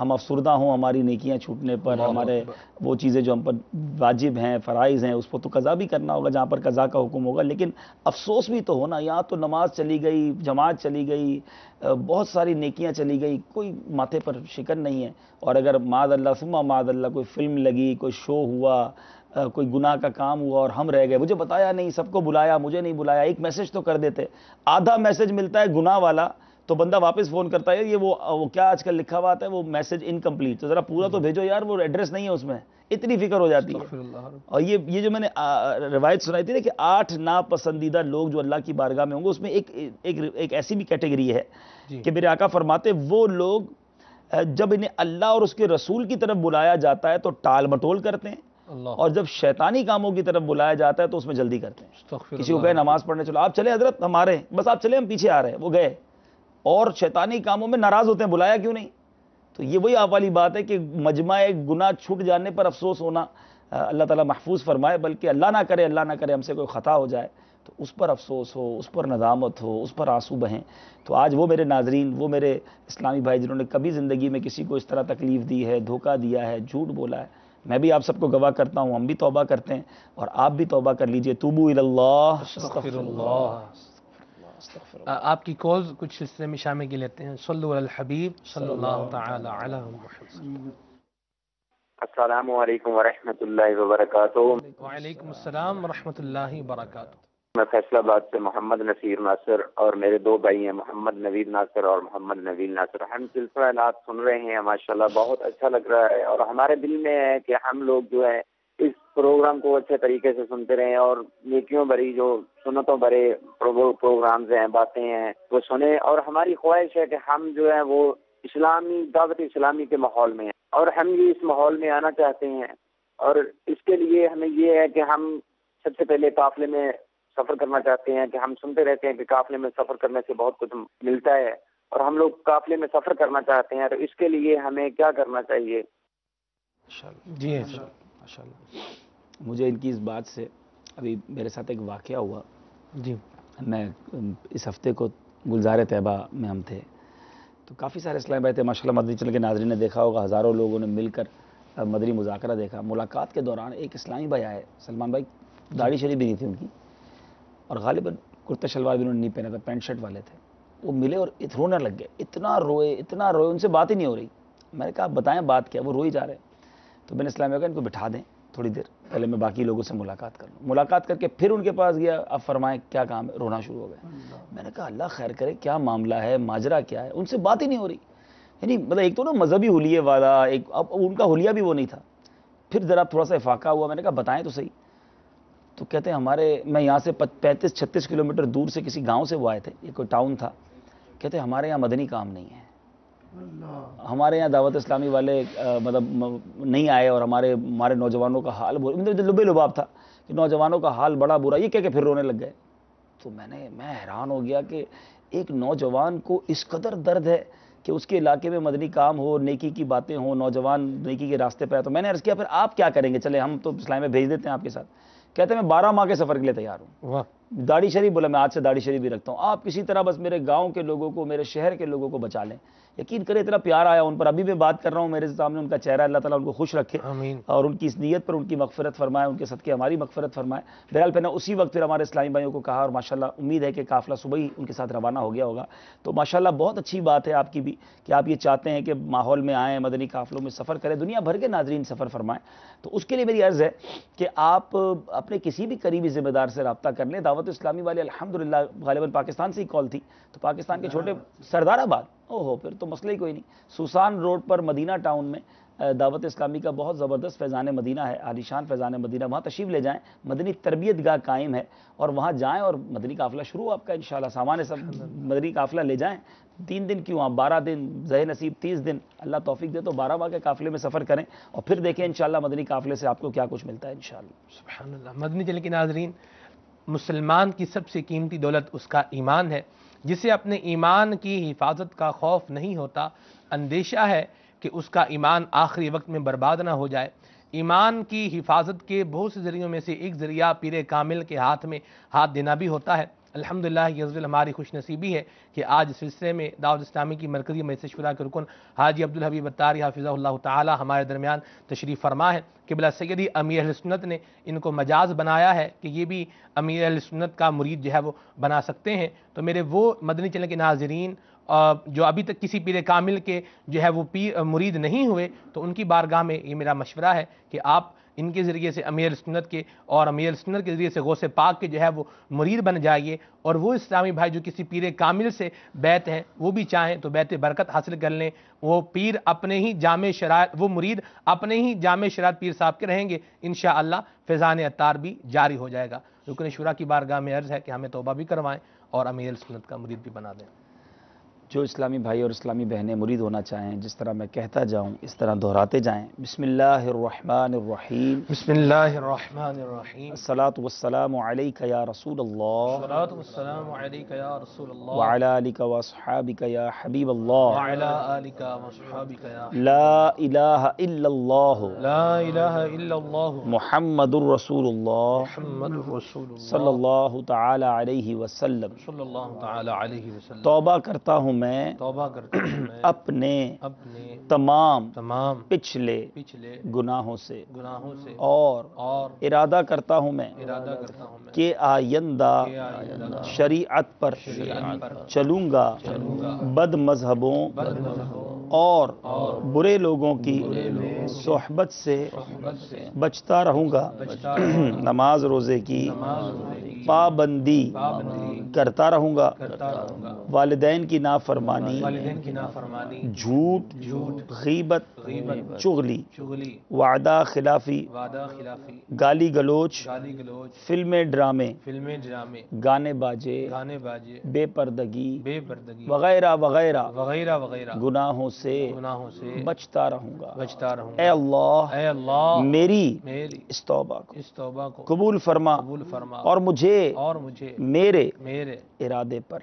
ہم افسردہ ہوں ہماری نیکیاں چھوٹنے پر، ہمارے وہ چیزیں جو ہم پر واجب ہیں فرائض ہیں اس پر تو قضا بھی کرنا ہوگا جہاں پر قضا کا حکم ہوگا، لیکن افسوس بھی تو ہونا، یہاں تو نماز چلی گئی، جماعت چلی گئی، بہت ساری نیکیاں چلی گئی، کوئی ماتھے پر شکن نہیں ہے. اور اگر معاذ اللہ ثم معاذ اللہ کوئی فلم لگی، کوئی شو ہوا، کوئی گناہ کا کام ہوا اور ہم رہ گئے، مجھے بتایا نہیں، سب کو بلایا مجھے نہیں بلایا، ایک میسج تو کر دیتے، آدھا میسج ملتا ہے گناہ والا تو بندہ واپس فون کرتا ہے یہ وہ کیا آج کل لکھا ہوا ہے وہ میسج انکمپلیٹ، تو ذرا پورا تو بھیجو یار، وہ ایڈریس نہیں ہے اس میں، اتنی فکر ہو جاتی ہے. اور یہ جو میں نے روایت سنائی تھی نا کہ 8 ناپسندیدہ لوگ جو اللہ کی بارگاہ میں ہوں گے، اس میں ایک ایسی بھی کیٹیگری ہے کہ میرے آقا فرماتے وہ لوگ جب انہیں اللہ اور اس کے رسول کی طرف بلایا جاتا ہے تو ٹال مٹول کرتے ہیں، اور جب شیطانی کاموں کی طرف بلایا جاتا ہے تو اس میں جلدی کرتے ہیں. کسی کو کہے نماز پڑھنے چلو، آپ چلے حضرت ہمارے، بس آپ چلے ہم پیچھے آ رہے ہیں، وہ گئے، اور شیطانی کاموں میں ناراض ہوتے ہیں بلایا کیوں نہیں. تو یہ وہی آپ والی بات ہے کہ مجمع گناہ چھوٹ جانے پر افسوس ہونا اللہ تعالیٰ محفوظ فرمائے، بلکہ اللہ نہ کرے ہم سے کوئی خطا ہو جائے تو اس پر افسوس ہو، اس پر ندامت ہو، اس پر آنسو بہیں. تو آج وہ میرے ناظرین، وہ میرے اسلامی بھائی جنہوں نے کبھی زندگی میں کسی کو اس طرح تکلیف دی ہے، دھوکہ دیا ہے، جھوٹ بولا ہے، میں بھی آپ سب کو گواہ کرتا ہوں، ہم بھی توبہ کرتے ہیں اور آپ بھی توبہ کر لیجئے. توبوا الی اللہ، استغفر اللہ. آپ کی کالز کچھ سلسلے میں شامل کی لیتے ہیں. صلو علی الحبیب صلی اللہ تعالی علی محمد. السلام علیکم ورحمۃ اللہ وبرکاتہ. وعلیکم السلام ورحمۃ اللہ وبرکاتہ. میں فیصلہ آباد سے محمد نصیر ناصر اور میرے 2 بھائی ہیں محمد نوید ناصر اور محمد نویل ناصر. ہم سلسلہ نعت سن رہے ہیں، ماشاءاللہ بہت اچھا لگ رہا ہے، اور ہمارے دل میں ہے کہ ہم لوگ جو ہے اس پروگرام کو اچھے طریقے سے سنتے رہیں اور نیکیوں بھری جو سنتوں بھرے پروگرامز ہیں، باتیں ہیں وہ سنیں. اور ہماری خواہش ہے کہ ہم جو ہے وہ اسلامی دعوت اسلامی کے ماحول میں ہیں اور ہم یہ اس ماحول میں آنا چاہتے ہیں. اور اس کے لیے ہمیں یہ ہے کہ ہم سب سے پہلے قافلے میں سفر کرنا چاہتے ہیں، کہ ہم سنتے رہتے ہیں کہ قافلے میں سفر کرنے سے بہت کچھ ملتا ہے اور ہم لوگ قافلے میں سفر کرنا چاہتے ہیں. تو اس کے لیے ہمیں کیا کرنا چاہیے؟ جی مجھے ان کی اس بات سے ابھی میرے ساتھ ایک واقعہ ہوا. جی میں اس ہفتے کو گلزار طیبہ میں ہم تھے تو کافی سارے اسلامی بھائی تھے ماشاءاللہ. مدنی چینل کے ناظرین نے دیکھا ہوگا، ہزاروں لوگوں نے مل کر مدنی مذاکرہ دیکھا. ملاقات کے دوران ایک اسلامی بھائی آئے، سلمان بھائی، داڑھی شریف بھی نہیں تھی ان کی اور غالباً کرتا شلوار بھی انہوں نے نہیں پہنا تھا، پینٹ شرٹ والے تھے. وہ ملے اور رونے لگ گئے، اتنا روئے، ان سے بات ہی نہیں ہو رہی. میں نے کہا آپ بتائیں بات کیا، وہ رو ہی جا رہے. تو میں نے اسلامی بھائی کہا ان کو بٹھا دیں تھوڑی دیر، پہلے میں باقی لوگوں سے ملاقات کر لوں. ملاقات کر کے پھر ان کے پاس گیا، اب فرمائیں کیا کام ہے. رونا شروع ہو گئے. میں نے کہا اللہ خیر کرے، کیا معاملہ ہے، ماجرا کیا ہے. ان سے بات ہی نہیں ہو رہی. یعنی مطلب ایک تو نا مذہبی حلیے والا، ایک اب ان کا حلیہ بھی وہ نہیں تھا. پھر ذرا تھوڑا سا افاقہ ہوا. میں نے کہا بتائیں تو صحیح. تو کہتے ہیں میں یہاں سے 35-36 کلومیٹر دور سے کسی گاؤں سے وہ آئے تھے، یہ کوئی ٹاؤن تھا. کہتے ہیں ہمارے یہاں مدنی کام نہیں ہے، ہمارے یہاں دعوت اسلامی والے مطلب نہیں آئے اور ہمارے نوجوانوں کا حال لبے لباب تھا کہ نوجوانوں کا حال بڑا برا. یہ کہہ کے پھر رونے لگ گئے. تو میں حیران ہو گیا کہ ایک نوجوان کو اس قدر درد ہے کہ اس کے علاقے میں مدنی کام ہو، نیکی کی باتیں ہوں، نوجوان نیکی کے راستے پہ. تو میں نے عرض کیا پھر آپ کیا کریں گے، چلے ہم تو اسلام میں بھیج دیتے ہیں آپ کے ساتھ. کہتے ہیں میں 12 ماہ کے سفر کے لیے تیار ہوں. داڑھی شریف بولا میں آج سے داڑھی شریف بھی رکھتا ہوں. آپ کسی طرح بس میرے گاؤں کے لوگوں کو، میرے شہر کے لوگوں کو بچا لیں. یقین کریں اتنا پیار آیا ان پر. ابھی میں بات کر رہا ہوں، میرے سامنے ان کا چہرہ. اللہ تعالیٰ ان کو خوش رکھے اور ان کی اس نیت پر ان کی مغفرت فرمائے، ان کے صدقے ہماری مغفرت فرمائے. بہرحال میں نے اسی وقت پھر ہمارے اسلامی بھائیوں کو کہا اور ماشاءاللہ امید ہے کہ قافلہ صبح ہی ان کے ساتھ روانہ ہو گیا ہوگا. تو ماشاءاللہ بہت اچھی بات ہے آپ کی بھی کہ آپ یہ چاہتے ہیں کہ ماحول میں آئیں، مدنی قافلوں میں سفر کریں، دنیا بھر کے ناظرین سفر فرمائیں. تو اس کے لیے میری عرض ہے کہ آپ اپنے کسی بھی قریبی ذمہ دار سے رابطہ کر لیں. دعوت اسلامی والے الحمدللہ غالباً پاکستان سے ہی کال تھی، تو پاکستان کے چھوٹے سردار آباد، پھر تو مسئلہ ہی کوئی نہیں. سوسان روڈ پر مدینہ ٹاؤن میں دعوت اسلامی کا بہت زبردست فیضان مدینہ ہے، عالیشان فیضان مدینہ. وہاں تشریف لے جائیں، مدنی تربیت گاہ قائم ہے اور وہاں جائیں اور مدنی قافلہ شروع آپ کا انشاءاللہ. سامان سب مدنی قافلہ لے جائیں. 3 دن کیوں، آپ 12 دن، زہ نصیب 30 دن، اللہ توفیق دے تو 12 ماہ کے قافلے میں سفر کریں اور پھر دیکھیں انشاءاللہ مدنی قافلے سے آپ کو کیا کچھ ملتا ہے انشاءاللہ. سبحان اللہ. مدنی چینل کے ناظرین، مسلمان کی سب سے قیمتی دولت اس کا ایمان ہے. جسے اپنے ایمان کی حفاظت کا خوف نہیں ہوتا، اندیشہ ہے کہ اس کا ایمان آخری وقت میں برباد نہ ہو جائے. ایمان کی حفاظت کے بہت سے ذریعوں میں سے ایک ذریعہ پیر کامل کے ہاتھ میں ہاتھ دینا بھی ہوتا ہے. الحمدللہ یہ افضل ہماری خوش نصیبی ہے کہ آج اس سلسلے میں دعوت اسلامی کی مرکزی مجلس شورا کے رکن حاجی عبدالحبیب اتاری حافظہ اللہ تعالی ہمارے درمیان تشریف فرما ہے۔ قبلہ سیدی امیر اہل سنت نے ان کو مجاز بنایا ہے کہ یہ بھی امیر اہل سنت کا مرید جو ہے وہ بنا سکتے ہیں۔ تو میرے وہ مدنی چینل کے ناظرین جو ابھی تک کسی پیر کامل کے جو ہے وہ مرید نہیں ہوئے، تو ان کی بارگاہ میں یہ میرا مشورہ ہے کہ آپ ان کے ذریعے سے امیر سنت کے اور امیر سنت کے ذریعے سے غوث پاک کے جو ہے وہ مرید بن جائیے، اور وہ اسلامی بھائی جو کسی پیر کامل سے بیعت ہیں وہ بھی چاہیں تو بیعت برکت حاصل کر لیں۔ وہ پیر اپنے ہی جامع شرائط، وہ مرید اپنے ہی جامع شرائط پیر صاحب کے رہیں گے، انشاءاللہ فیضان عطار بھی جاری ہو جائے گا۔ رکن شورا کی بارگاہ میں عرض ہے کہ ہمیں توبہ بھی کروائیں اور امیر سنت کا مرید بھی بنا دیں۔ جو اسلامی بھائی اور اسلامی بہنیں مرید ہونا چاہیں، جس طرح میں کہتا جاؤں اس طرح دہراتے جائیں۔ بسم اللہ الرحمن الرحیم، بسم اللہ الرحمن الرحیم، الصلاۃ والسلام علیک یا رسول اللہ، الصلاۃ والسلام علیک یا رسول اللہ، وعلی آلک واصحابک یا حبیب اللہ، وعلی آلک واصحابک یا لا الہ الا اللہ، لا الہ الا اللہ، محمد الرسول اللہ، محمد رسول اللہ صلی اللہ تعالی علیہ وسلم۔ صلی اللہ تعالی علیہ وسلم۔ توبہ کرتا ہوں میں توبہ کرتا ہوں میں اپنے تمام پچھلے گناہوں سے اور ارادہ کرتا ہوں میں کہ آئندہ شریعت پر چلوں گا، بد مذہبوں اور برے لوگوں کی صحبت سے بچتا رہوں گا، نماز روزے کی پابندی کرتا رہوں گا، والدین کی نافرمانی، جھوٹ، غیبت، چغلی، وعدہ خلافی، گالی گلوچ، فلمیں ڈرامے، گانے باجے، بے پردگی وغیرہ وغیرہ گناہوں سے بچتا رہوں گا۔ اے اللہ میری اس توبہ کو قبول فرما اور مجھے میرے ارادے پر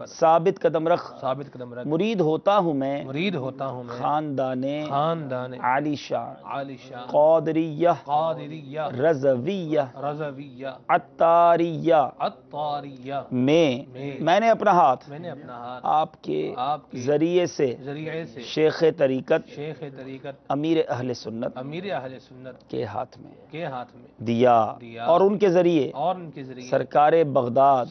ثابت قدم رکھ۔ مرید ہوتا ہوں میں خاندان عالی شان قادریہ رضویہ عطاریہ میں نے اپنا ہاتھ آپ کے ذریعے سے شیخ طریقت امیر اہل سنت کے ہاتھ میں دیا اور ان کے ذریعے سرکار بغداد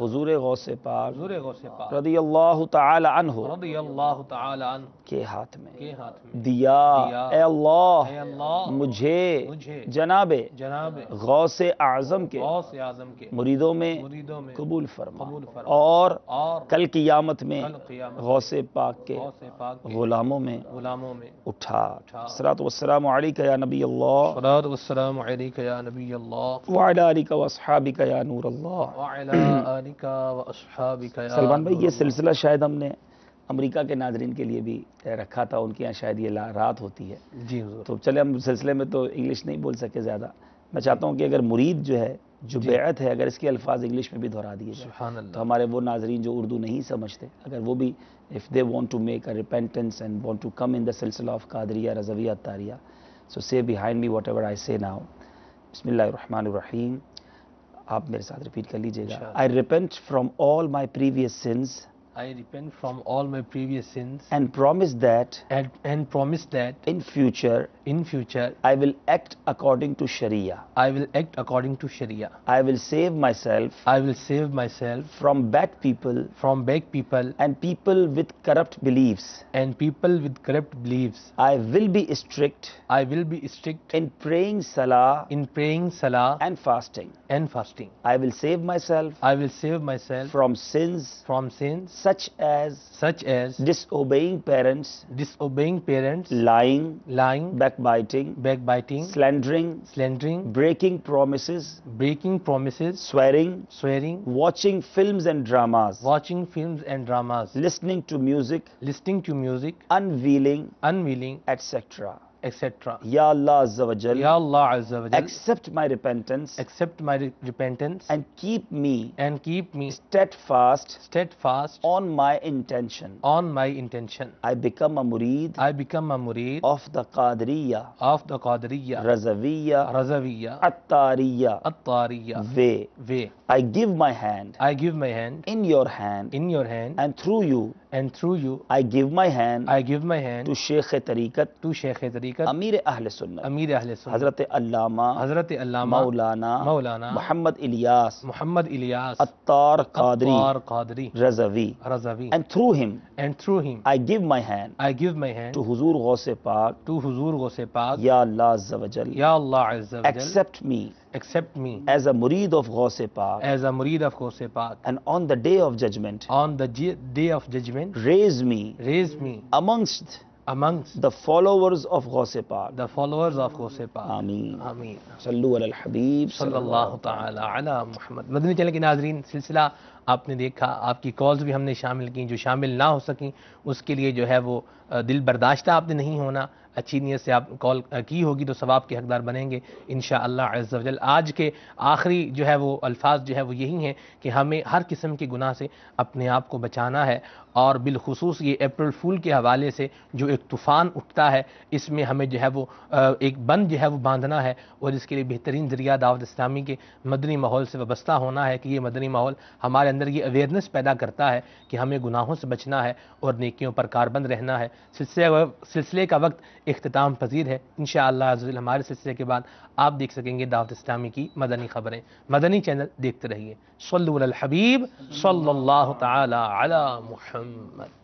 حضور غوث پاک رضی اللہ تعالی عنہ کے ہاتھ میں دیا۔ اے اللہ مجھے جناب غوث اعظم کے مریدوں میں قبول فرما اور کل قیامت میں غوث پاک کے غلاموں میں اٹھا۔ الصلاۃ والسلام علیک یا نبی اللہ، الصلاۃ والسلام علیک یا نبی اللہ، وعلی آلک واصحابک یا نور اللہ، وعلی آلک واصحابک یا سلمان بھائی یہ سلسلہ شاید ہم نے امریکہ کے ناظرین کے لیے بھی رکھا تھا، ان کے یہاں شاید یہ رات ہوتی ہے جی حضور۔ تو چلے ہم سلسلے میں تو انگلش نہیں بول سکے زیادہ، میں چاہتا ہوں کہ اگر مرید جو ہے جو بیعت ہے اگر اس کے الفاظ انگلش میں بھی دہرا دیے جائیں تو ہمارے وہ ناظرین جو اردو نہیں سمجھتے اگر وہ بھی if they want to make a repentance and want to come in the silsila of Qadiriyya, Razaviyya, Attariyya, so say behind me whatever I say now. بسم اللہ الرحمن الرحیم، آپ میرے ساتھ ریپیٹ کر لیجئے گا۔ I repent from all my previous sins I repent from all my previous sins and promise that in future I will act according to Sharia. I will act according to Sharia. I will save myself from bad people and people with corrupt beliefs. I will be strict in praying salah and fasting. I will save myself from sins such as disobeying parents, lying, backbiting, slandering, breaking promises, swearing, watching films and dramas, listening to music, unveiling, etc. etc. Ya Allah Azza wa Jal, Ya Allah Azza wa Jal, accept my repentance accept my repentance and keep me steadfast on my intention. on my intention. I become a murid I become a murid of the Qadiriyya, Razaviyya, Attariyya way. I give my hand in your hand, and through you I give my hand to Shaykh Tariqat, Amir Ahl Sunnah, Hazrat Allama Maulana Muhammad Ilyas Attar Qadri Razavi, and through him I give my hand to Huzur Ghaus Pak. Ya Allah Azza wa Jal, accept me as a murid of Ghaus Pak, and on the day of judgment raise me amongst the followers of Ghaus Pak. Ameen. Sallu ala al-Habib sallallahu ta'ala ala Muhammad. Madani channel کے ناظرین، سلسلہ آپ نے دیکھا، آپ کی calls بھی ہم نے شامل کی، جو شامل نہ ہو سکیں اس کے لیے جو ہے وہ دل برداشتہ آپ نے نہیں ہونا، اچھی نیت سے آپ کال کی ہوگی تو ثواب کے حقدار بنیں گے انشاءاللہ عز و جل۔ آج کے آخری جو ہے وہ الفاظ جو ہے وہ یہی ہیں کہ ہمیں ہر قسم کے گناہ سے اپنے آپ کو بچانا ہے، اور بالخصوص یہ اپریل فول کے حوالے سے جو ایک طوفان اٹھتا ہے، اس میں ہمیں جو ہے وہ ایک بند جو ہے وہ باندھنا ہے، اور اس کے لیے بہترین ذریعہ دعوت اسلامی کے مدنی ماحول سے وابستہ ہونا ہے کہ یہ مدنی ماحول ہمارے اندر یہ اویئرنیس پیدا کرتا ہے کہ ہمیں گناہوں سے بچنا ہے اور نیکیوں پر کاربند رہنا ہے۔ سلسلے کا وقت اختتام پذیر ہے، انشاءاللہ عز و جل ہمارے سلسلے کے بعد آپ دیکھ سکیں گے دعوت اسلامی کی مدنی خبریں۔ مدنی چینل دیکھتے رہیے۔ صلو علی الحبیب صلی اللہ تعالی علی محمد۔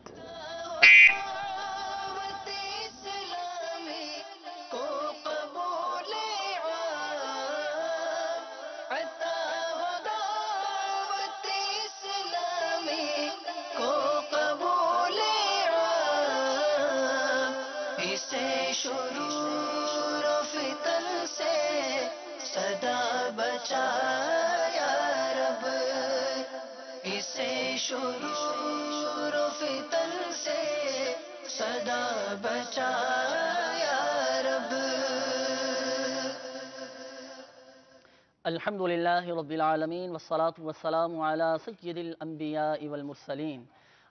الحمد للہ رب العالمین والصلاة والسلام علی سید الانبیاء والمرسلین،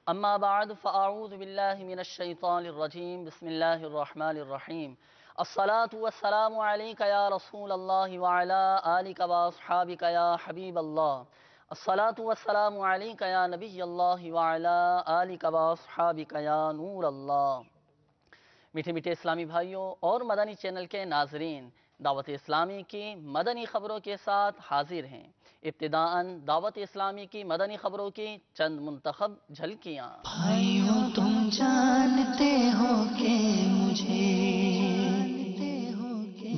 اما بعد فاعوذ باللہ من الشیطان الرجیم، بسم اللہ الرحمن الرحیم۔ الصلاة والسلام علیک یا رسول اللہ وعلی آلک واصحابک یا حبیب اللہ۔ الصلاة والسلام علیک یا نبی اللہ وعلی آلک واصحابک یا نور اللہ۔ میٹھے میٹھے اسلامی بھائیوں اور مدنی چینل کے ناظرین، دعوت اسلامی کی مدنی خبروں کے ساتھ حاضر ہیں۔ ابتداءً دعوت اسلامی کی مدنی خبروں کی چند منتخب جھلکیاں۔ بھائیوں تم جانتے ہو کہ مجھے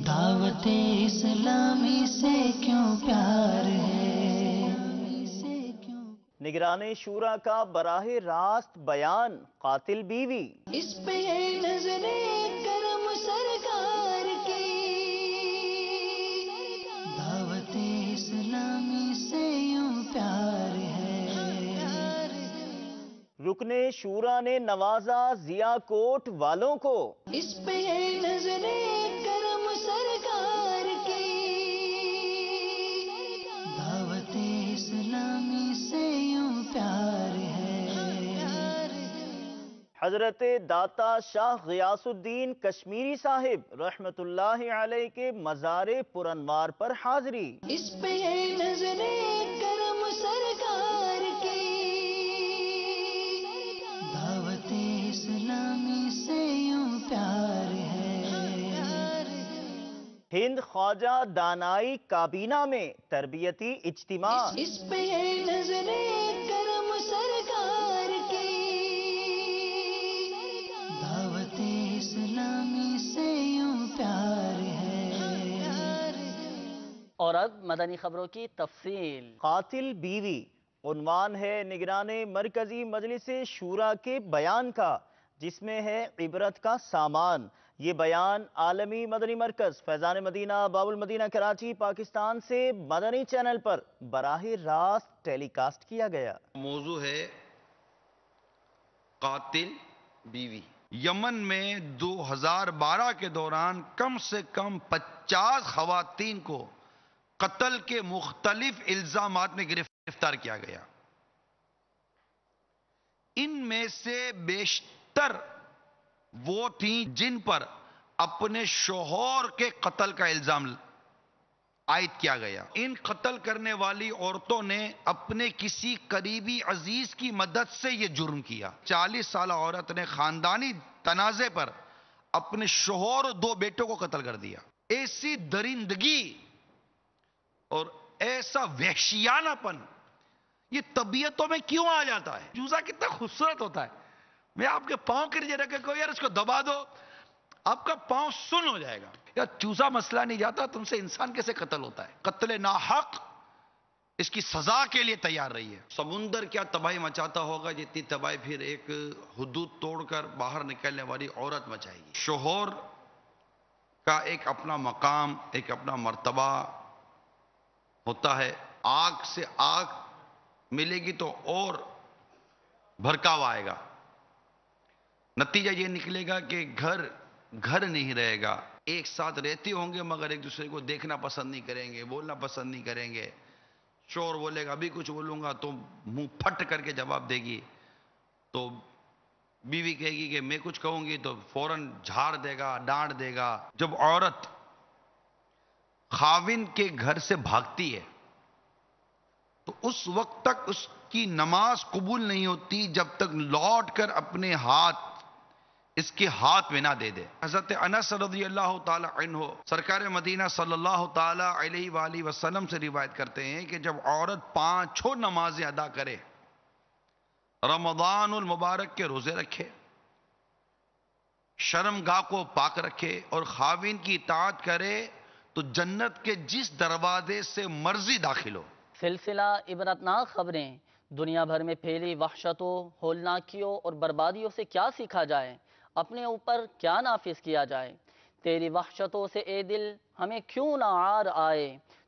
دعوت اسلامی سے کیوں پیار ہے۔ نگران شورا کا براہ راست بیان، قاتل بیوی۔ اس پہ نظر کرم سرکار کی، دعوت اسلامی سے یوں پیار ہے۔ رکن شورا نے نوازا ضیاء کوٹ والوں کو۔ اس پہ نظر کرم سرکار کی، دعوت اسلامی سے یوں پیار ہے۔ حضرت داتا شاہ غیاث الدین کشمیری صاحب رحمت اللہ علیہ کے مزار پرانوار پر حاضری۔ اس پہ نظر کرم سرکار کی، دعوت اسلامی سے یوں پیار ہے۔ ہند خواجہ دانائی کابینہ میں تربیتی اجتماع۔ اس پہ نظر کرم سرکار کی، دعوت اسلامی سے یوں پیار ہے۔ اور اب مدنی خبروں کی تفصیل۔ قاتل بیوی عنوان ہے نگران مرکزی مجلس شورا کے بیان کا، جس میں ہے عبرت کا سامان۔ یہ بیان عالمی مدنی مرکز فیضان مدینہ باب المدینہ کراچی پاکستان سے مدنی چینل پر براہ راست ٹیلی کاسٹ کیا گیا۔ موضوع ہے قاتل بیوی۔ یمن میں 2012 کے دوران کم سے کم 50 خواتین کو قتل کے مختلف الزامات میں گرفتار کیا گیا. ان میں سے بیشتر وہ تھیں جن پر اپنے شوہر کے قتل کا الزام عائد کیا گیا. ان قتل کرنے والی عورتوں نے اپنے کسی قریبی عزیز کی مدد سے یہ جرم کیا. 40 سالہ عورت نے خاندانی تنازع پر اپنے شوہر اور 2 بیٹوں کو قتل کر دیا. ایسی درندگی اور ایسا وحشیانہ پن یہ طبیعتوں میں کیوں آ جاتا ہے؟ چوزا کتنا خوبصورت ہوتا ہے. میں آپ کے پاؤں کے نیچے رکھ کے کہوں یار اس کو دبا دو، آپ کا پاؤں سن ہو جائے گا. یا چوزا مسئلہ نہیں جاتا تم سے انسان کیسے قتل ہوتا ہے؟ قتل ناحق اس کی سزا کے لیے تیار رہی ہے. سمندر کیا تباہی مچاتا ہوگا جتنی تباہی پھر ایک حدود توڑ کر باہر نکلنے والی عورت مچائے گی. شوہر کا ایک اپنا مقام، ایک اپنا مرتبہ ہوتا ہے. آگ سے آگ ملے گی تو اور بھڑکاوا آئے گا. نتیجہ یہ نکلے گا کہ گھر نہیں رہے گا. ایک ساتھ رہتے ہوں گے مگر ایک دوسرے کو دیکھنا پسند نہیں کریں گے، بولنا پسند نہیں کریں گے. شوہر بولے گا ابھی کچھ بولوں گا تو منہ پھٹ کر کے جواب دے گی، تو بیوی کہے گی کہ میں کچھ کہوں گی تو فوراً جھاڑ دے گا، ڈانٹ دے گا. جب عورت خاوند کے گھر سے بھاگتی ہے تو اس وقت تک اس کی نماز قبول نہیں ہوتی جب تک لوٹ کر اپنے ہاتھ اس کے ہاتھ میں نہ دے دے. حضرت انس رضی اللہ تعالی عنہ سرکار مدینہ صلی اللہ تعالی علیہ وآلہ وسلم سے روایت کرتے ہیں کہ جب عورت 5 نمازیں ادا کرے، رمضان المبارک کے روزے رکھے، شرمگاہ کو پاک رکھے اور خاوند کی اطاعت کرے تو جنت کے جس دروازے سے مرضی داخل ہو. سلسلہ عبرتناک خبریں. دنیا بھر میں پھیلی وحشتوں، ہولناکیوں اور بربادیوں سے کیا سیکھا جائے؟ اپنے اوپر کیا نافذ کیا جائے؟ تیری وحشتوں سے اے دل ہمیں کیوں نہ عار آئے،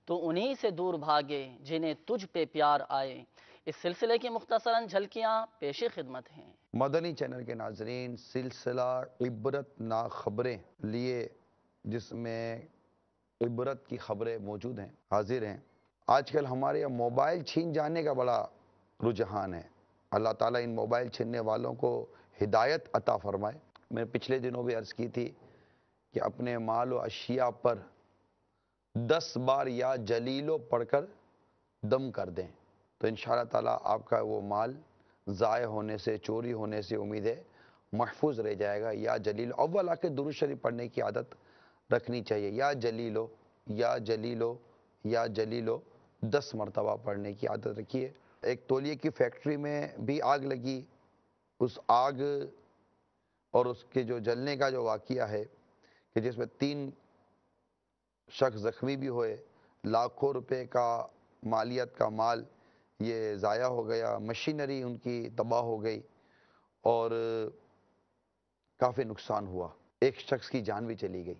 تو انہی سے دور بھاگے جنہیں تجھ پہ پیار آئے. اس سلسلے کی مختصراً جھلکیاں پیش خدمت ہیں. مدنی چینل کے ناظرین، سلسلہ عبرتناک خبریں لیے جس میں عبرت کی خبریں موجود ہیں، حاضر ہیں. آج کل ہمارے یہاں موبائل چھین جانے کا بڑا رجحان ہے. اللہ تعالیٰ ان موبائل چھیننے والوں کو ہدایت عطا فرمائے. میں نے پچھلے دنوں بھی عرض کی تھی کہ اپنے مال و اشیاء پر 10 بار یا جلیلو پڑھ کر دم کر دیں تو انشاءاللہ تعالیٰ آپ کا وہ مال ضائع ہونے سے، چوری ہونے سے امید ہے محفوظ رہ جائے گا. یا جلیلو اول آ کے درود شریف پڑھنے کی عادت رکھنی چاہیے. یا جلیلو یا جلیلو یا جلیلو 10 مرتبہ پڑھنے کی عادت رکھیے. ایک تولیے کی فیکٹری میں بھی آگ لگی. اس آگ اور اس کے جو جلنے کا جو واقعہ ہے کہ جس میں 3 شخص زخمی بھی ہوئے، لاکھوں روپے کا مالیت کا مال یہ ضائع ہو گیا، مشینری ان کی تباہ ہو گئی اور کافی نقصان ہوا. ایک شخص کی جان بھی چلی گئی.